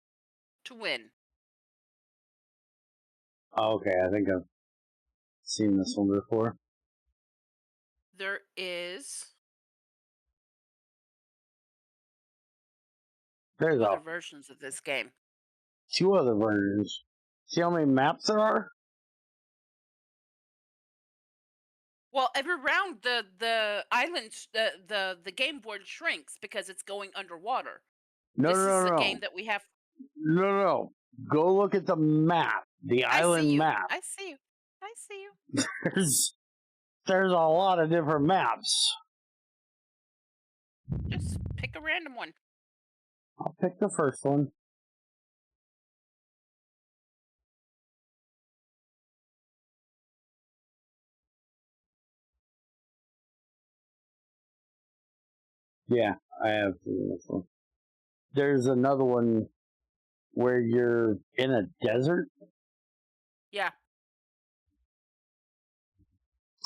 to win. Oh, okay, I think I've seen this one before. There is There's 2 other versions of this game. 2 other versions. See how many maps there are? Well, every round the island the game board shrinks because it's going underwater. No, This no, is no, a no. game that we have. No, no, no. Go look at the map. The I see island you. map. I see you. I see you. There's a lot of different maps. Just pick a random one. I'll pick the first one. Yeah, I have seen this one. There's another one where you're in a desert. Yeah.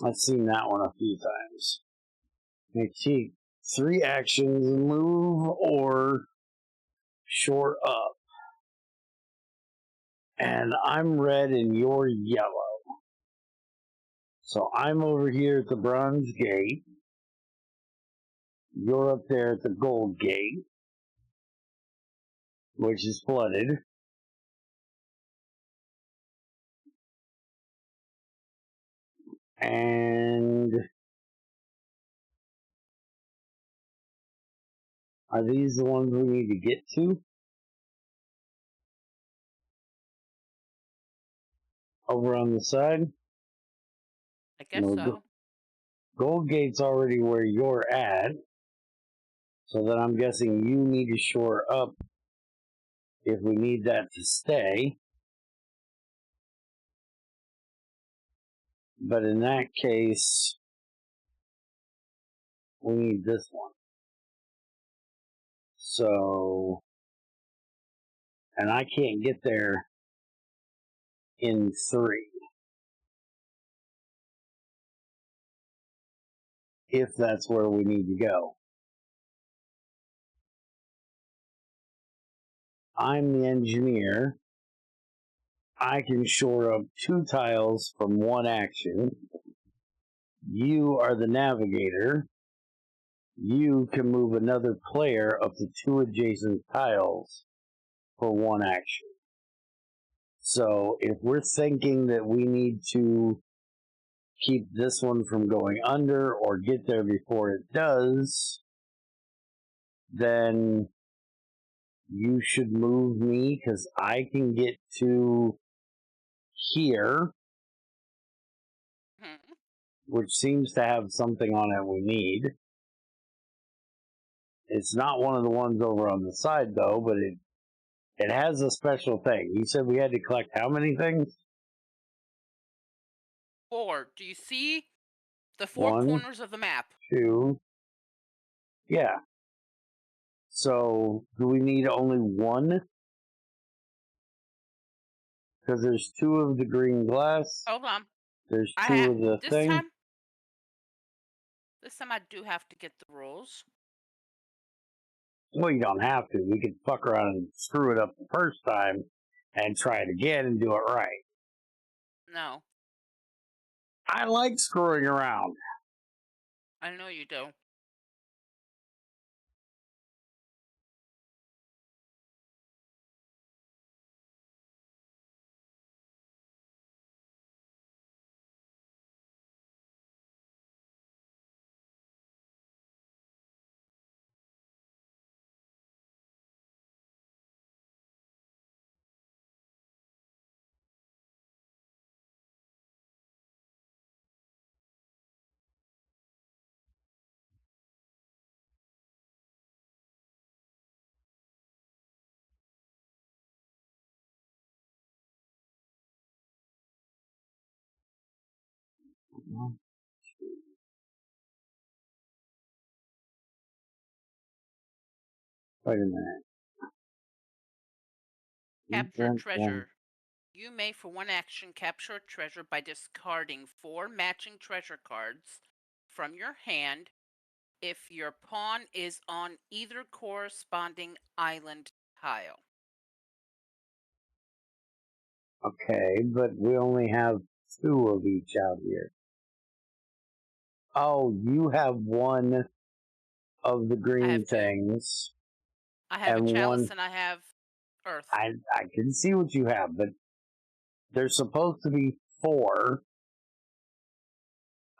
I've seen that one a few times. You take 3 actions: move or shore up. And I'm red and you're yellow. So I'm over here at the bronze gate. You're up there at the gold gate, which is flooded. And are these the ones we need to get to? Over on the side? I guess No, so. Gold Gate's already where you're at. So then I'm guessing you need to shore up if we need that to stay. But in that case, we need this one. So, and I can't get there in 3. If that's where we need to go. I'm the engineer. I can shore up 2 tiles from 1 action. You are the navigator. You can move another player up to 2 adjacent tiles for 1 action. So if we're thinking that we need to keep this one from going under or get there before it does, then you should move me because I can get to here, which seems to have something on it we need. It's not one of the ones over on the side though, but it has a special thing. You said we had to collect how many things? 4. Do you see the 4 1, corners of the map? 2. Yeah. So do we need only 1? Because there's 2 of the green glass. Hold on. There's 2 of the This thing. time I do have to get the rules. Well, you don't have to. We could fuck around and screw it up the first time and try it again and do it right. No. I like screwing around. I know you do. Wait a minute. Capture treasure. You may, for one action, capture a treasure by discarding 4 matching treasure cards from your hand if your pawn is on either corresponding island tile. Okay, but we only have 2 of each out here. Oh, you have one of the I green have 2. things, I have a and chalice one. and I have earth. I can see what you have, but there's supposed to be 4.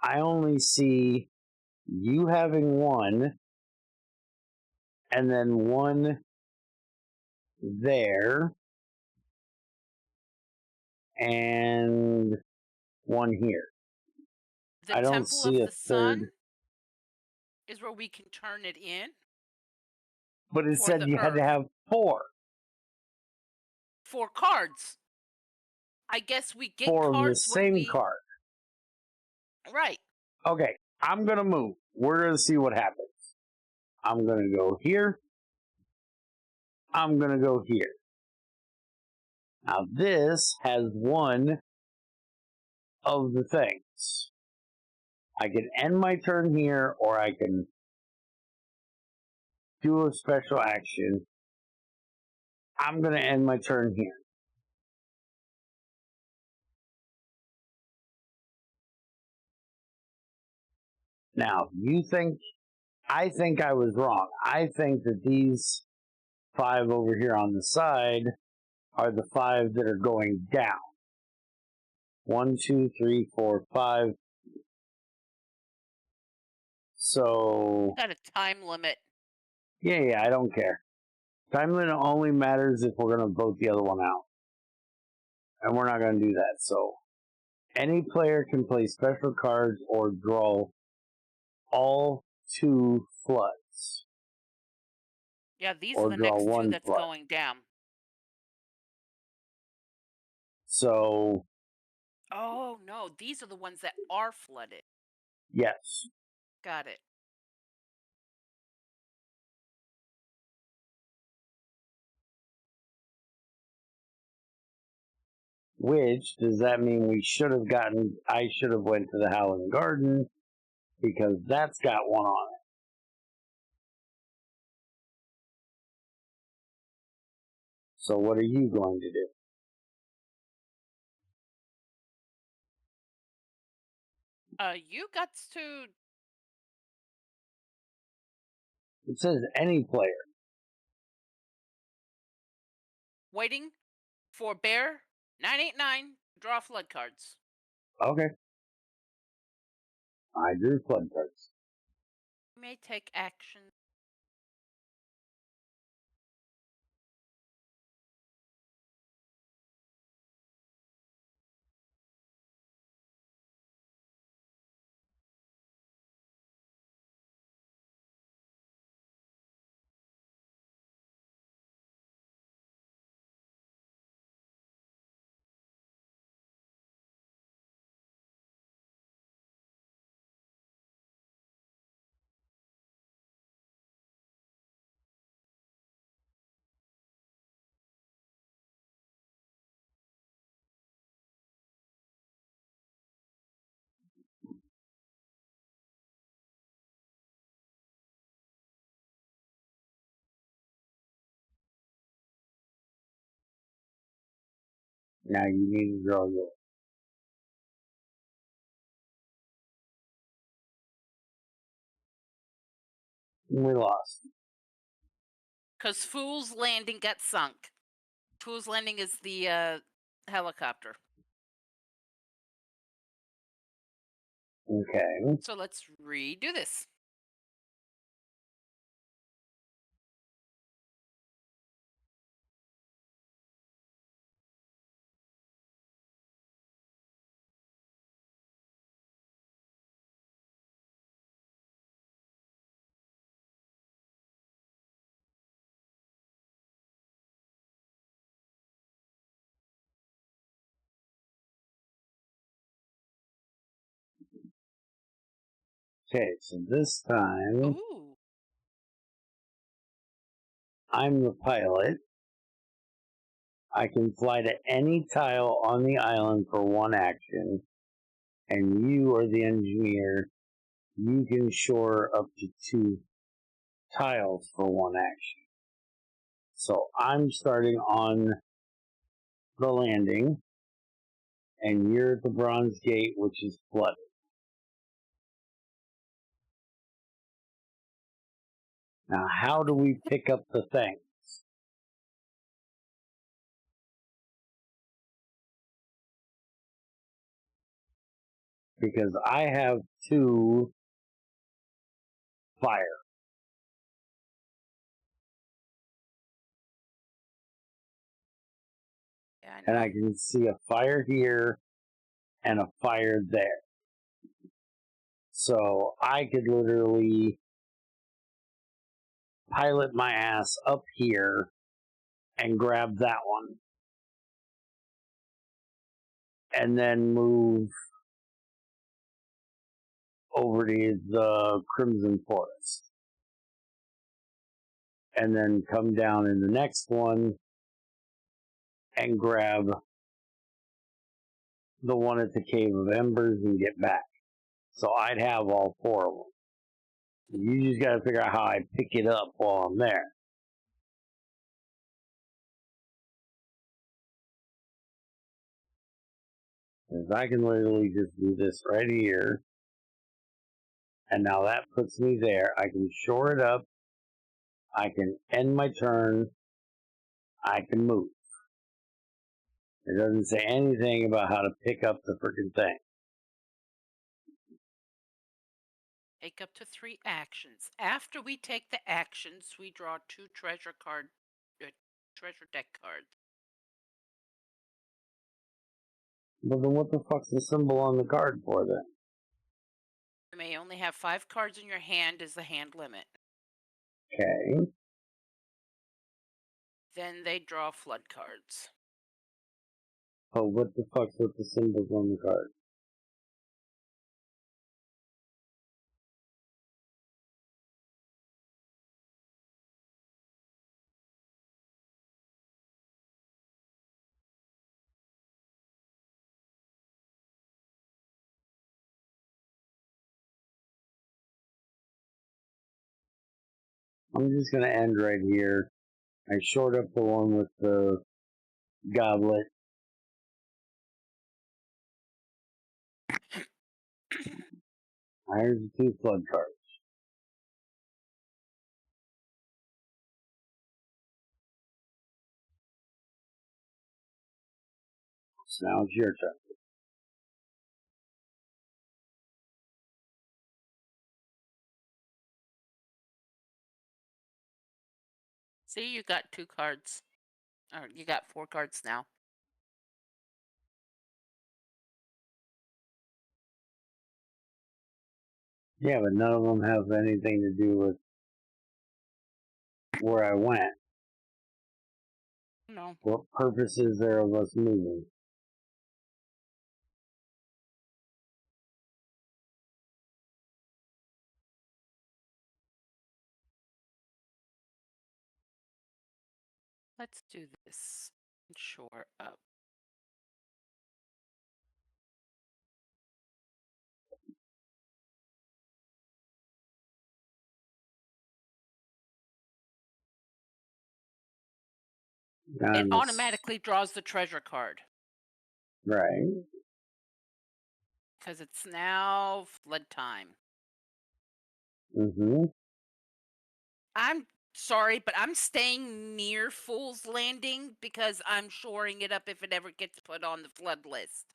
I only see you having one, and then one there, and one here. The I don't Temple see of a the third. Sun is where we can turn it in But it for said the you had to earth. have 4. 4 cards. I guess we get 4 of the cards when same we. card. Right. Okay, I'm gonna move. We're gonna see what happens. I'm gonna go here. I'm gonna go here. Now this has one of the things. I can end my turn here, or I can do a special action. I'm gonna end my turn here. Now, I think I was wrong. I think that these 5 over here on the side are the 5 that are going down. 1, 2, 3, 4, 5. So, Got a time limit. yeah, I don't care. Time limit only matters if we're going to vote the other one out. And we're not going to do that. So, any player can play special cards or draw all 2 floods. Yeah, these are Or the draw next 2 1 that's flood. going down. So, Oh, no. These are the ones that are flooded. yes. Got it. Which, does that mean I should have went to the Howling Garden because that's got 1 on it. So what are you going to do? You got to. It says any player. Waiting for Bear 989. Draw flood cards. Okay. I drew flood cards. You may take action. Now you need to draw yours. We lost. Because Fool's Landing got sunk. Fool's Landing is the helicopter. Okay. So let's redo this. Okay, so this time Ooh. I'm the pilot. I can fly to any tile on the island for one action, and you are the engineer. You can shore up to 2 tiles for one action. So I'm starting on the landing, and you're at the bronze gate, which is flooded. Now, how do we pick up the thing? Because I have 2 fire. Yeah, I know. And I can see a fire here and a fire there. So I could literally pilot my ass up here and grab that one. And then move over to the Crimson Forest. And then come down in the next one and grab the one at the Cave of Embers and get back. So I'd have all 4 of them. You just gotta figure out how I pick it up while I'm there. Because I can literally just do this right here. And now that puts me there. I can shore it up. I can end my turn. I can move. It doesn't say anything about how to pick up the freaking thing. Take up to 3 actions. After we take the actions, we draw 2 treasure deck cards. But then what the fuck's the symbol on the card for then? You may only have 5 cards in your hand as the hand limit. Okay. Then they draw flood cards. Oh, what the fuck's with the symbols on the card? I'm just gonna end right here. I short up the one with the goblet. Here's the 2 flood cards. So now it's your turn. See, you got 2 cards. Or you got 4 cards now. Yeah, but none of them have anything to do with where I went. No. What purpose is there of us moving? Let's do this. Shore up. It automatically draws the treasure card. Right. Because it's now flood time. Mm-hmm. I'm sorry, but I'm staying near Fool's Landing because I'm shoring it up if it ever gets put on the flood list.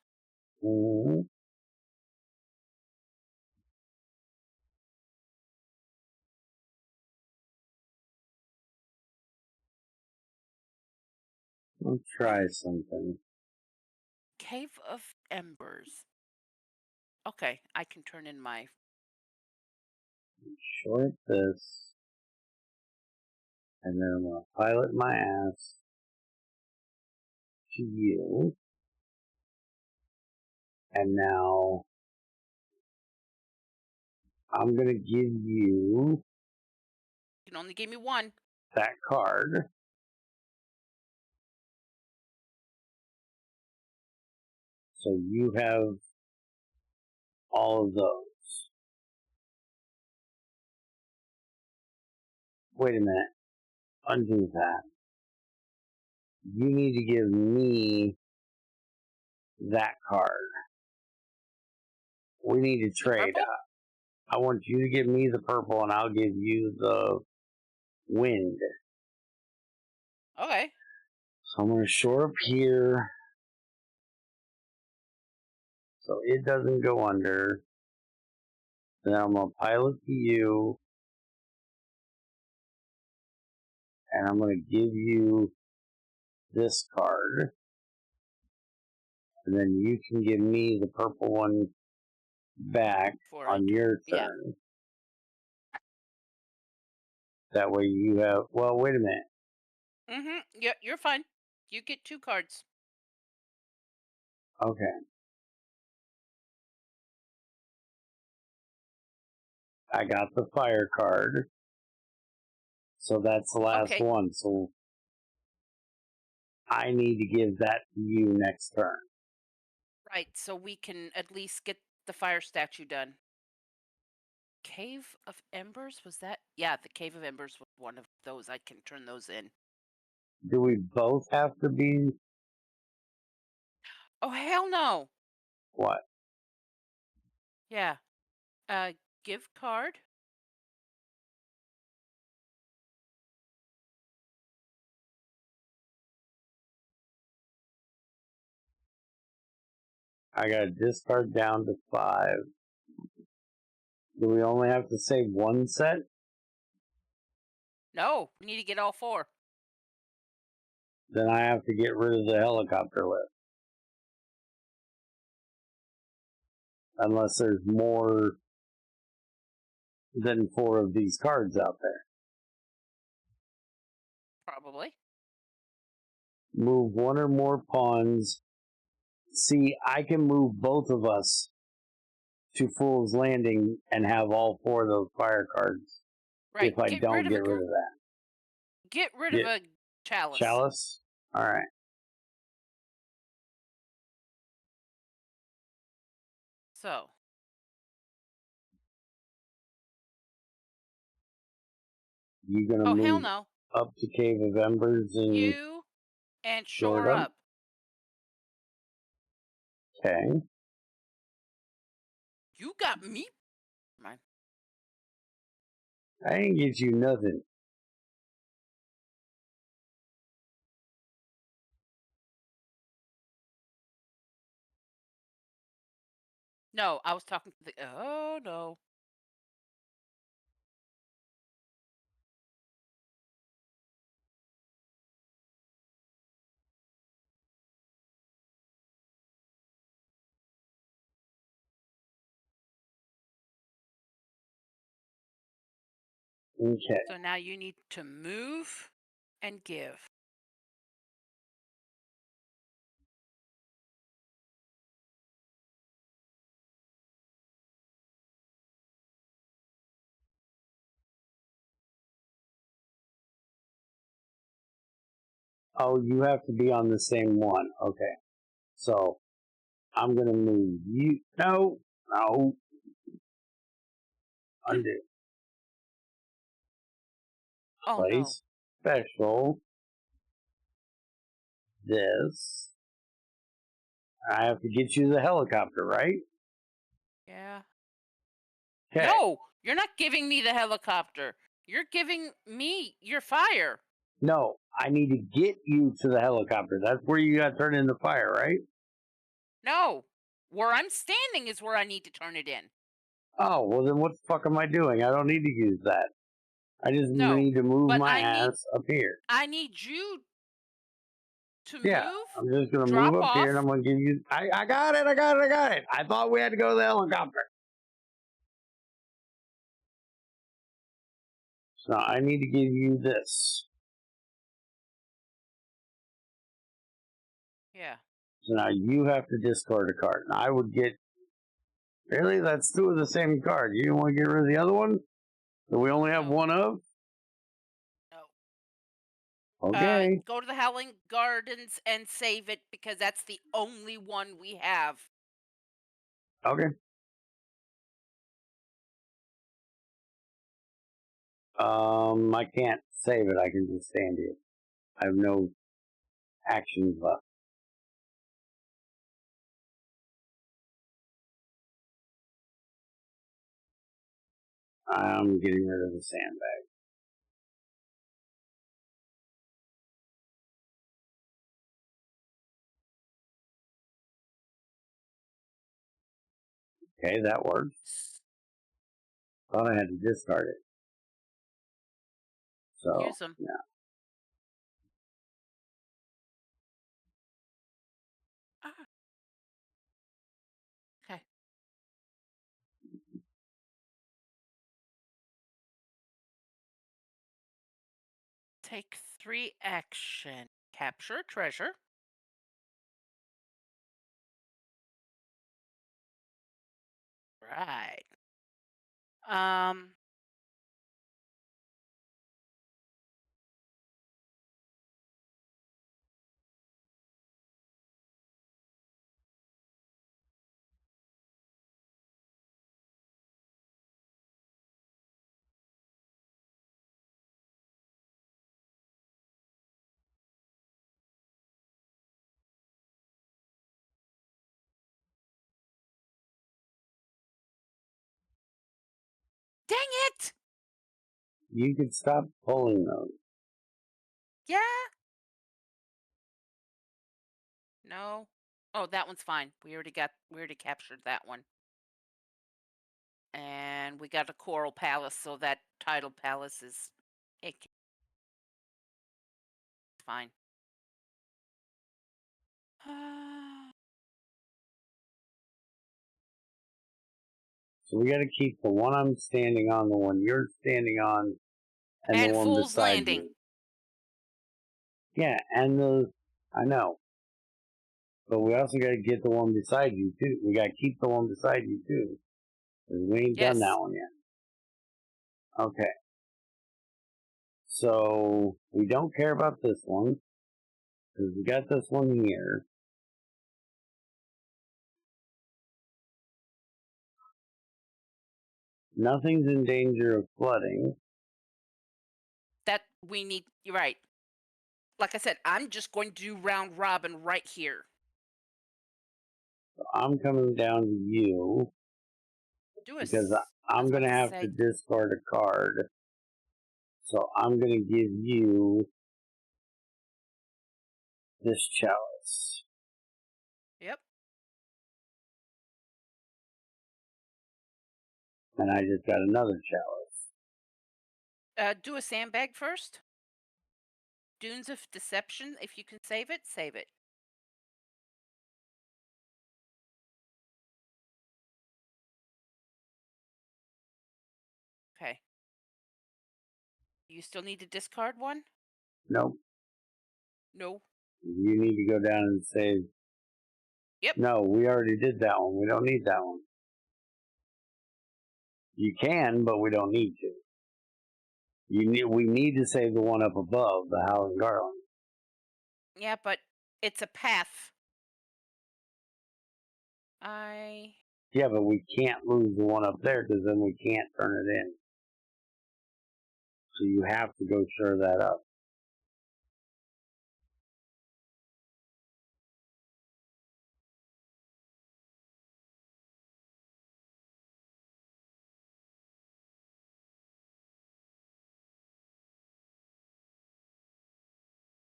Mm-hmm. Let's try something. Cave of Embers. Okay, I can turn in my... Short this. And then I'm going to pilot my ass to you. And now I'm going to give you... You can only give me 1. that card. So you have all of those. Wait a minute. Undo that. You need to give me that card. We need to trade. I want you to give me the purple and I'll give you the wind. Okay. So I'm going to shore up here so it doesn't go under. Then I'm going to pilot to you. And I'm going to give you this card. And then you can give me the purple one back on your turn. Yeah. That way you have... Well, wait a minute. Mm-hmm. Yeah, you're fine. You get 2 cards. Okay. I got the fire card. So that's the last one. So I need to give that to you next turn. Right, so we can at least get the fire statue done. Cave of Embers, was that? Yeah, the Cave of Embers was one of those. I can turn those in. Do we both have to be... Oh, hell no. What? Yeah. Give card. I got to discard down to 5. Do we only have to save one set? No, we need to get all 4. Then I have to get rid of the helicopter lift. Unless there's more than 4 of these cards out there. Probably. Move 1 or more pawns. See, I can move both of us to Fool's Landing and have all 4 of those fire cards. Right. If I don't get rid of that. Get rid of a chalice. Chalice? Alright. So. You gonna move hell no. up to Cave of Embers and You and shore up. Okay. You got me. Mine. I ain't get you nothing. No, I was talking to the... Oh, no. Okay. So now you need to move and give. Oh, you have to be on the same one. Okay. So, I'm going to move you. No. No. Undo. Oh, Place. no. Special. This. I have to get you the helicopter, right? Yeah. Okay. No, you're not giving me the helicopter. You're giving me your fire. No, I need to get you to the helicopter. That's where you got turned into fire, right? No, where I'm standing is where I need to turn it in. Oh, well then what the fuck am I doing? I don't need to use that. I just need to move my ass up here. I need you to Yeah, move. I'm just going to move up here and I'm going to give you... I got it. I thought we had to go to the helicopter. So I need to give you this. Yeah. So now you have to discard a card. And I would get... Really? That's 2 of the same card. You didn't want to get rid of the other one? That we only have 1 of? No. Okay. Go to the Howling Gardens and save it because that's the only one we have. Okay. I can't save it. I can just stand here. I have no actions left. I'm getting rid of the sandbag. Okay, that works. Thought I had to discard it. So, Use them. yeah. Ah, okay. Take 3 action. Capture treasure. Right. Um, Dang it! You could stop pulling those. Yeah. No. Oh, that one's fine. We already captured that one. And we got a coral palace, so that tidal palace is it's fine. So we got to keep the one I'm standing on, the one you're standing on, and the And one Fool's beside Landing. you. Yeah, and I know. But we also got to get the one beside you, too. We got to keep the one beside you, too. 'Cause we ain't done that Yes. one yet. Okay. So we don't care about this one. Because we got this one here. Nothing's in danger of flooding. That we need you're right. Like I said, I'm just going to do round robin right here. So I'm coming down to you. Do a Because s- I I'm was going about to to have to say, discard a card. So I'm going to give you this chalice. yep. And I just got another chalice. Do a sandbag first. Dunes of Deception. If you can save it, save it. Okay. You still need to discard one? Nope. No. You need to go down and save. Yep. No, we already did that one. We don't need that one. You can, but we don't need to. We need to save the one up above, the Howling Garland. Yeah, but it's a path. I Yeah, but we can't lose the one up there because then we can't turn it in. So you have to go shore that up.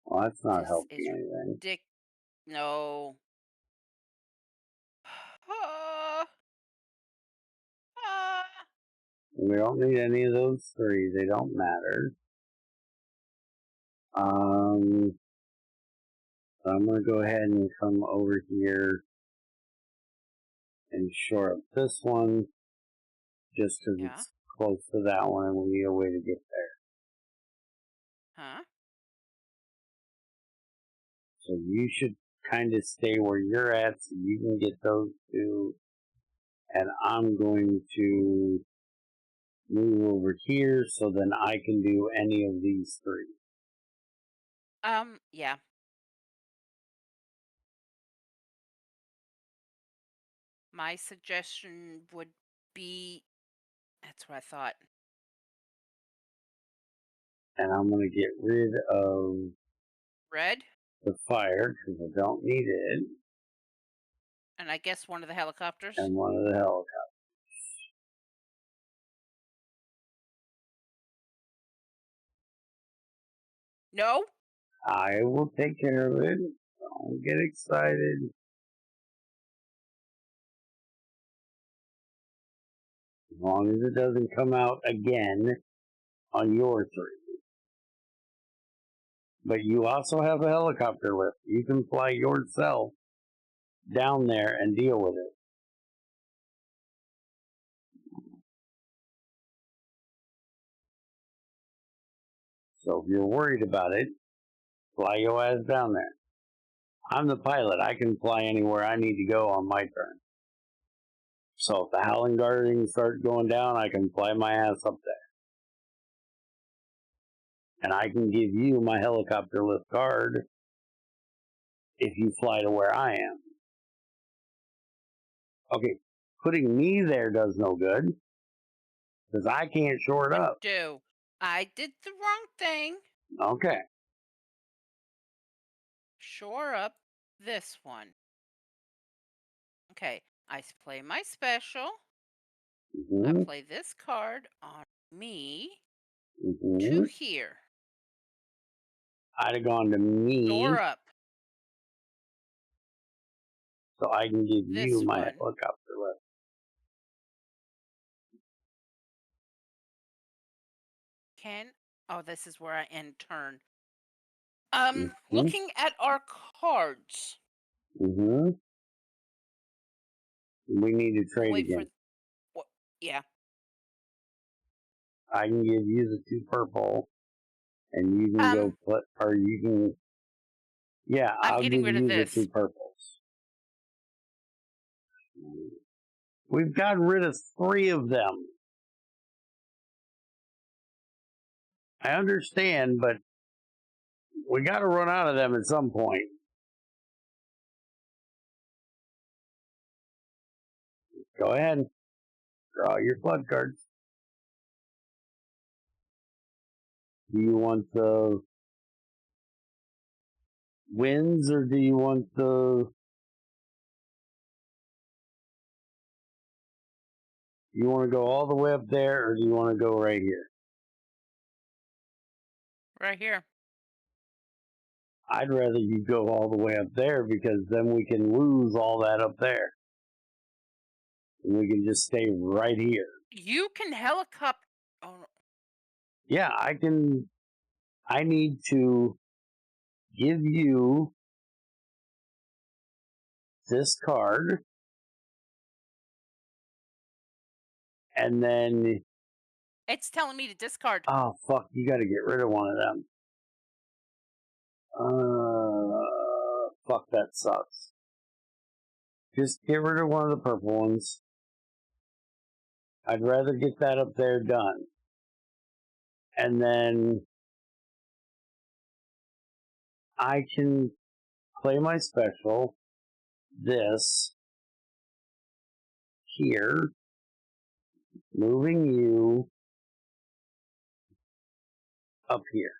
Well, that's not this helping is anything. no. Ah, ah. We don't need any of those three. They don't matter. So I'm going to go ahead and come over here and shore up this one just because Yeah. it's close to that one and we need a way to get there. Huh? So you should kind of stay where you're at so you can get those two. And I'm going to move over here so then I can do any of these three. Yeah. My suggestion would be that's what I thought. And I'm going to get rid of Red, the fire because I don't need it, and I guess one of the helicopters. and one of the helicopters. No? I will take care of it. Don't get excited. As long as it doesn't come out again on your three. But you also have a helicopter lift. You can fly yourself down there and deal with it. So if you're worried about it, fly your ass down there. I'm the pilot. I can fly anywhere I need to go on my turn. So if the Howling Guardian starts going down, I can fly my ass up there. And I can give you my helicopter lift card if you fly to where I am. Okay, putting me there does no good because I can't shore it What up. do? I did the wrong thing. Okay. Shore up this one. Okay, play my special. I Mm-hmm. play this card on me Mm-hmm. to here. I'd have gone to Shore me up so I can give you this my one. helicopter lift. Can oh, this is where I end turn. Mm-hmm. Looking at our cards. Mm-hmm. We need to We'll trade wait for again. what? Yeah, I can give you the 2 purple, and you can go um, put, or you can, yeah, I'm I'll getting give rid of you the this. 2 purples. We've got rid of 3 of them. I understand, but we got to run out of them at some point. Go ahead, draw your flood cards. Do you want the winds or do you want the? You want to go all the way up there or do you want to go right here? Right here. I'd rather you go all the way up there because then we can lose all that up there. And we can just stay right here. You can helicopter. Oh, no. Yeah, I can. I need to give you this card and then. It's telling me to discard. Oh, fuck, you got to get rid of one of them. Fuck, that sucks. Just get rid of one of the purple ones. I'd rather get that up there done. And then I can play my special, this, here, moving you up here.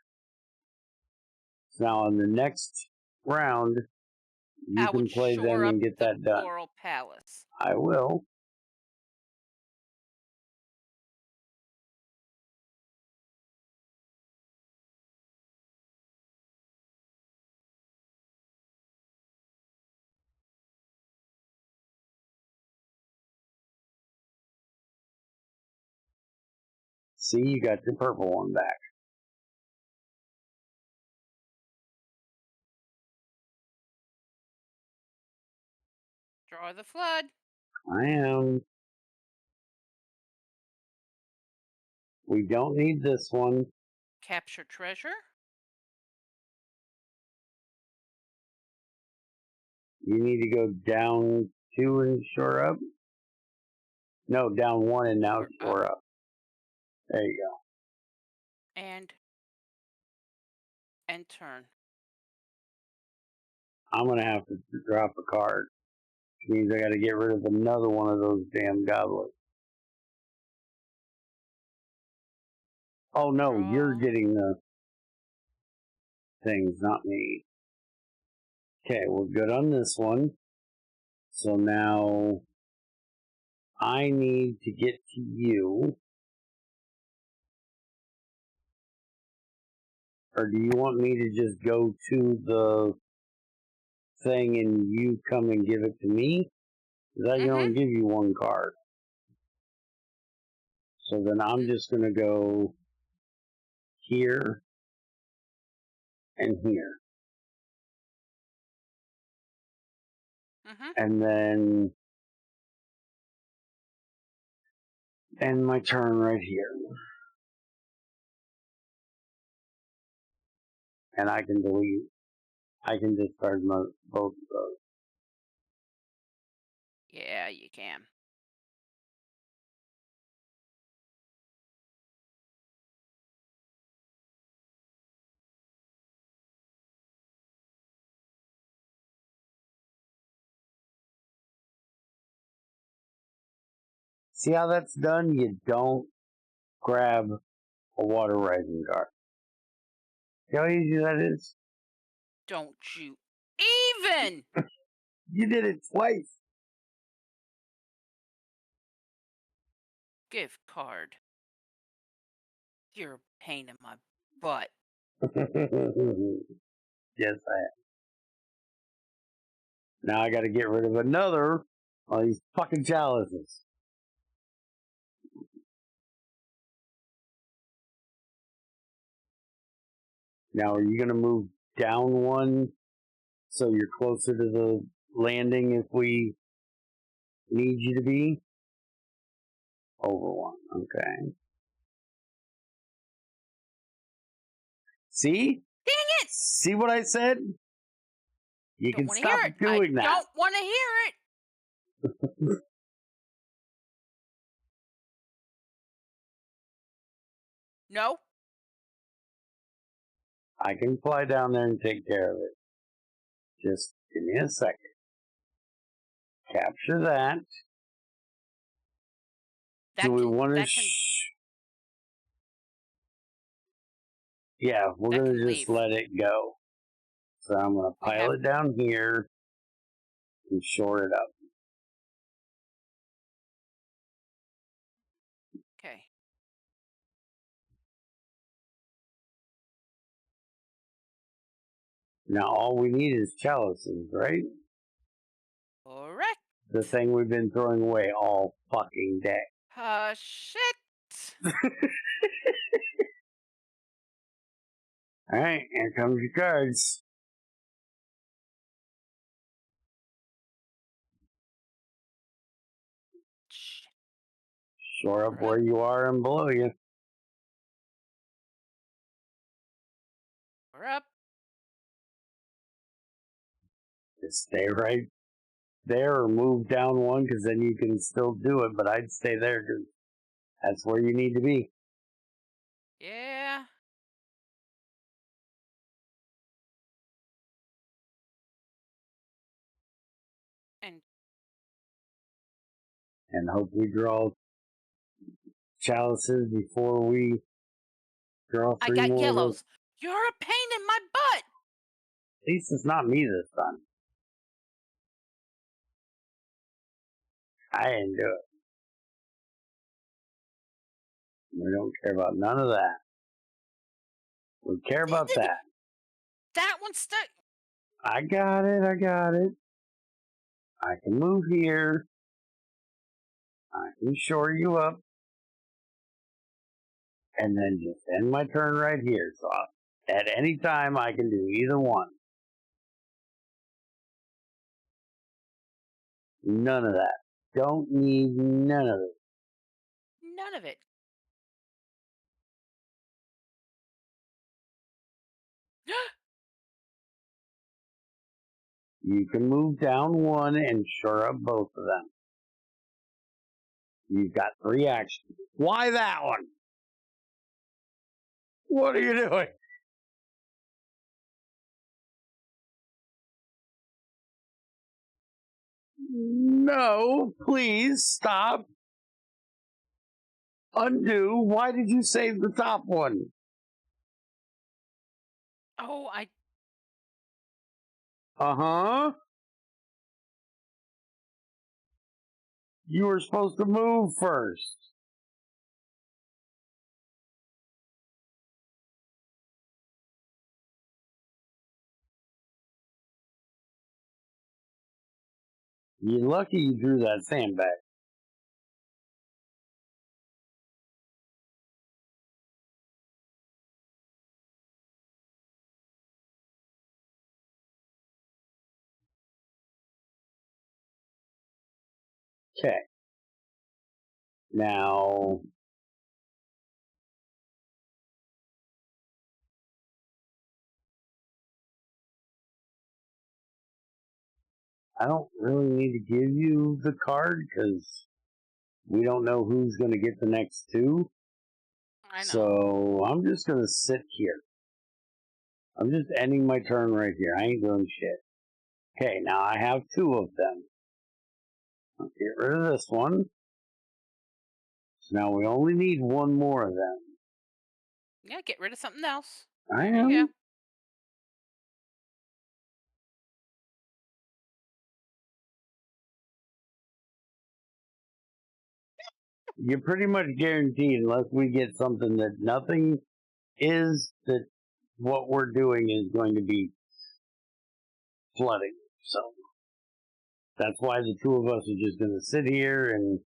So now in the next round, you I would can play shore them up and get the that done. Floral Palace. I will. See, you got your purple one back. Draw the flood. I am. We don't need this one. Capture treasure. You need to go down 2 and shore up. No, down 1 and now Shore up. shore up. There you go. And turn. I'm going to have to drop a card. Which means I got to get rid of another one of those damn goblets. Oh no, you're getting the things, not me. Okay, we're good on this one. So now I need to get to you. Or do you want me to just go to the thing and you come and give it to me? Because I can only give you one card. So then I'm just going to go here and here. And then end my turn right here. And I can delete. I can discard both of those. Yeah, you can. See how that's done? You don't grab a water rising card. See how easy that is? Don't you even! You did it twice. Gift card. You're a pain in my butt. Yes, I am. Now I got to get rid of another of these fucking chalices. Now, are you going to move down one so you're closer to the landing if we need you to be? Over one, okay. See? Dang it! See what I said? You Don't can want to stop hear it. doing that. I don't want to hear it. No. I can fly down there and take care of it. Just give me a second. Capture that. Do we want to? Yeah, we're going to just let it go. So I'm going to pile it down here and shore it up. Okay. Now all we need is chalices, right? Correct. The thing we've been throwing away all fucking day. Shit. Alright, here comes your cards. Shit. Shore up where you are and below you. We're up. Just stay right there or move down one because then you can still do it, but I'd stay there because that's where you need to be. Yeah. And hope we draw chalices before we draw three more. I got yellows. You're a pain in my butt. At least it's not me this time. I didn't do it. We don't care about none of that. We care about that. That one's stuck. I got it. I can move here. I can shore you up. And then just end my turn right here. So at any time I can do either one. None of that. Don't need none of it. None of it. You can move down one and shore up both of them. You've got 3 actions. Why that one? What are you doing? No, please stop. Undo. Why did you save the top one? Oh, I Uh-huh. You were supposed to move first. You're lucky you drew that sandbag. Okay. Now, I don't really need to give you the card because we don't know who's going to get the next two. know. So I'm just going to sit here. I'm just ending my turn right here. I ain't doing shit. Okay, now I have two of them. I'll get rid of this one. So now we only need one more of them. Yeah, get rid of something else. I There you am. go. You're pretty much guaranteed, unless we get something that nothing is, that what we're doing is going to be flooding. So that's why the two of us are just going to sit here and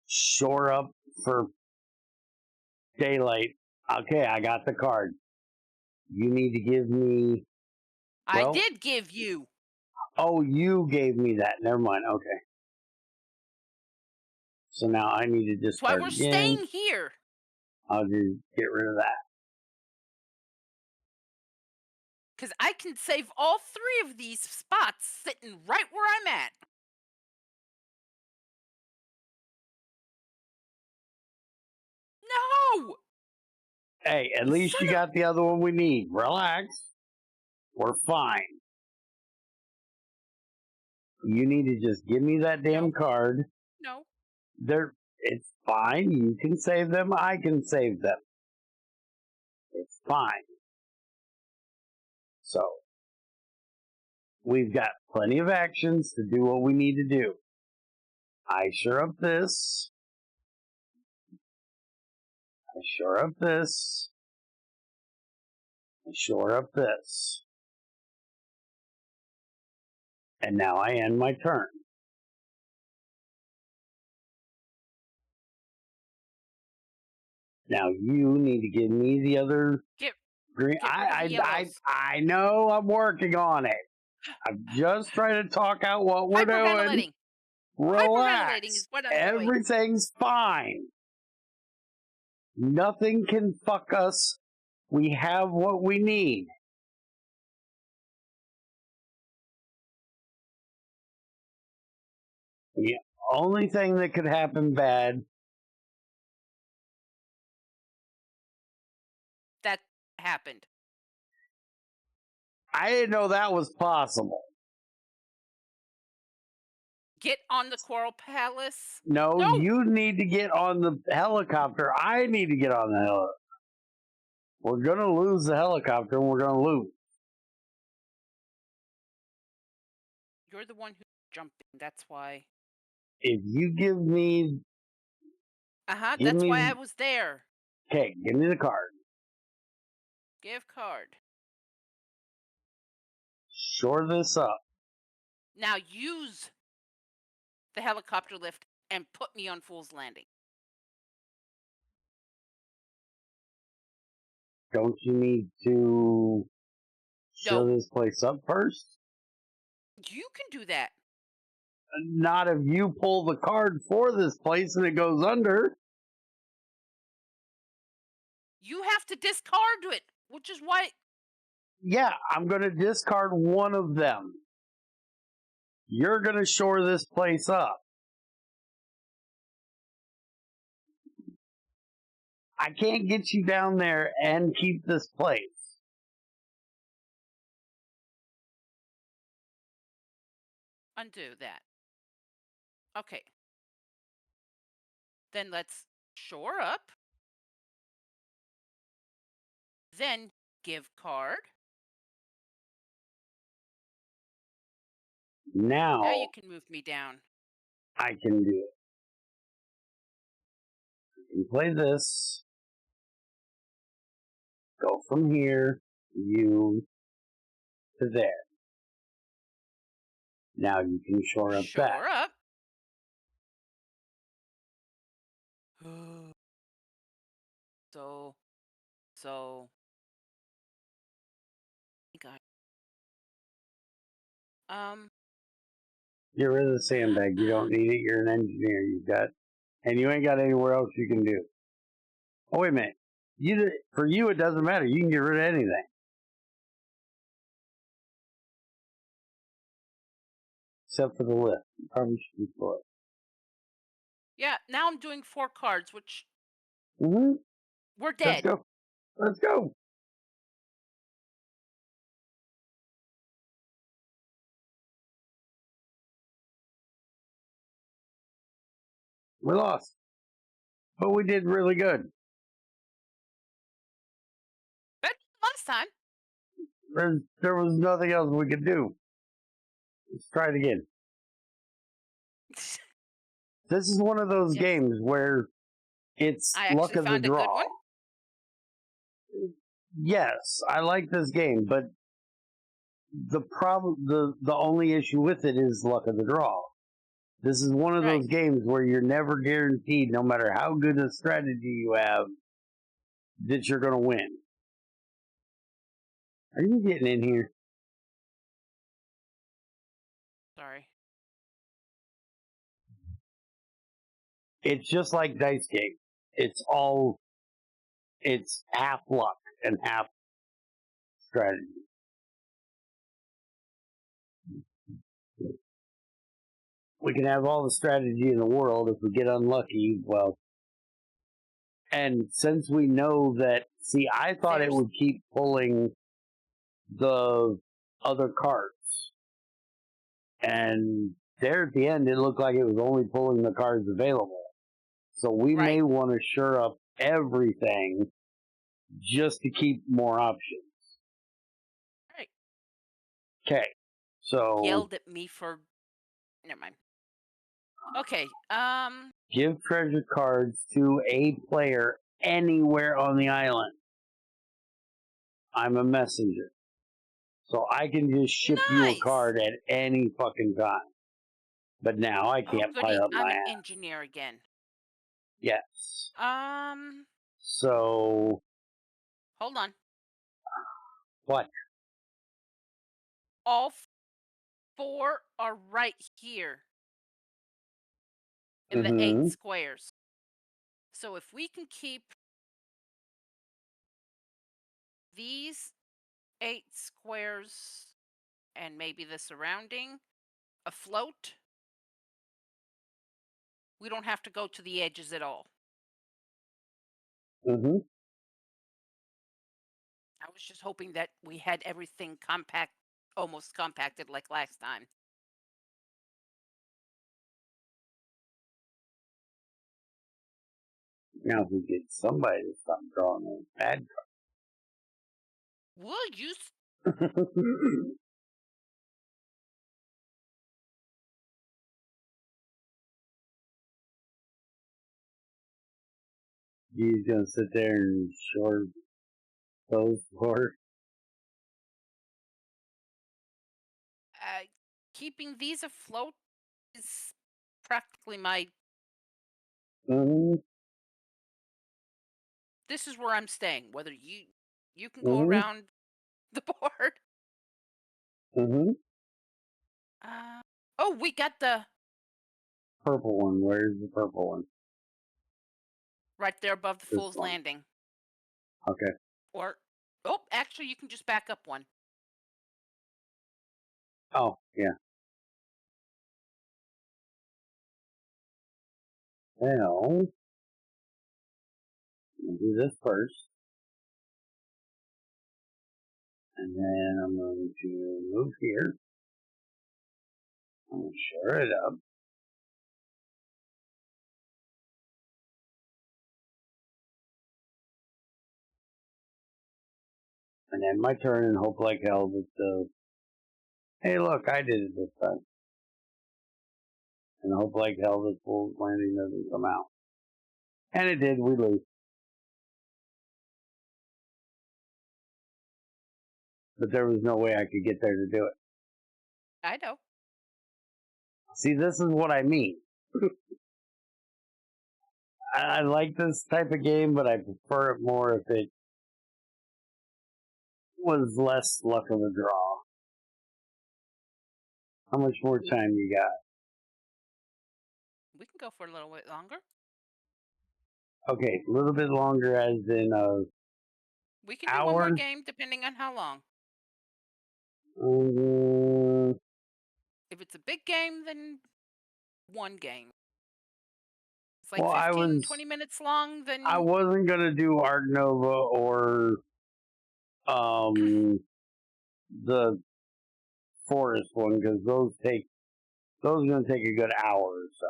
shore up for daylight. Okay, I got the card. You need to give me. I Well, did give you. oh, you gave me that. Never mind. Okay. So now I need to That's why discard we're again. staying here. I'll just get rid of that. Because I can save all three of these spots sitting right where I'm at. No! Hey, at least you got the other one we need. Relax. We're fine. You need to just give me that damn card. No. It's fine. You can save them. I can save them. It's fine. So, we've got plenty of actions to do what we need to do. I shore up this. I shore up this. I shore up this. And now I end my turn. Now you need to give me the other Get green. rid of the yellows. I know I'm working on it. I'm just trying to talk out what we're doing. Hyperventilating. Hyperventilating is Relax. what I'm doing. Everything's fine. Nothing can fuck us. We have what we need. The only thing that could happen bad. That happened. I didn't know that was possible. Get on the Coral Palace. No, you need to get on the helicopter. I need to get on the helicopter. We're going to lose the helicopter and we're going to lose. You're the one who's jumping. That's why. If you give me. That's why I was there. Okay, give me the card. Give card. Shore this up. Now use the helicopter lift and put me on Fool's Landing. Don't you need to shore this place up first? You can do that. Not if you pull the card for this place and it goes under. You have to discard it, which is why. Yeah, I'm going to discard one of them. You're going to shore this place up. I can't get you down there and keep this place. Undo that. Okay. Then let's shore up. Then give card. Now you Now can move me down. I can do it. You play this. Go from here, you to there. Now you can shore up that. Shore up. So, so, God. Get rid of the sandbag. You don't need it. You're an engineer. And you ain't got anywhere else you can do. Oh, wait a minute. For you, it doesn't matter. You can get rid of anything. Except for the lift. You probably should be for it. Yeah, now I'm doing 4 cards, which Mm-hmm. we're Let's dead. go. Let's go. We lost. But we did really good. Better than last time. There was nothing else we could do. Let's try it again. This is one of those Yes. games where it's I luck actually of the found a good draw. one. Yes, I like this game, but the only issue with it is luck of the draw. This is one of Right. those games where you're never guaranteed, no matter how good a strategy you have, that you're going to win. Are you getting in here? Sorry. It's just like dice game. It's half luck and half strategy. We can have all the strategy in the world. If we get unlucky, well, and since we know that, see, I thought it would keep pulling the other cards. And there at the end, it looked like it was only pulling the cards available. So we may want to shore up everything just to keep more options. Right. Okay. So Yelled at me for. Never mind. Okay. Give treasure cards to a player anywhere on the island. I'm a messenger. So I can just ship you a card at any fucking time. But now I can't goody. fire up I'm my an ass. engineer again. Yes. So. Hold on. What? All 4 are right here in the 8 squares. So if we can keep these 8 squares and maybe the surrounding afloat, we don't have to go to the edges at all. I was just hoping that we had everything almost compacted like last time. Now if we get somebody to stop drawing those bad Will you? cards. He's gonna sit there and short those for. Keeping these afloat is practically my. This is where I'm staying. Whether you can go around the board. Oh, we got the Purple one. Where's the purple one? right there above the This Fool's one. Landing. Okay. Or actually, you can just back up one. Oh, yeah. Well, I'll do this first. And then I'm going to move here. I'm going to shore it up. and end my turn and hope like hell that hey, look, I did it this time. And hope like hell that Fool's Landing doesn't come out. And it did, we lose. But there was no way I could get there to do it. I know. See, this is what I mean. I like this type of game, but I prefer it more if it was less luck of a draw. How much more time you got? We can go for a little bit longer. Okay, a little bit longer as in We can do one more hour. game depending on how long. Uh, If it's a big game, then one game. It's like well, 15, 20 minutes long, I then wasn't gonna do Art Nova or the Forest one because those are gonna take a good hour or so.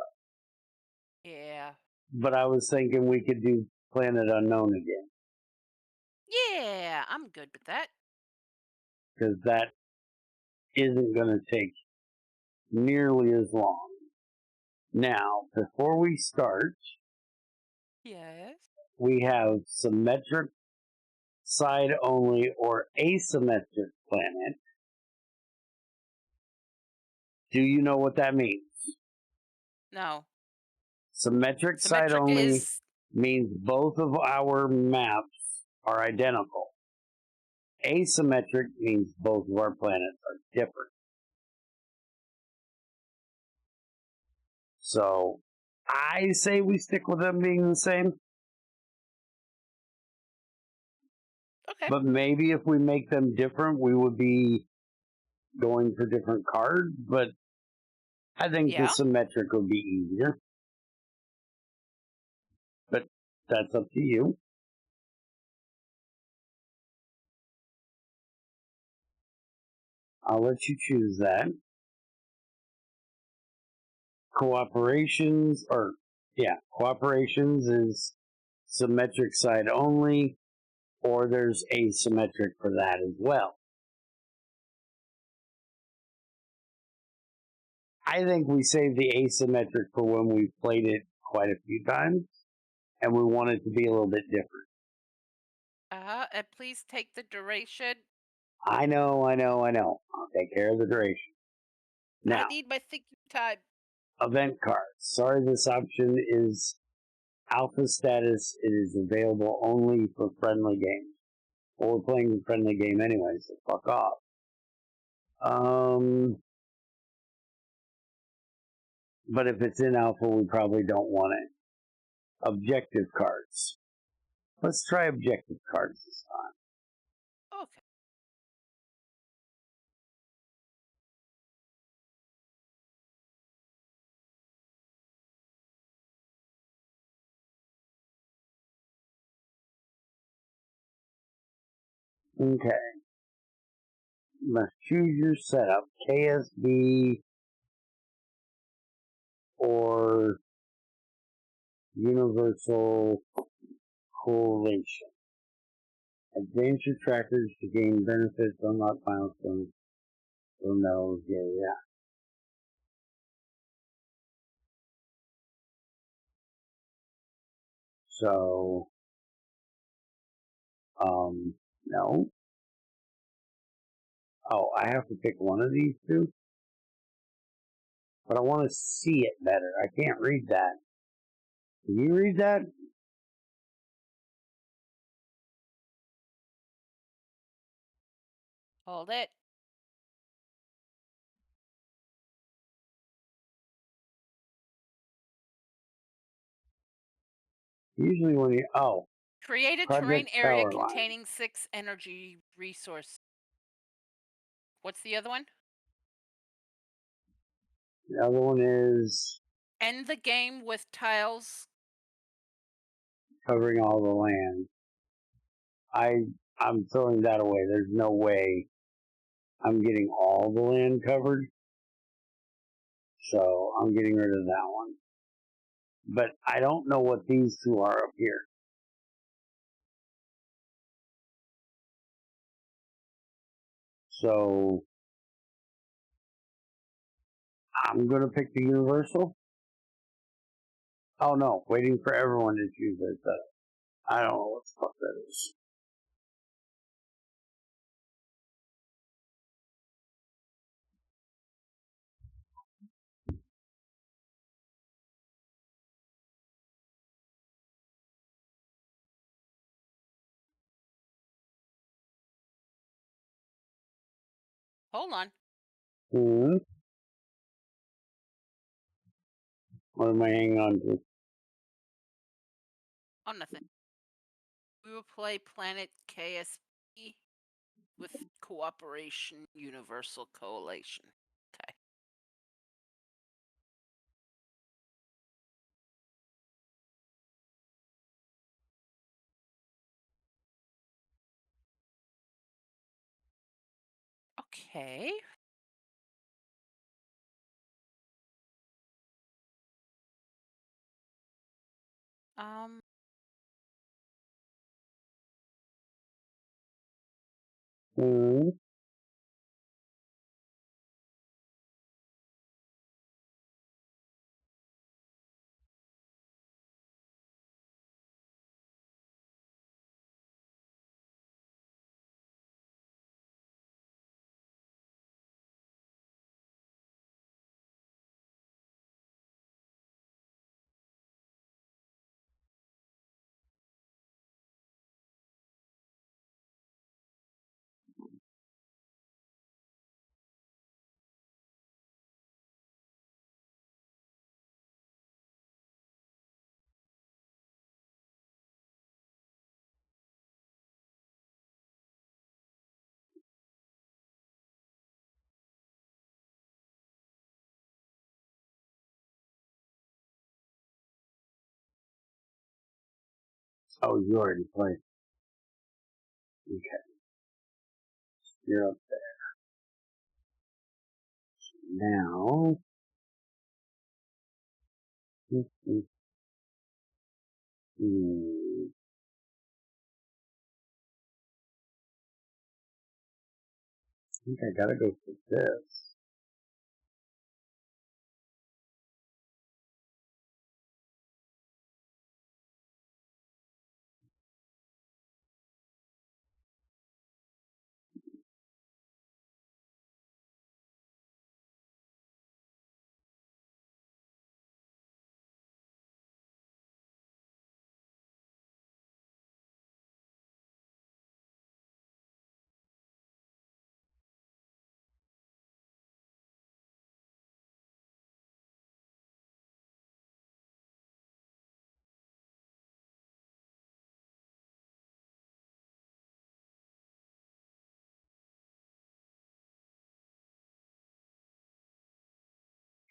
yeah. But I was thinking we could do Planet Unknown again Yeah, I'm good with that. because that isn't gonna take nearly as long. Now, before we start, Yes. we have symmetric side only or asymmetric planet. Do you know what that means? No. Symmetric side Symmetric only is means both of our maps are identical. Asymmetric means both of our planets are different. So I say we stick with them being the same. okay. But maybe if we make them different, we would be going for different cards. But I think the Yeah. symmetric would be easier. But that's up to you. I'll let you choose that. Cooperations is symmetric side only, or there's asymmetric for that as well. I think we saved the asymmetric for when we've played it quite a few times, and we want it to be a little bit different. And please take the duration. I know. I'll take care of the duration. I Now, need my thinking time. event cards. Sorry, this option is alpha status. It is available only for friendly games. Well, we're playing a friendly game anyway, so fuck off. But if it's in alpha, we probably don't want it. Objective cards. Let's try objective cards this Okay. time. Okay. You must choose your setup. KSB or Universal Correlation. Advance your trackers to gain benefits, unlock milestones. Or no, yeah. So, no. Oh, I have to pick one of these two? But I want to see it better. I can't read that. Can you read that? Hold it. Usually when you, Create a terrain Project area Power Line. containing 6 energy resources. What's the other one? The other one is End the game with tiles. covering all the land. I'm throwing that away. There's no way I'm getting all the land covered. So I'm getting rid of that one. But I don't know what these two are up here. So I'm gonna pick the universal. Oh no, waiting for everyone to choose their setup. I don't know what the fuck that is. Hold on. Hmm. What am I hanging on to? Oh, nothing. We will play Planet KSP with Cooperation Universal Coalition. Okay. Okay. Um. Hmm. Oh, you already played. Okay, you're up now. Hmm. I think I gotta go for this.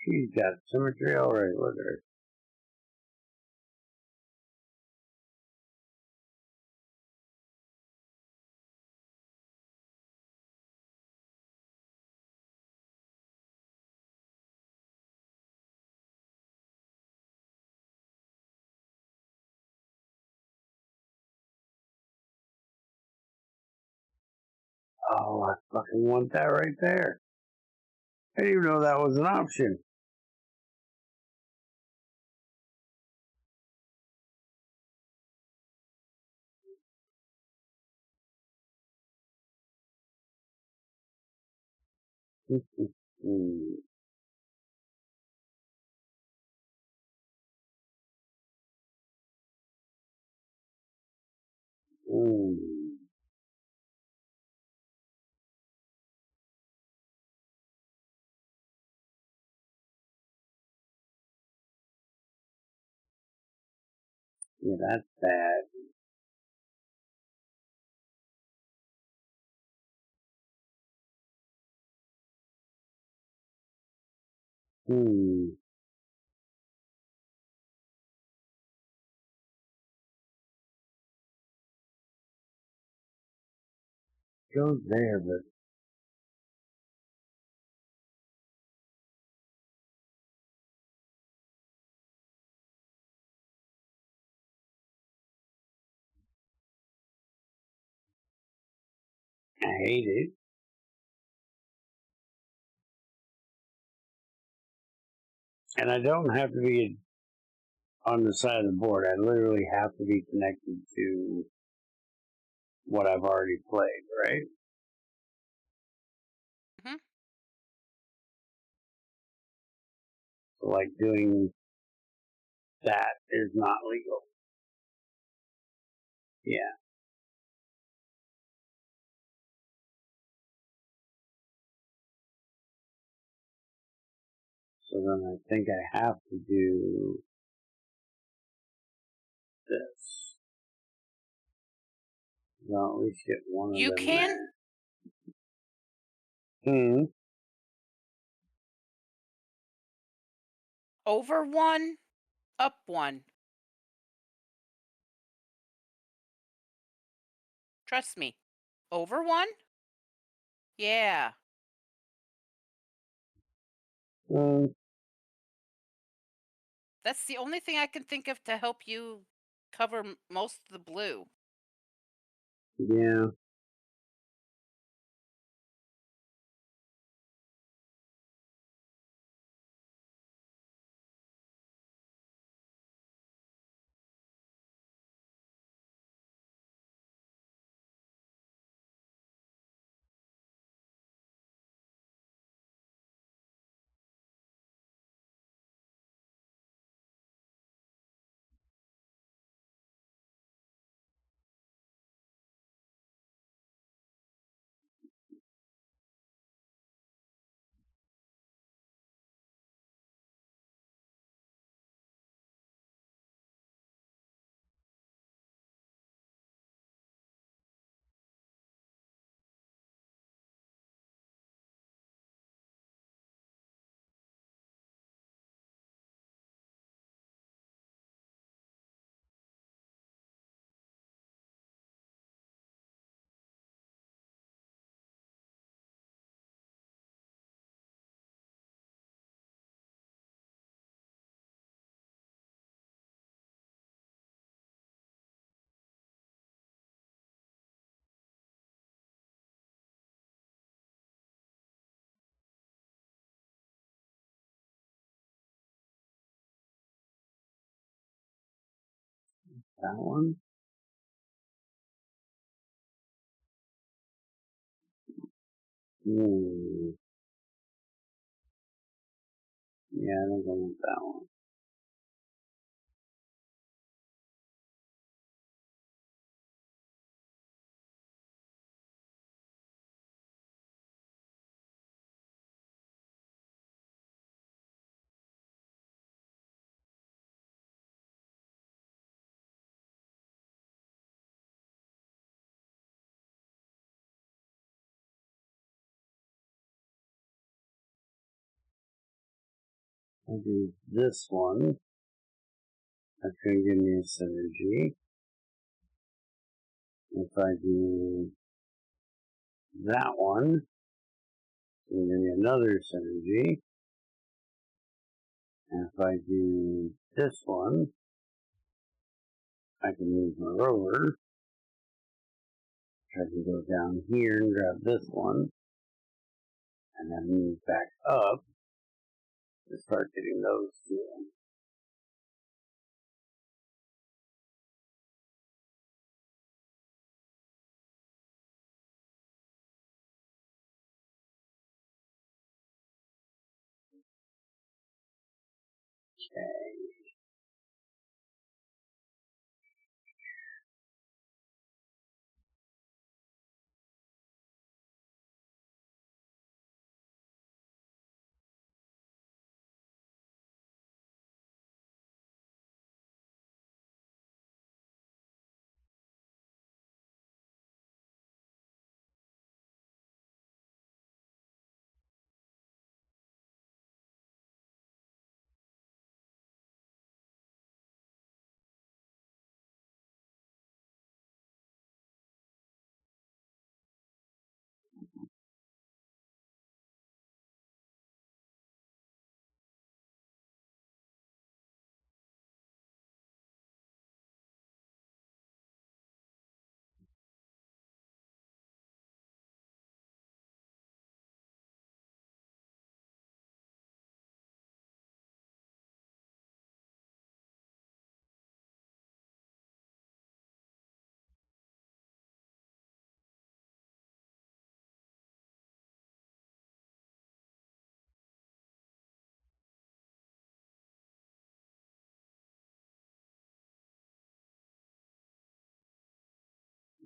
She's got symmetry already. Look at her. Oh, I fucking want that right there. I didn't even know that was an option. Mm. Mm. Yeah, that's bad. Hmm. Goes there, but I hate it. And I don't have to be on the side of the board. I literally have to be connected to what I've already played, right? Hmm. So, like, doing that is not legal. Yeah. So then I think I have to do this. I'll at least get one of You them can there. over one, up one. Trust me. Over one? Yeah. Hmm. That's the only thing I can think of to help you cover most of the blue. Yeah. That one. Hmm. Yeah, I think I want that one. I'll do this one. That's going to give me a synergy. If I do that one, it's going to give me another synergy. And if I do this one, I can move my rover. I can go down here and grab this one. And then move back up to start getting those two.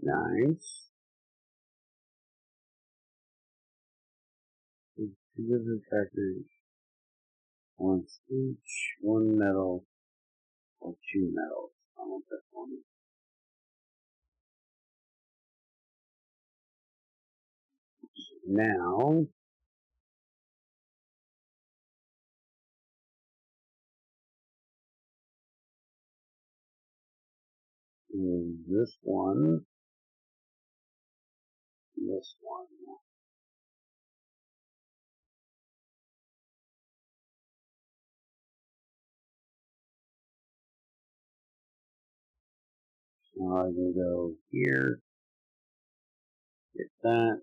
Nice. Two different factors. Once each, one metal or two metals. I want that one. Now, this one, this one. Now I can go here, get that,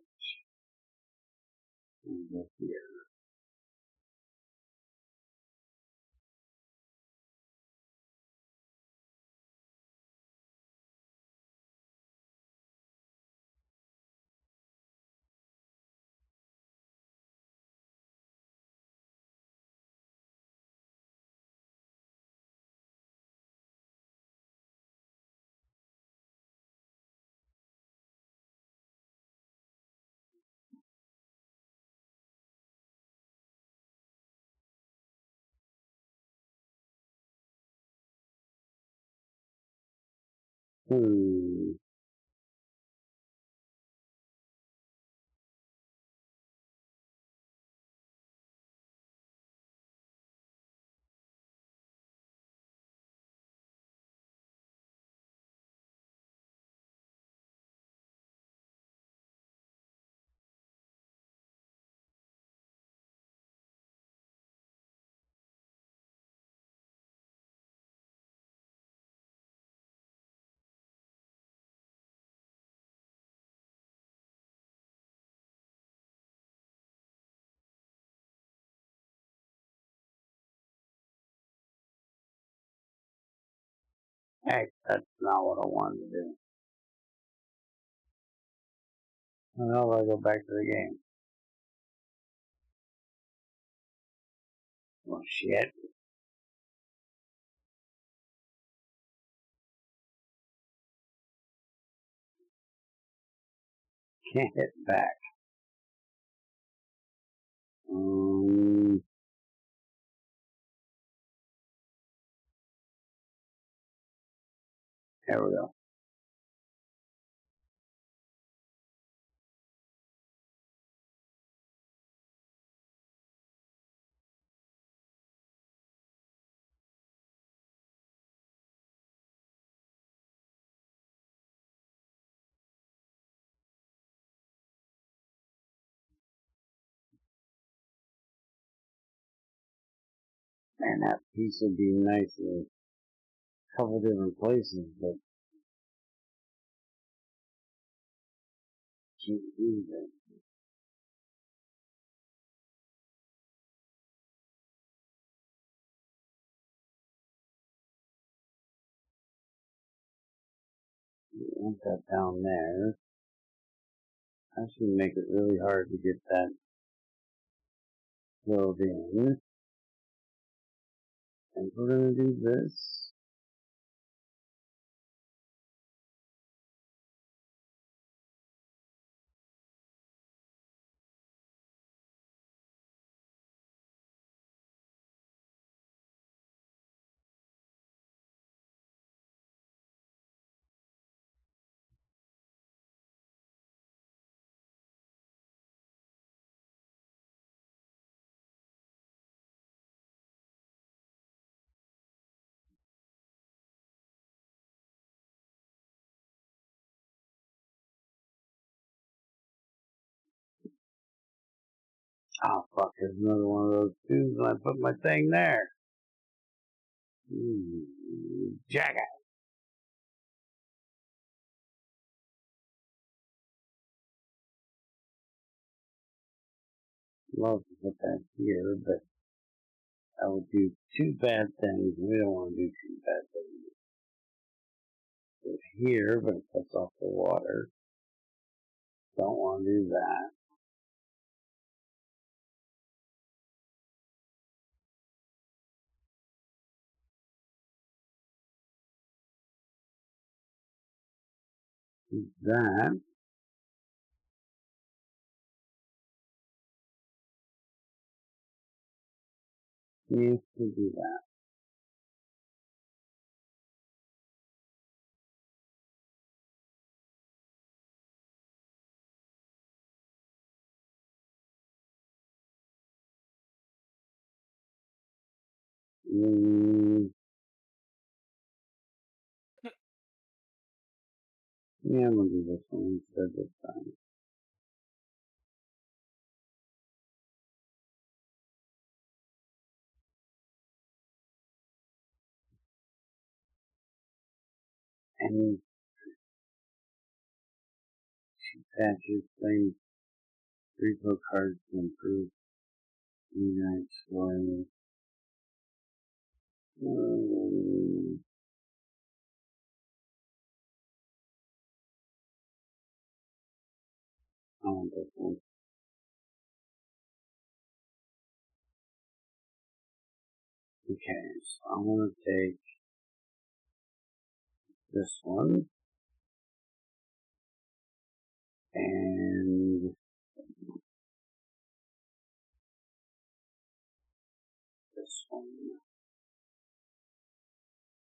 and go here. Hmm. Heck, that's not what I wanted to do. Now I go back to the game. Oh shit. Can't hit back. There we go. Man, that piece would be nice in a couple different places, but can't use it. You want that down there. I should make it really hard to get that filled in. And we're gonna do this. Oh fuck, there's another one of those tubes and I put my thing there. Jackass. Love to put that here, but I would do two bad things. We don't want to do two bad things. Put it here, but it cuts off the water. Don't want to do that. that. Yes, to do that. Yeah, I'm gonna do this one instead this time. And patches playing 3 cards to improve unite scoring. I want this one. Okay, so I want to take this one and this one.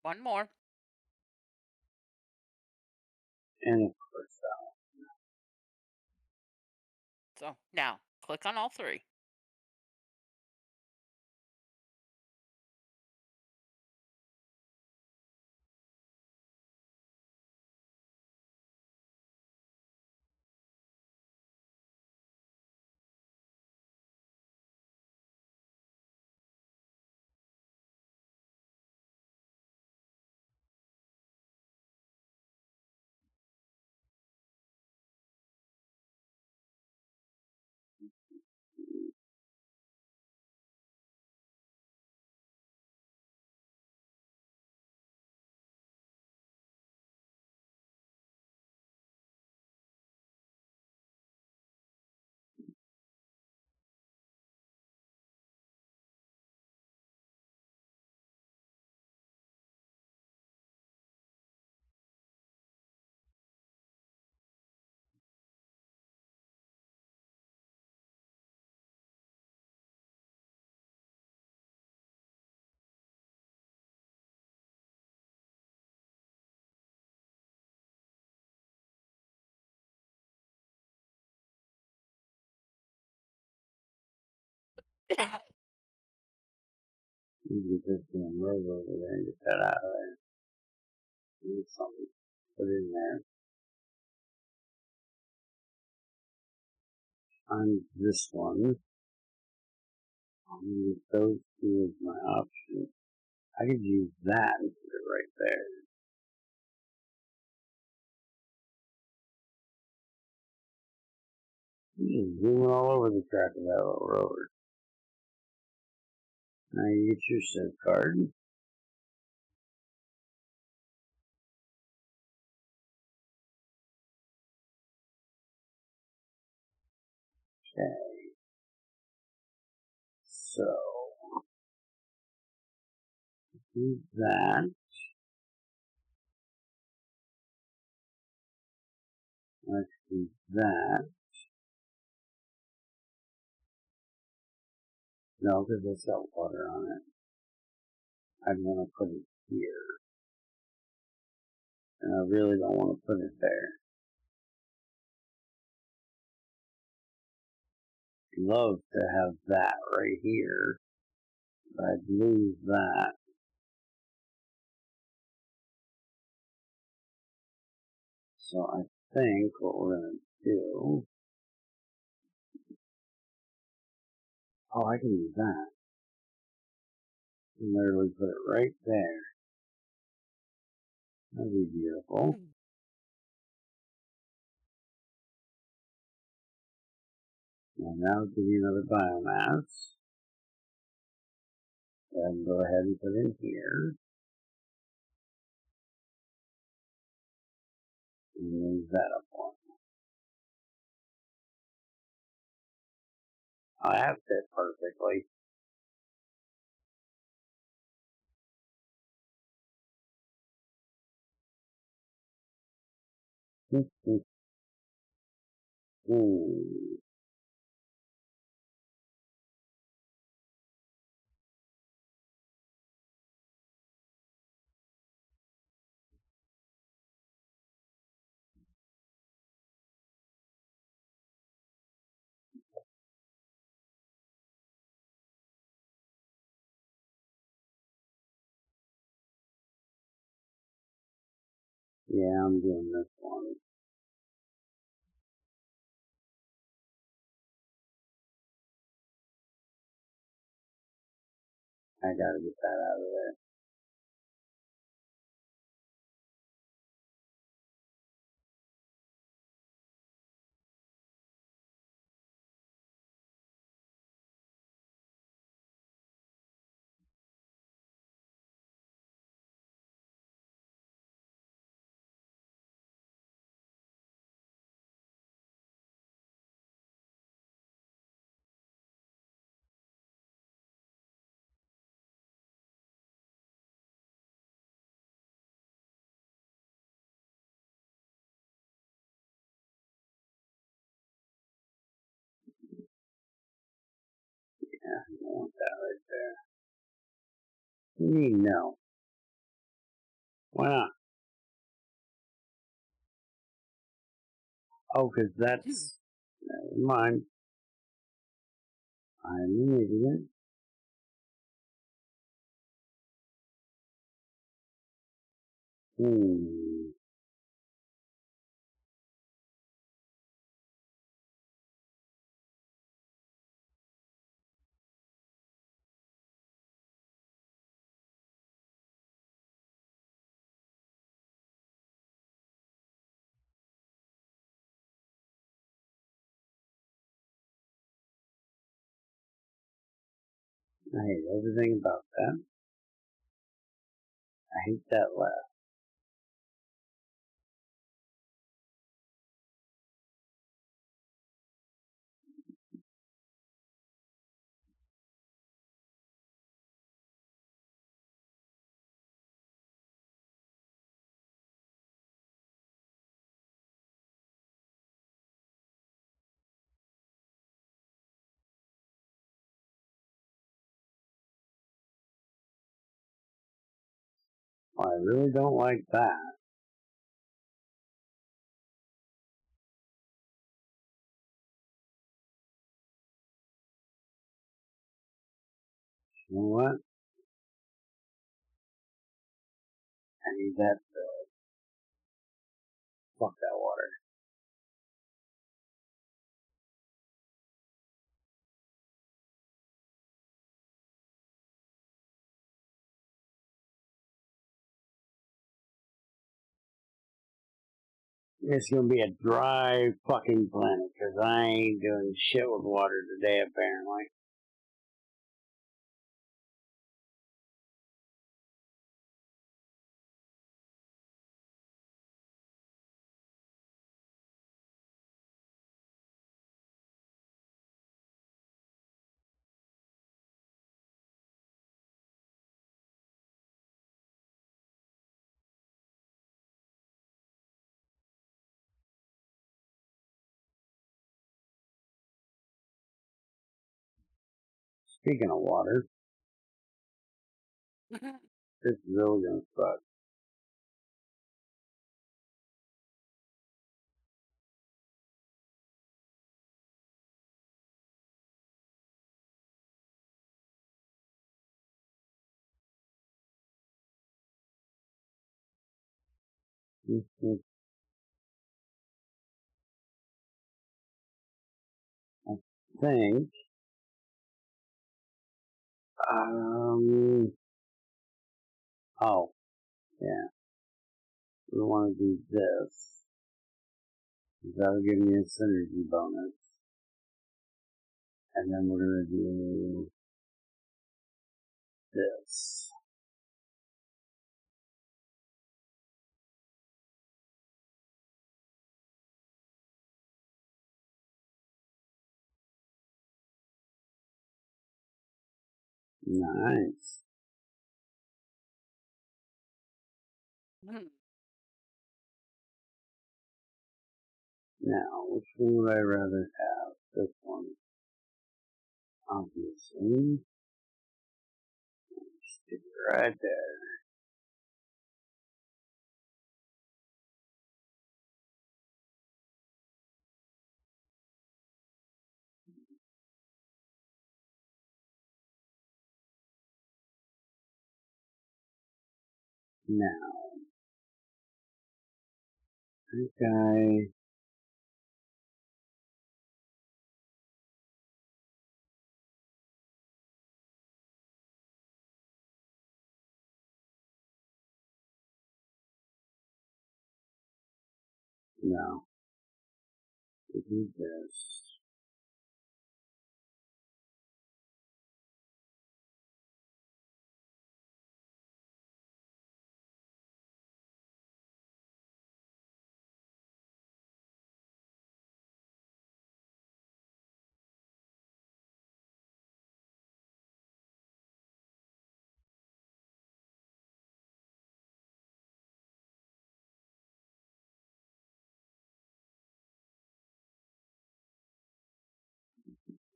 One more. And of course So now click on all 3. you can just damn road over there and get that out of there. Need something to put in there. On this one, I'm going to use those 2 as my option. I could use that and put it right there. Just zooming all over the track of that little rover. Now you get your SIM card. Okay. So, do that. Let's do that. No, because it's got water on it. I'd want to put it here. And I really don't want to put it there. I'd love to have that right here. But I'd lose that. So I think what we're going to do... Oh, I can do that. And literally put it right there. That'd be beautiful. And now give you another biomass. And go ahead and put in here. And leave that up one. Oh, that fit perfectly. Ooh. Yeah, I'm doing this one. I gotta get that out of there. Yeah, I don't want that right there. What do you mean no? Why not? Oh, 'cause that's... Never mind. I'm an idiot. I hate everything about that. I hate that laugh. Oh, I really don't like that. You know what? I need that. Fuck that water. It's gonna be a dry fucking planet, 'cause I ain't doing shit with water today, apparently. Speaking of water, this is really gonna suck. I think, oh, yeah, we want to do this. That'll give me a synergy bonus. And then we're gonna do this. Nice. Now, which one would I rather have? This one. Obviously. Stick it right there. Now, this guy. No. We do this.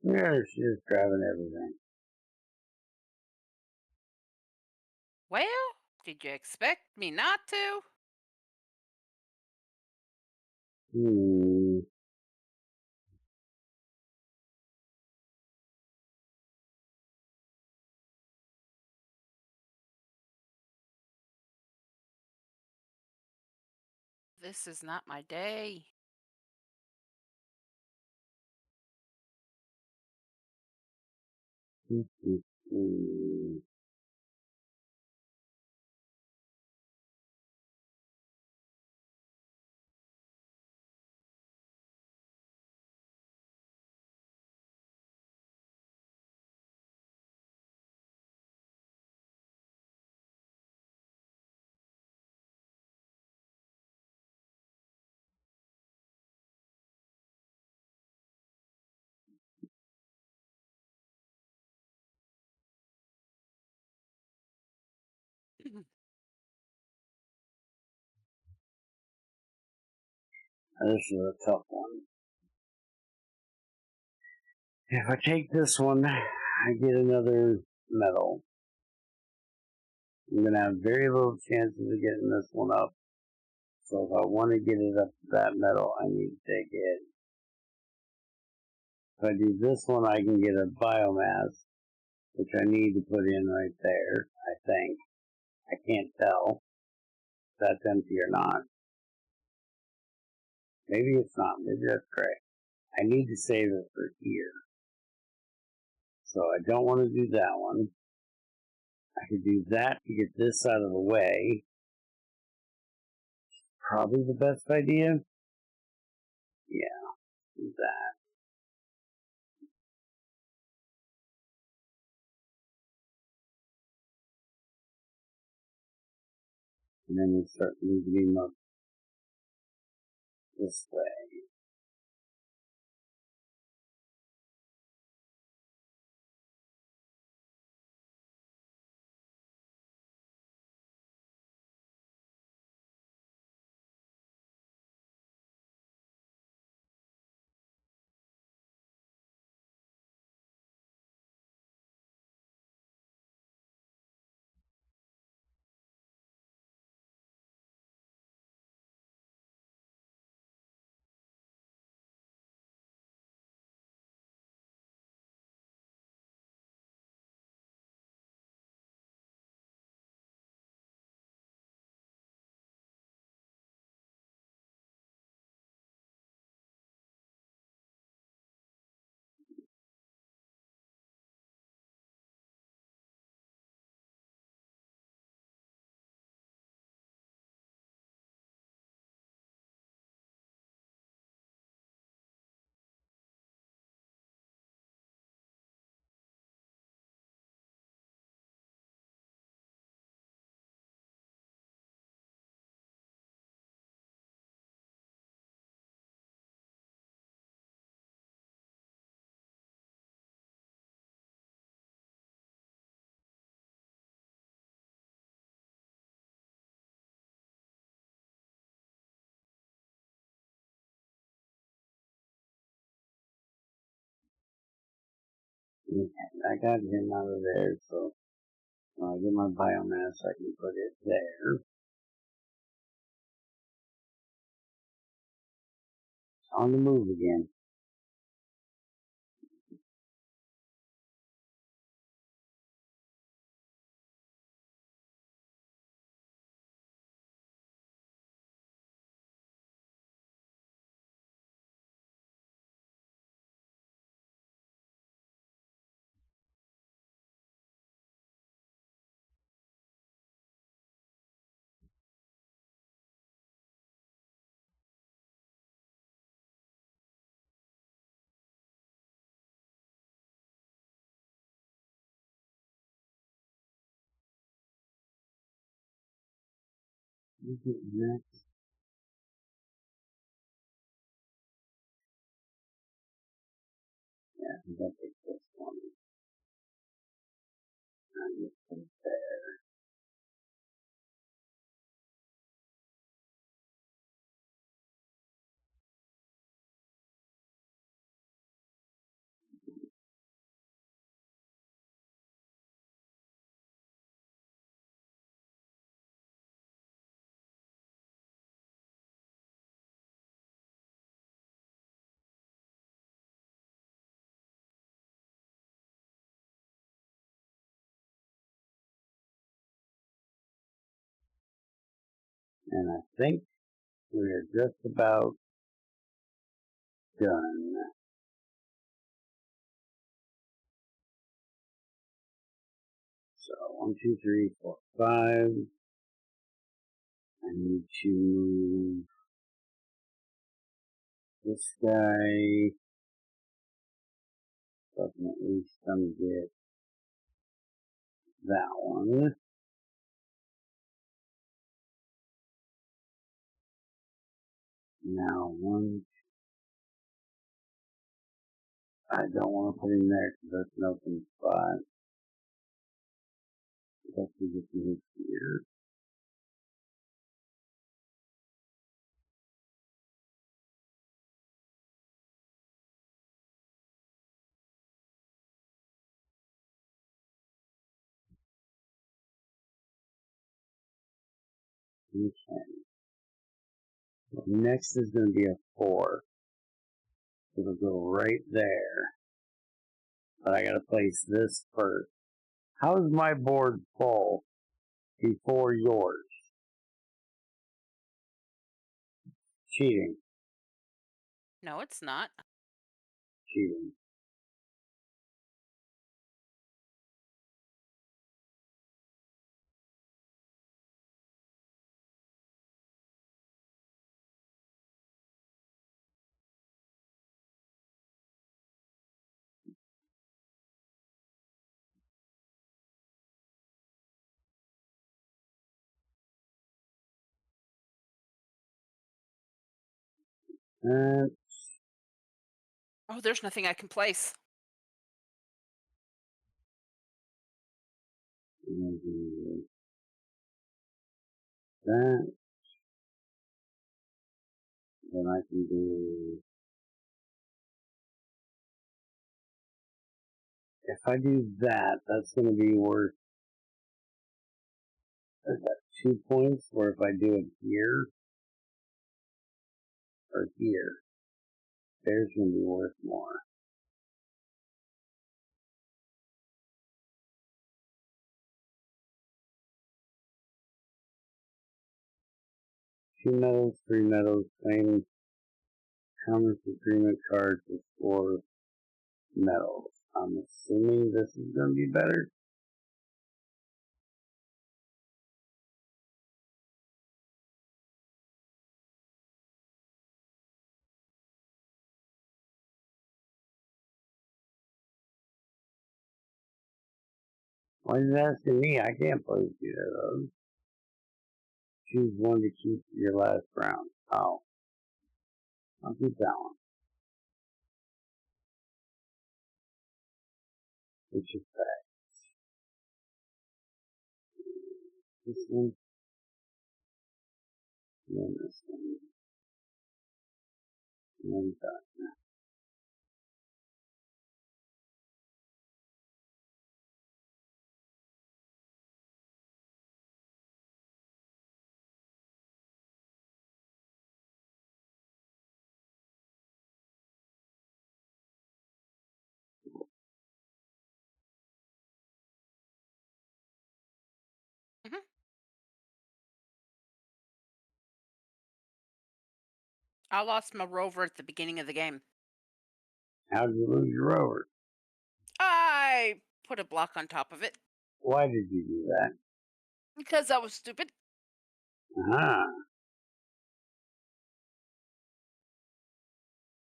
Yeah, she's grabbing everything. Well, did you expect me not to? Hmm. This is not my day. Hmm. This is a tough one. If I take this one, I get another medal. I'm going to have very little chances of getting this one up. So if I want to get it up to that medal, I need to take it. If I do this one, I can get a biomass, which I need to put in right there, I think. I can't tell if that's empty or not. Maybe it's not. Maybe that's correct. I need to save it for here. So I don't want to do that one. I could do that to get this out of the way. Probably the best idea. Yeah, do that. And then we start moving him up this way. I got him out of there, so when I get my biomass, I can put it there. It's on the move again. Next. Yeah, I think I'll take this one. And this one there. And I think we're just about done. So 1, 2, 3, 4, 5. I need to move this guy. Definitely some get that one. Now one. I don't want to put him there because that's an open spot. Let's see if he is here. Okay. So next is going to be a 4. It'll go right there. But I got to place this first. How's my board full before yours? Cheating. No, it's not. Cheating. And Oh, there's nothing I can place. that. Then I can do. If I do that, that's going to be worth. Is that 2 points? Or if I do it here or here, there's going to be worth more. Two medals, 3 medals, claim common agreement card to score medals. I'm assuming this is going to be better. Why is it asking me? I can't place either of those. Choose one to keep your last round. Oh, I'll keep that one. Which is that? This one. And then this one. And then that. I lost my rover at the beginning of the game. How did you lose your rover? I put a block on top of it Why did you do that? because I was stupid. Uh-huh.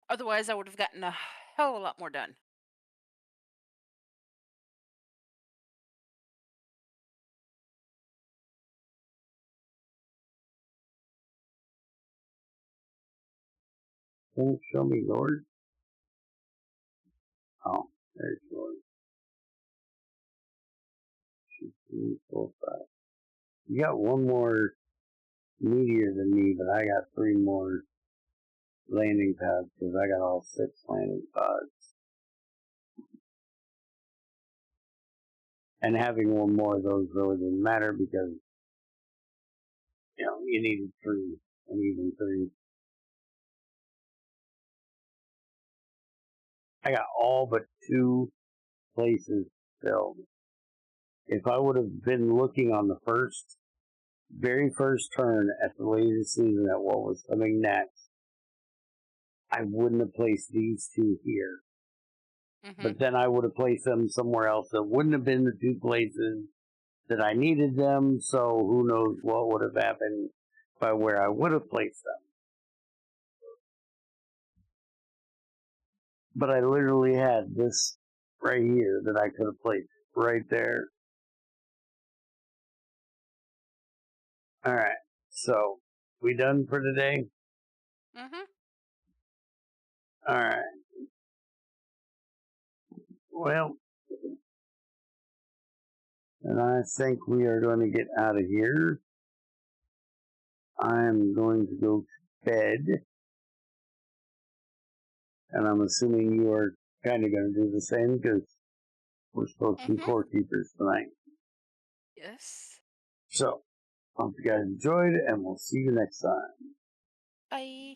Otherwise, I would have gotten a hell of a lot more done. Can you show me yours? Oh, there's yours. 2, 3, 4, 5. You got one more meteor than me, but I got 3 more landing pads because I got all 6 landing pods. And having one more of those really didn't matter because, you needed 3, and even 3. I got all but 2 places filled. If I would have been looking on the very first turn at the latest season at what was coming next, I wouldn't have placed these 2 here. Hmm. But then I would have placed them somewhere else that wouldn't have been the 2 places that I needed them, so who knows what would have happened by where I would have placed them. But I literally had this right here that I could have placed right there. Alright, so we done for today? Hmm. Alright. Well, and I think we are going to get out of here. I'm going to go to bed. And I'm assuming you are kind of going to do the same because we're supposed to be Hmm. core keepers tonight. Yes. So, hope you guys enjoyed, and we'll see you next time. Bye.